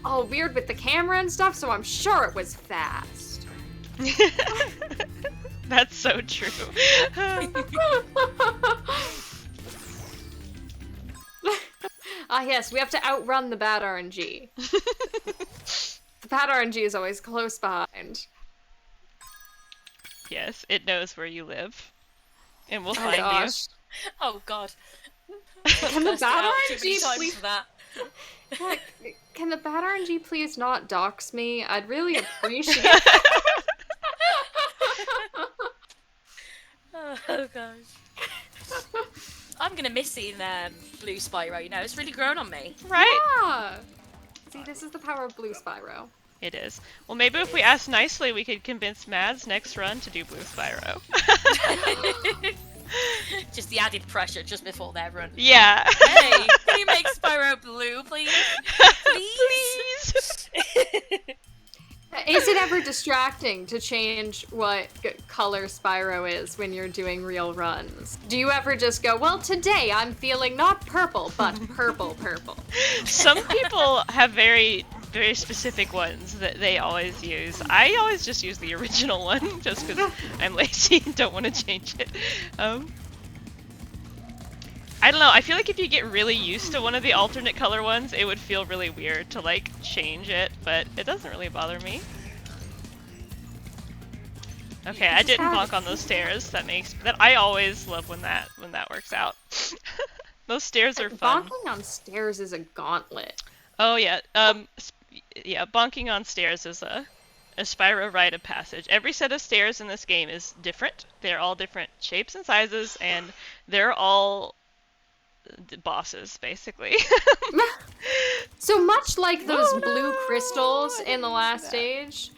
all weird with the camera and stuff, so I'm sure it was fast. That's so true. Ah, yes, we have to outrun the bad RNG. The bad RNG is always close behind. Yes, it knows where you live. And will Oh find gosh. Oh god. Can the bad Too many RNG times please? for that. Can the bad RNG please not dox me? I'd really appreciate. Oh gosh. I'm gonna miss seeing Blue Spyro, you know, it's really grown on me. Right? Yeah. See, this is the power of Blue Spyro. It is. Well, maybe if we ask nicely, we could convince Mads next run to do Blue Spyro. Just the added pressure just before their run. Yeah. Hey, can you make Spyro blue, please? Please? Please. Is it ever distracting to change what color Spyro is when you're doing real runs? Do you ever just go, well, today I'm feeling not purple, but purple. Some people have very, very specific ones that they always use. I always just use the original one, just because I'm lazy and don't want to change it. I don't know, I feel like if you get really used to one of the alternate color ones, it would feel really weird to, like, change it, but it doesn't really bother me. Okay, I didn't bonk on those stairs. I always love when that works out. Those stairs are fun. Bonking on stairs is a gauntlet. Oh yeah, yeah, bonking on stairs is a Spyro rite of passage. Every set of stairs in this game is different. They're all different shapes and sizes, and they're all bosses, basically. So much like those blue crystals in the last stage,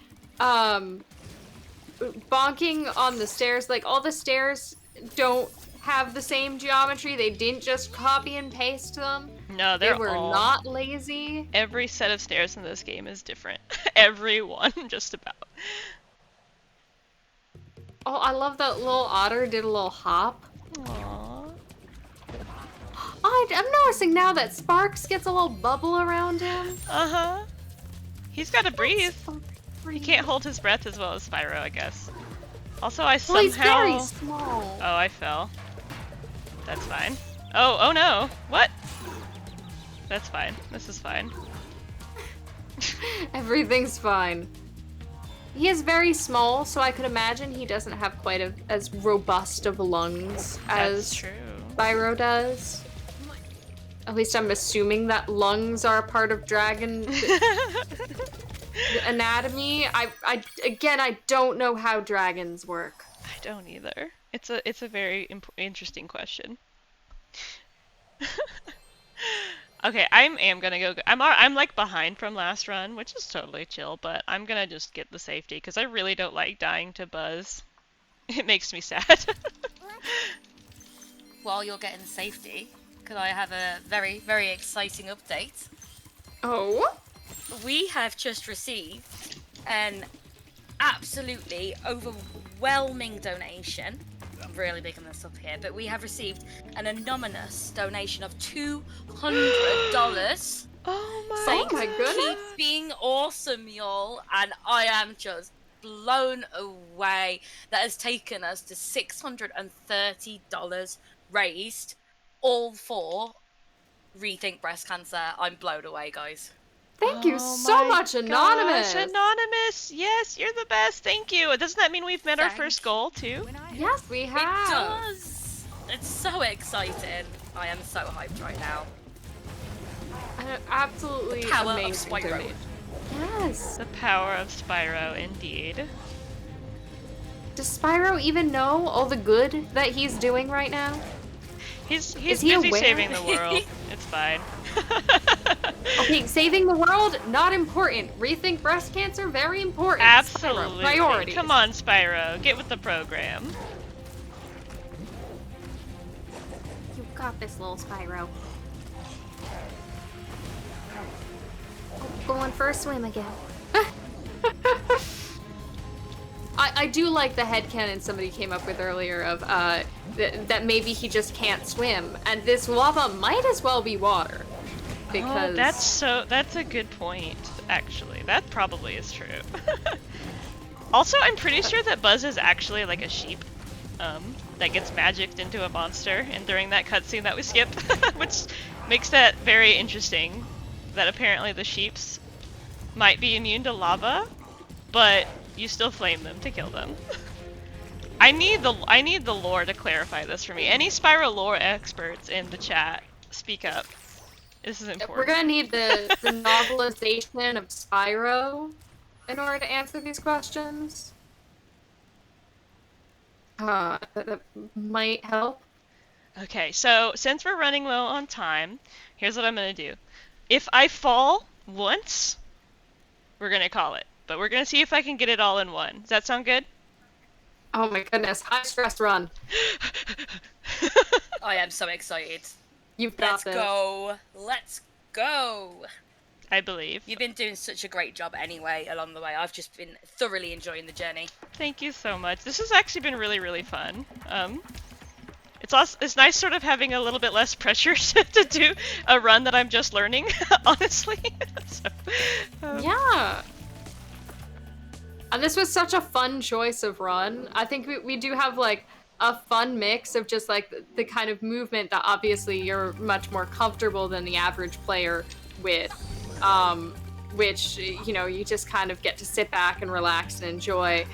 bonking on the stairs, like all the stairs don't have the same geometry. They didn't just copy and paste them. No, they were not lazy. Every set of stairs in this game is different. Every one, just about. Oh, I love that little otter did a little hop. Aww. I'm noticing now that Sparks gets a little bubble around him. Uh-huh. He's gotta breathe. He can't hold his breath as well as Spyro, I guess. Also, I somehow... Well, he's very small. Oh, I fell. That's fine. Oh no! What? That's fine. This is fine. Everything's fine. He is very small, so I could imagine he doesn't have quite as robust of lungs as Spyro does. At least I'm assuming that lungs are a part of dragon anatomy. I don't know how dragons work. I don't either. It's a very interesting question. Okay, I am gonna go. I'm like behind from last run, which is totally chill, but I'm gonna just get the safety because I really don't like dying to Buzz. It makes me sad. While you're getting safety, could I have a very, very exciting update? Oh? We have just received an absolutely overwhelming donation. I'm really bigging this up here, but we have received an anonymous donation of $200. Oh my goodness! Keep being awesome, y'all, and I am just blown away. That has taken us to $630 raised, all for Rethink Breast Cancer. I'm blown away, guys. Thank you so much, Anonymous! Gosh, Anonymous! Yes, you're the best, thank you! Doesn't that mean we've met our first goal, too? Yes, we have! It does! It's so exciting. I am so hyped right now. Absolutely Power of amazing. Spyro. Yes! The power of Spyro, indeed. Does Spyro even know all the good that he's doing right now? He's busy saving the world. It's fine. Okay, saving the world, not important. Rethink breast cancer, very important. Absolutely. Spyro, priorities. Come on, Spyro. Get with the program. You got this, little Spyro. Going for a swim again. I do like the headcanon somebody came up with earlier of that maybe he just can't swim, and this lava might as well be water. Because that's a good point, actually. That probably is true. Also, I'm pretty sure that Buzz is actually like a sheep that gets magicked into a monster, and during that cutscene that we skipped, which makes that very interesting, that apparently the sheeps might be immune to lava, but you still flame them to kill them. I need the lore to clarify this for me. Any Spyro lore experts in the chat, speak up. This is important. We're gonna need the novelization of Spyro in order to answer these questions. That might help. Okay, so since we're running low on time, here's what I'm gonna do. If I fall once, we're gonna call it. But we're gonna see if I can get it all in one. Does that sound good? Oh my goodness, high stress run. I am so excited. You've got Let's this. go. Let's go. I believe. You've been doing such a great job anyway along the way. I've just been thoroughly enjoying the journey. Thank you so much. This has actually been really, really fun. It's nice sort of having a little bit less pressure to do a run that I'm just learning, honestly. Yeah. And this was such a fun choice of run. I think we do have like a fun mix of just like the kind of movement that obviously you're much more comfortable than the average player with, which, you know, you just kind of get to sit back and relax and enjoy.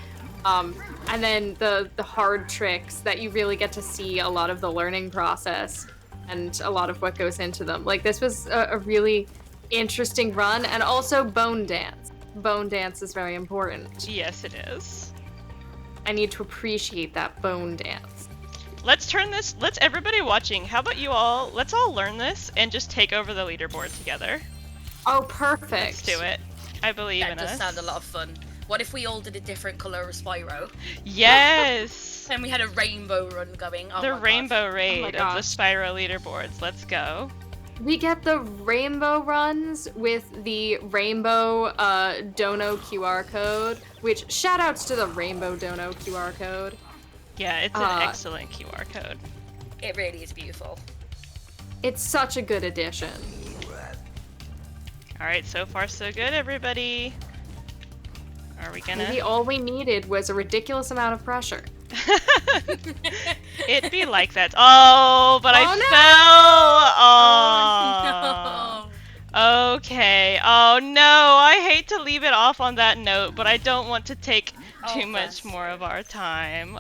And then the hard tricks that you really get to see a lot of the learning process and a lot of what goes into them. Like, this was a really interesting run, and also bone dance. Bone dance is very important. Yes, it is. I need to appreciate that bone dance. Let's everybody watching, how about let's all learn this and just take over the leaderboard together. Oh, perfect. Let's do it. I believe in us. That does sound a lot of fun. What if we all did a different colour of Spyro? Yes! And we had a rainbow run going. Oh the rainbow raid Oh of the Spyro leaderboards. Let's go. We get the rainbow runs with the rainbow dono QR code, which shoutouts to the rainbow dono QR code. Yeah, it's an excellent QR code. It really is beautiful. It's such a good addition. Alright, so far so good, everybody. Are we gonna... Maybe all we needed was a ridiculous amount of pressure. It'd be like that. Oh, but I fell! Oh, no. Okay. Oh, no. I hate to leave it off on that note, but I don't want to take too much more of our time.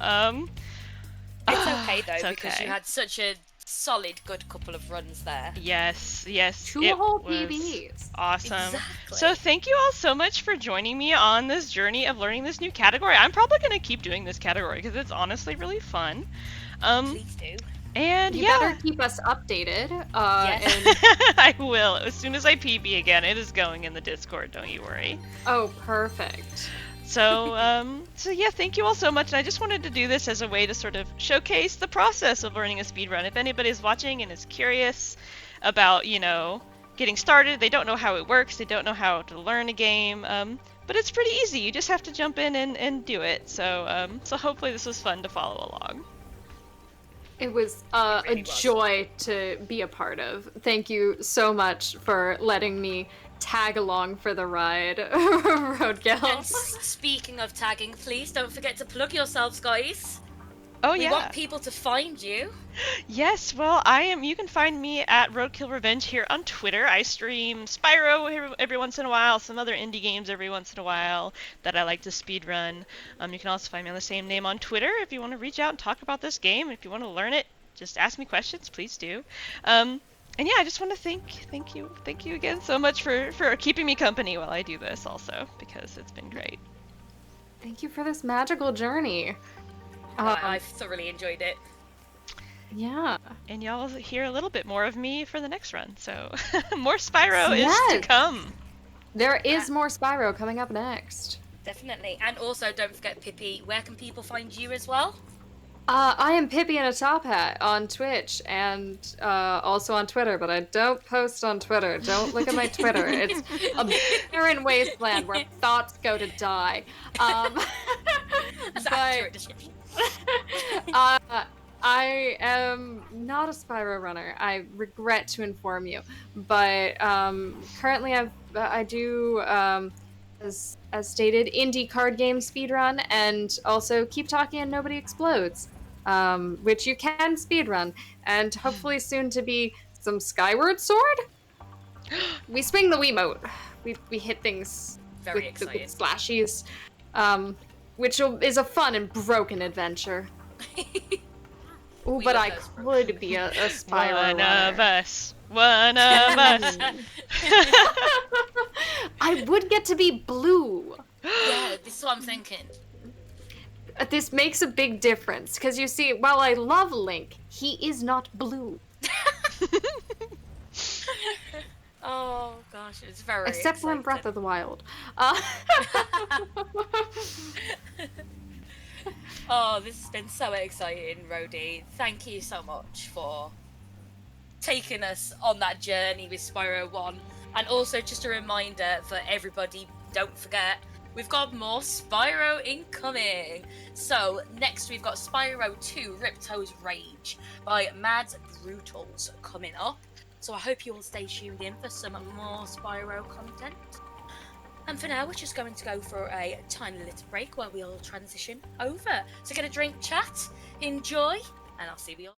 It's okay, though, it's because okay. you had such a solid, good couple of runs there. Yes. Two whole PBs. Awesome. Exactly. So thank you all so much for joining me on this journey of learning this new category. I'm probably going to keep doing this category because it's honestly really fun. Please do. And You yeah. better keep us updated. Yes. And... I will. As soon as I PB again, it is going in the Discord, don't you worry. Oh, perfect. So yeah, thank you all so much. And I just wanted to do this as a way to sort of showcase the process of learning a speedrun. If anybody's watching and is curious about, you know, getting started, they don't know how it works, they don't know how to learn a game, but it's pretty easy. You just have to jump in and do it. So hopefully this was fun to follow along. It was really a was. joy to be a part of. Thank you so much for letting me tag along for the ride, Roadkill. And speaking of tagging, please don't forget to plug yourselves, guys. Oh We yeah. want people to find you. Yes, well, you can find me at RoadkillRevenge here on Twitter. I stream Spyro every once in a while, some other indie games every once in a while that I like to speedrun. You can also find me on the same name on Twitter if you want to reach out and talk about this game. If you want to learn it, just ask me questions, please do. And yeah, I just want to thank you again so much for keeping me company while I do this also, because it's been great. Thank you for this magical journey. I've thoroughly enjoyed it. Yeah. And y'all will hear a little bit more of me for the next run, so more Spyro is to Yes. come. There is more Spyro coming up next. Definitely. And also, don't forget, Pippi, where can people find you as well? I am PippyInATopHat on Twitch and also on Twitter, but I don't post on Twitter. Don't look at my Twitter. It's a barren wasteland where thoughts go to die. That's an accurate description. I am not a Spyro runner. I regret to inform you, but currently I do as stated indie card game speedrun and also Keep Talking and Nobody Explodes, which you can speedrun, and hopefully soon to be some Skyward Sword. We swing the Wiimote. We hit things Very with excited. slashies, which is a fun and broken adventure. Ooh, We but love I those could be a Spyro One runner. of us. One of us. I would get to be blue. Yeah, this is what I'm thinking. This makes a big difference, because you see, while I love Link, he is not blue. Oh gosh, it's very Except for in exciting. Breath of the Wild. Oh, this has been so exciting, Rhodey. Thank you so much for taking us on that journey with Spyro 1. And also, just a reminder for everybody, don't forget, we've got more Spyro incoming. So, next we've got Spyro 2 Ripto's Rage by Mads Brutals coming up. So, I hope you will stay tuned in for some more Spyro content. And for now, we're just going to go for a tiny little break where we'll transition over. So, get a drink, chat, enjoy, and I'll see you all.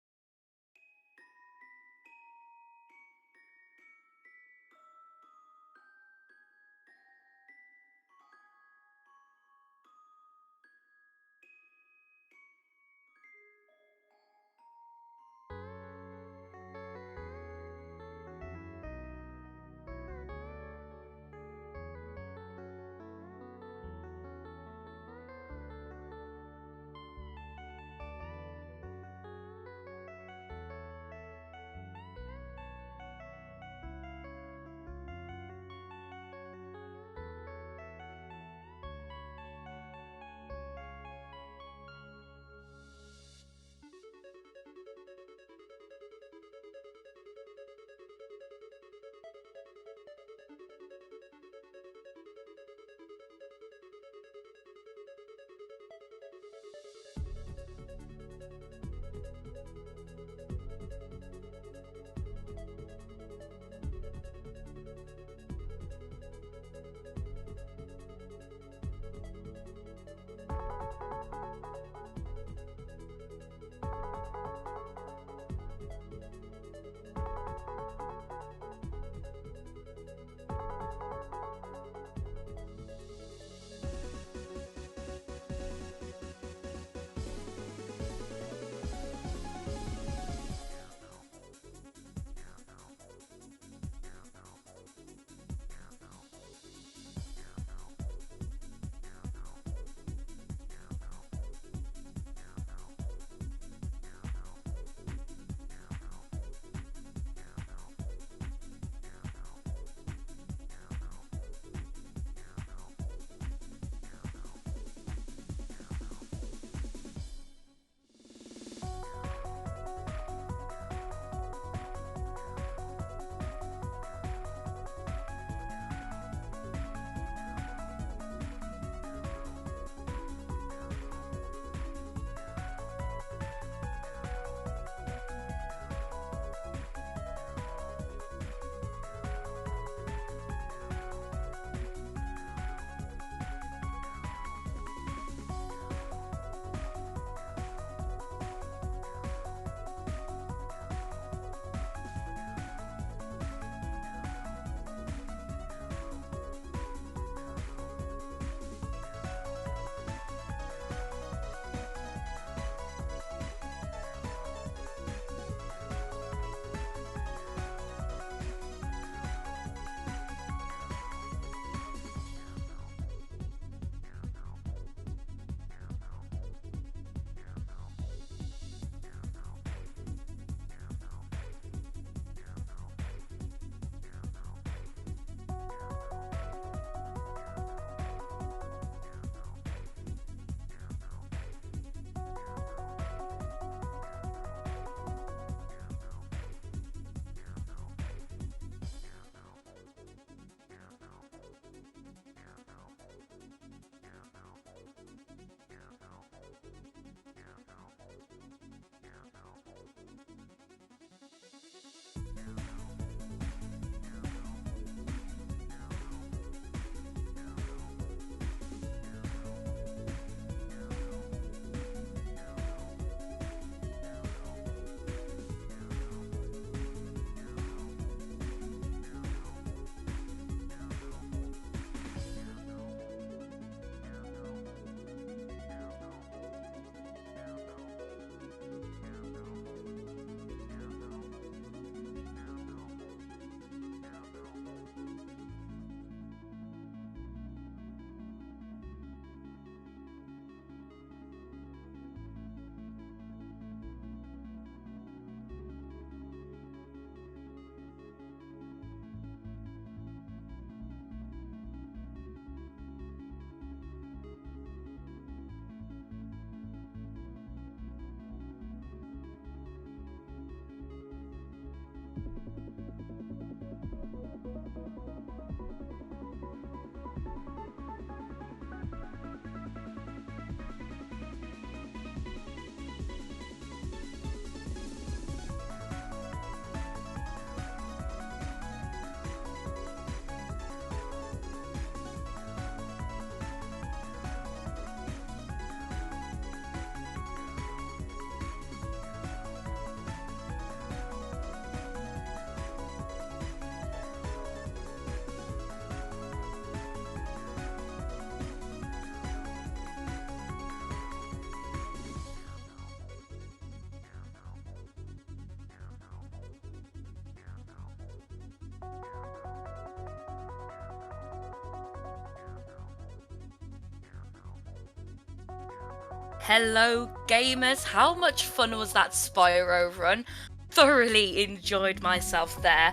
Hello gamers, how much fun was that Spyro run? Thoroughly enjoyed myself there.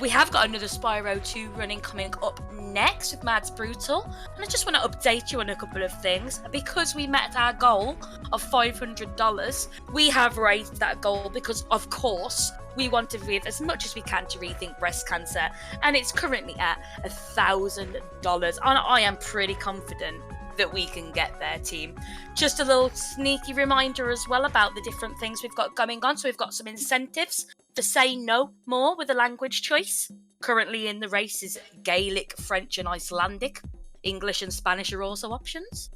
We have got another Spyro 2 running coming up next with Mads Brutal, and I just want to update you on a couple of things. Because we met our goal of $500, we have raised that goal because, of course, we want to give as much as we can to Rethink Breast Cancer, and it's currently at $1,000, and I am pretty confident that we can get there, team. Just a little sneaky reminder as well about the different things we've got going on. So we've got some incentives to say no more with a language choice. Currently in the race is Gaelic, French and Icelandic. English and Spanish are also options.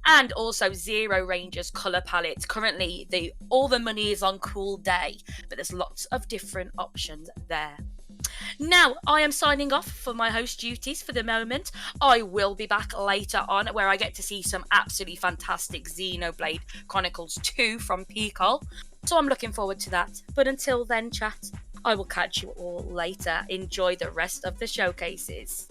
And also Zero Ranger's colour palette. Currently all the money is on Cool Day, but there's lots of different options there. Now, I am signing off for my host duties for the moment. I will be back later on where I get to see some absolutely fantastic Xenoblade Chronicles 2 from Picol. So I'm looking forward to that. But until then, chat, I will catch you all later. Enjoy the rest of the showcases.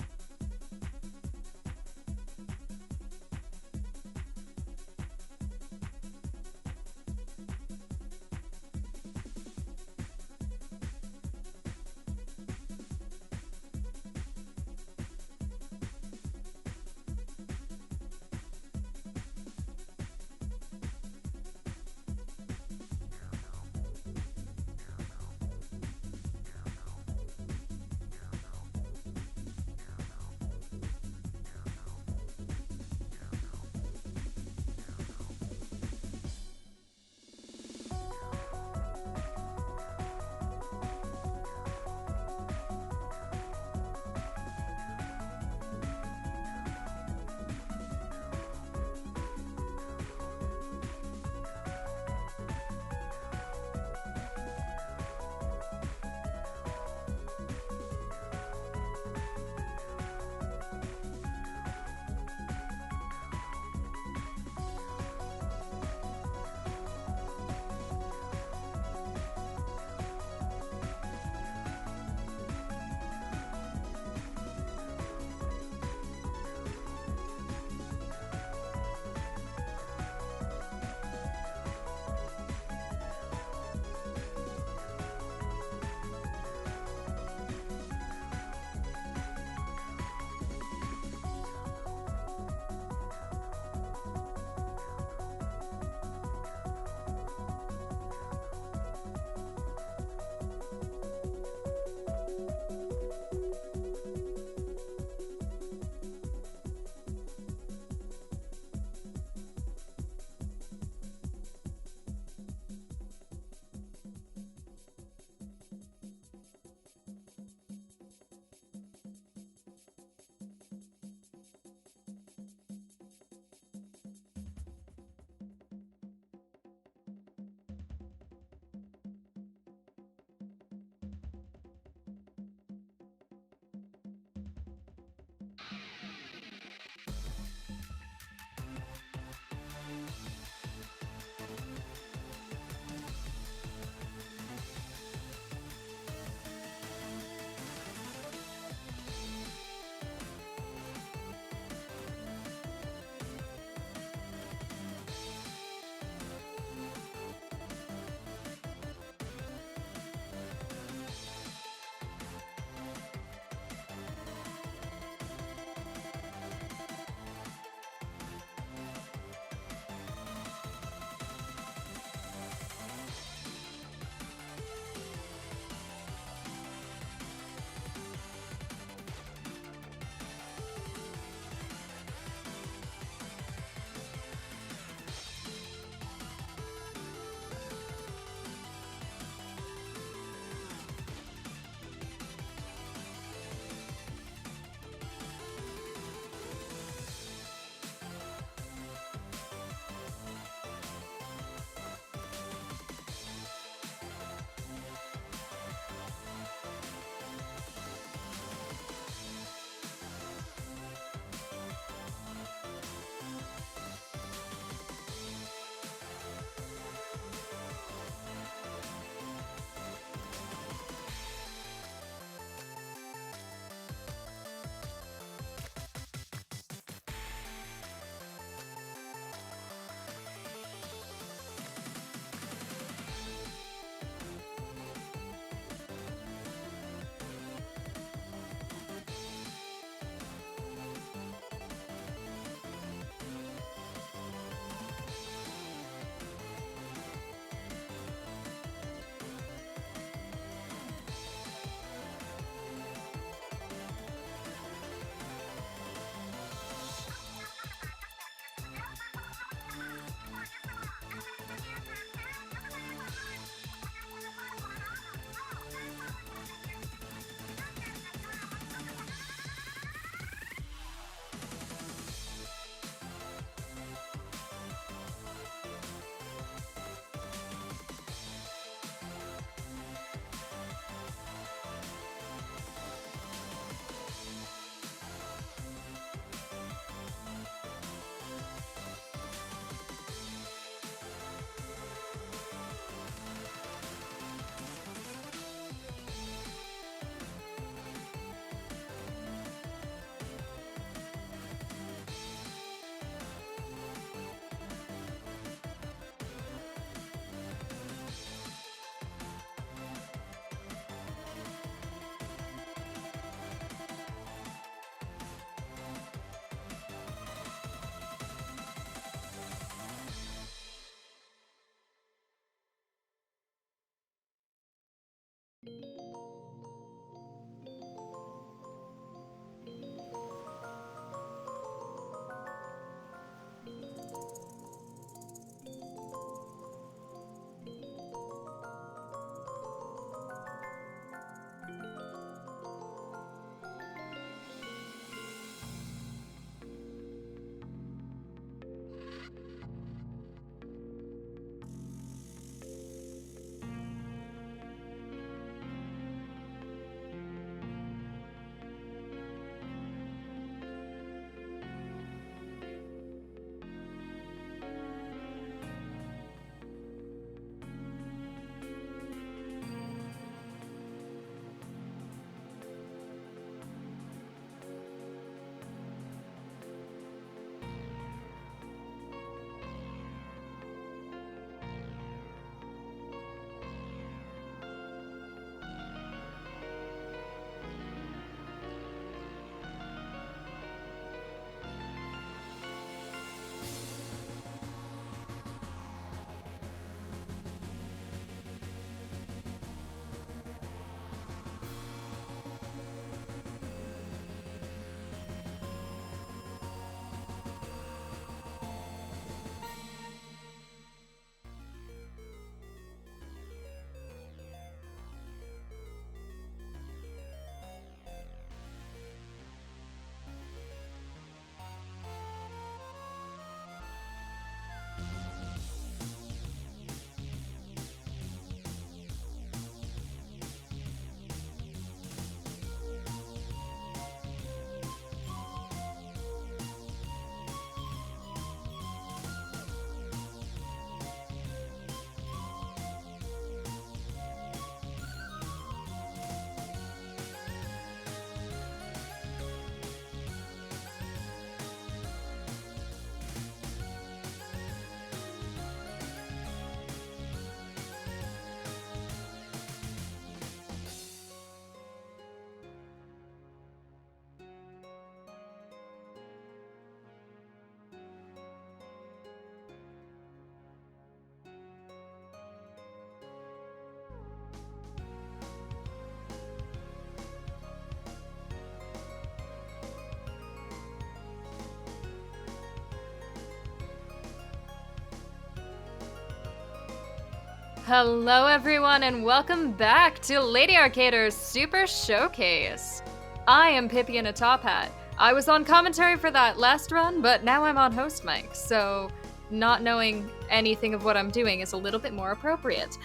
Hello everyone and welcome back to Lady Arcader's Super Showcase. I am PippyInATopHat. I was on commentary for that last run, but now I'm on host mic, so not knowing anything of what I'm doing is a little bit more appropriate.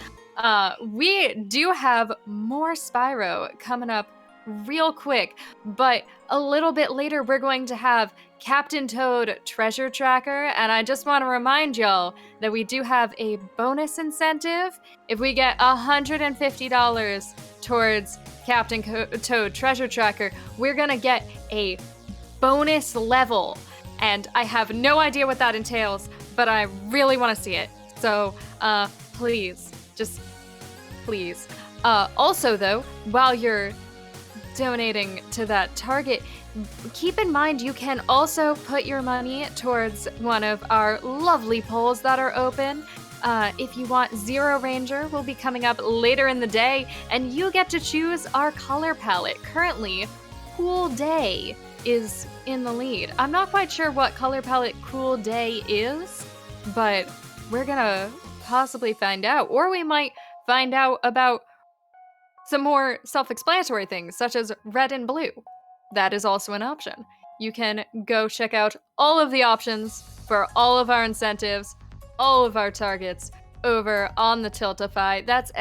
We do have more Spyro coming up real quick, but a little bit later we're going to have Captain Toad Treasure Tracker, and I just want to remind y'all that we do have a bonus incentive. If we get $150 towards Captain Toad Treasure Tracker, we're gonna get a bonus level, and I have no idea what that entails, but I really want to see it. So, please, just please. Also, though, while you're donating to that target, keep in mind you can also put your money towards one of our lovely polls that are open. If you want, Zero Ranger will be coming up later in the day, and you get to choose our color palette. Currently, Cool Day is in the lead. I'm not quite sure what color palette Cool Day is, but we're gonna possibly find out, or we might find out about some more self-explanatory things, such as red and blue. That is also an option. You can go check out all of the options for all of our incentives, all of our targets, over on the Tiltify. That's !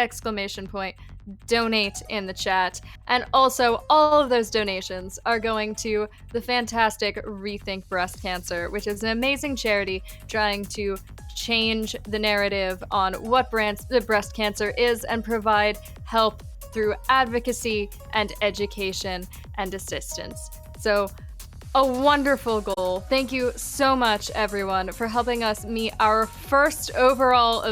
Donate in the chat. And also, all of those donations are going to the fantastic Rethink Breast Cancer, which is an amazing charity trying to change the narrative on what breast cancer is and provide help through advocacy and education and assistance. So, a wonderful goal. Thank you so much, everyone, for helping us meet our first overall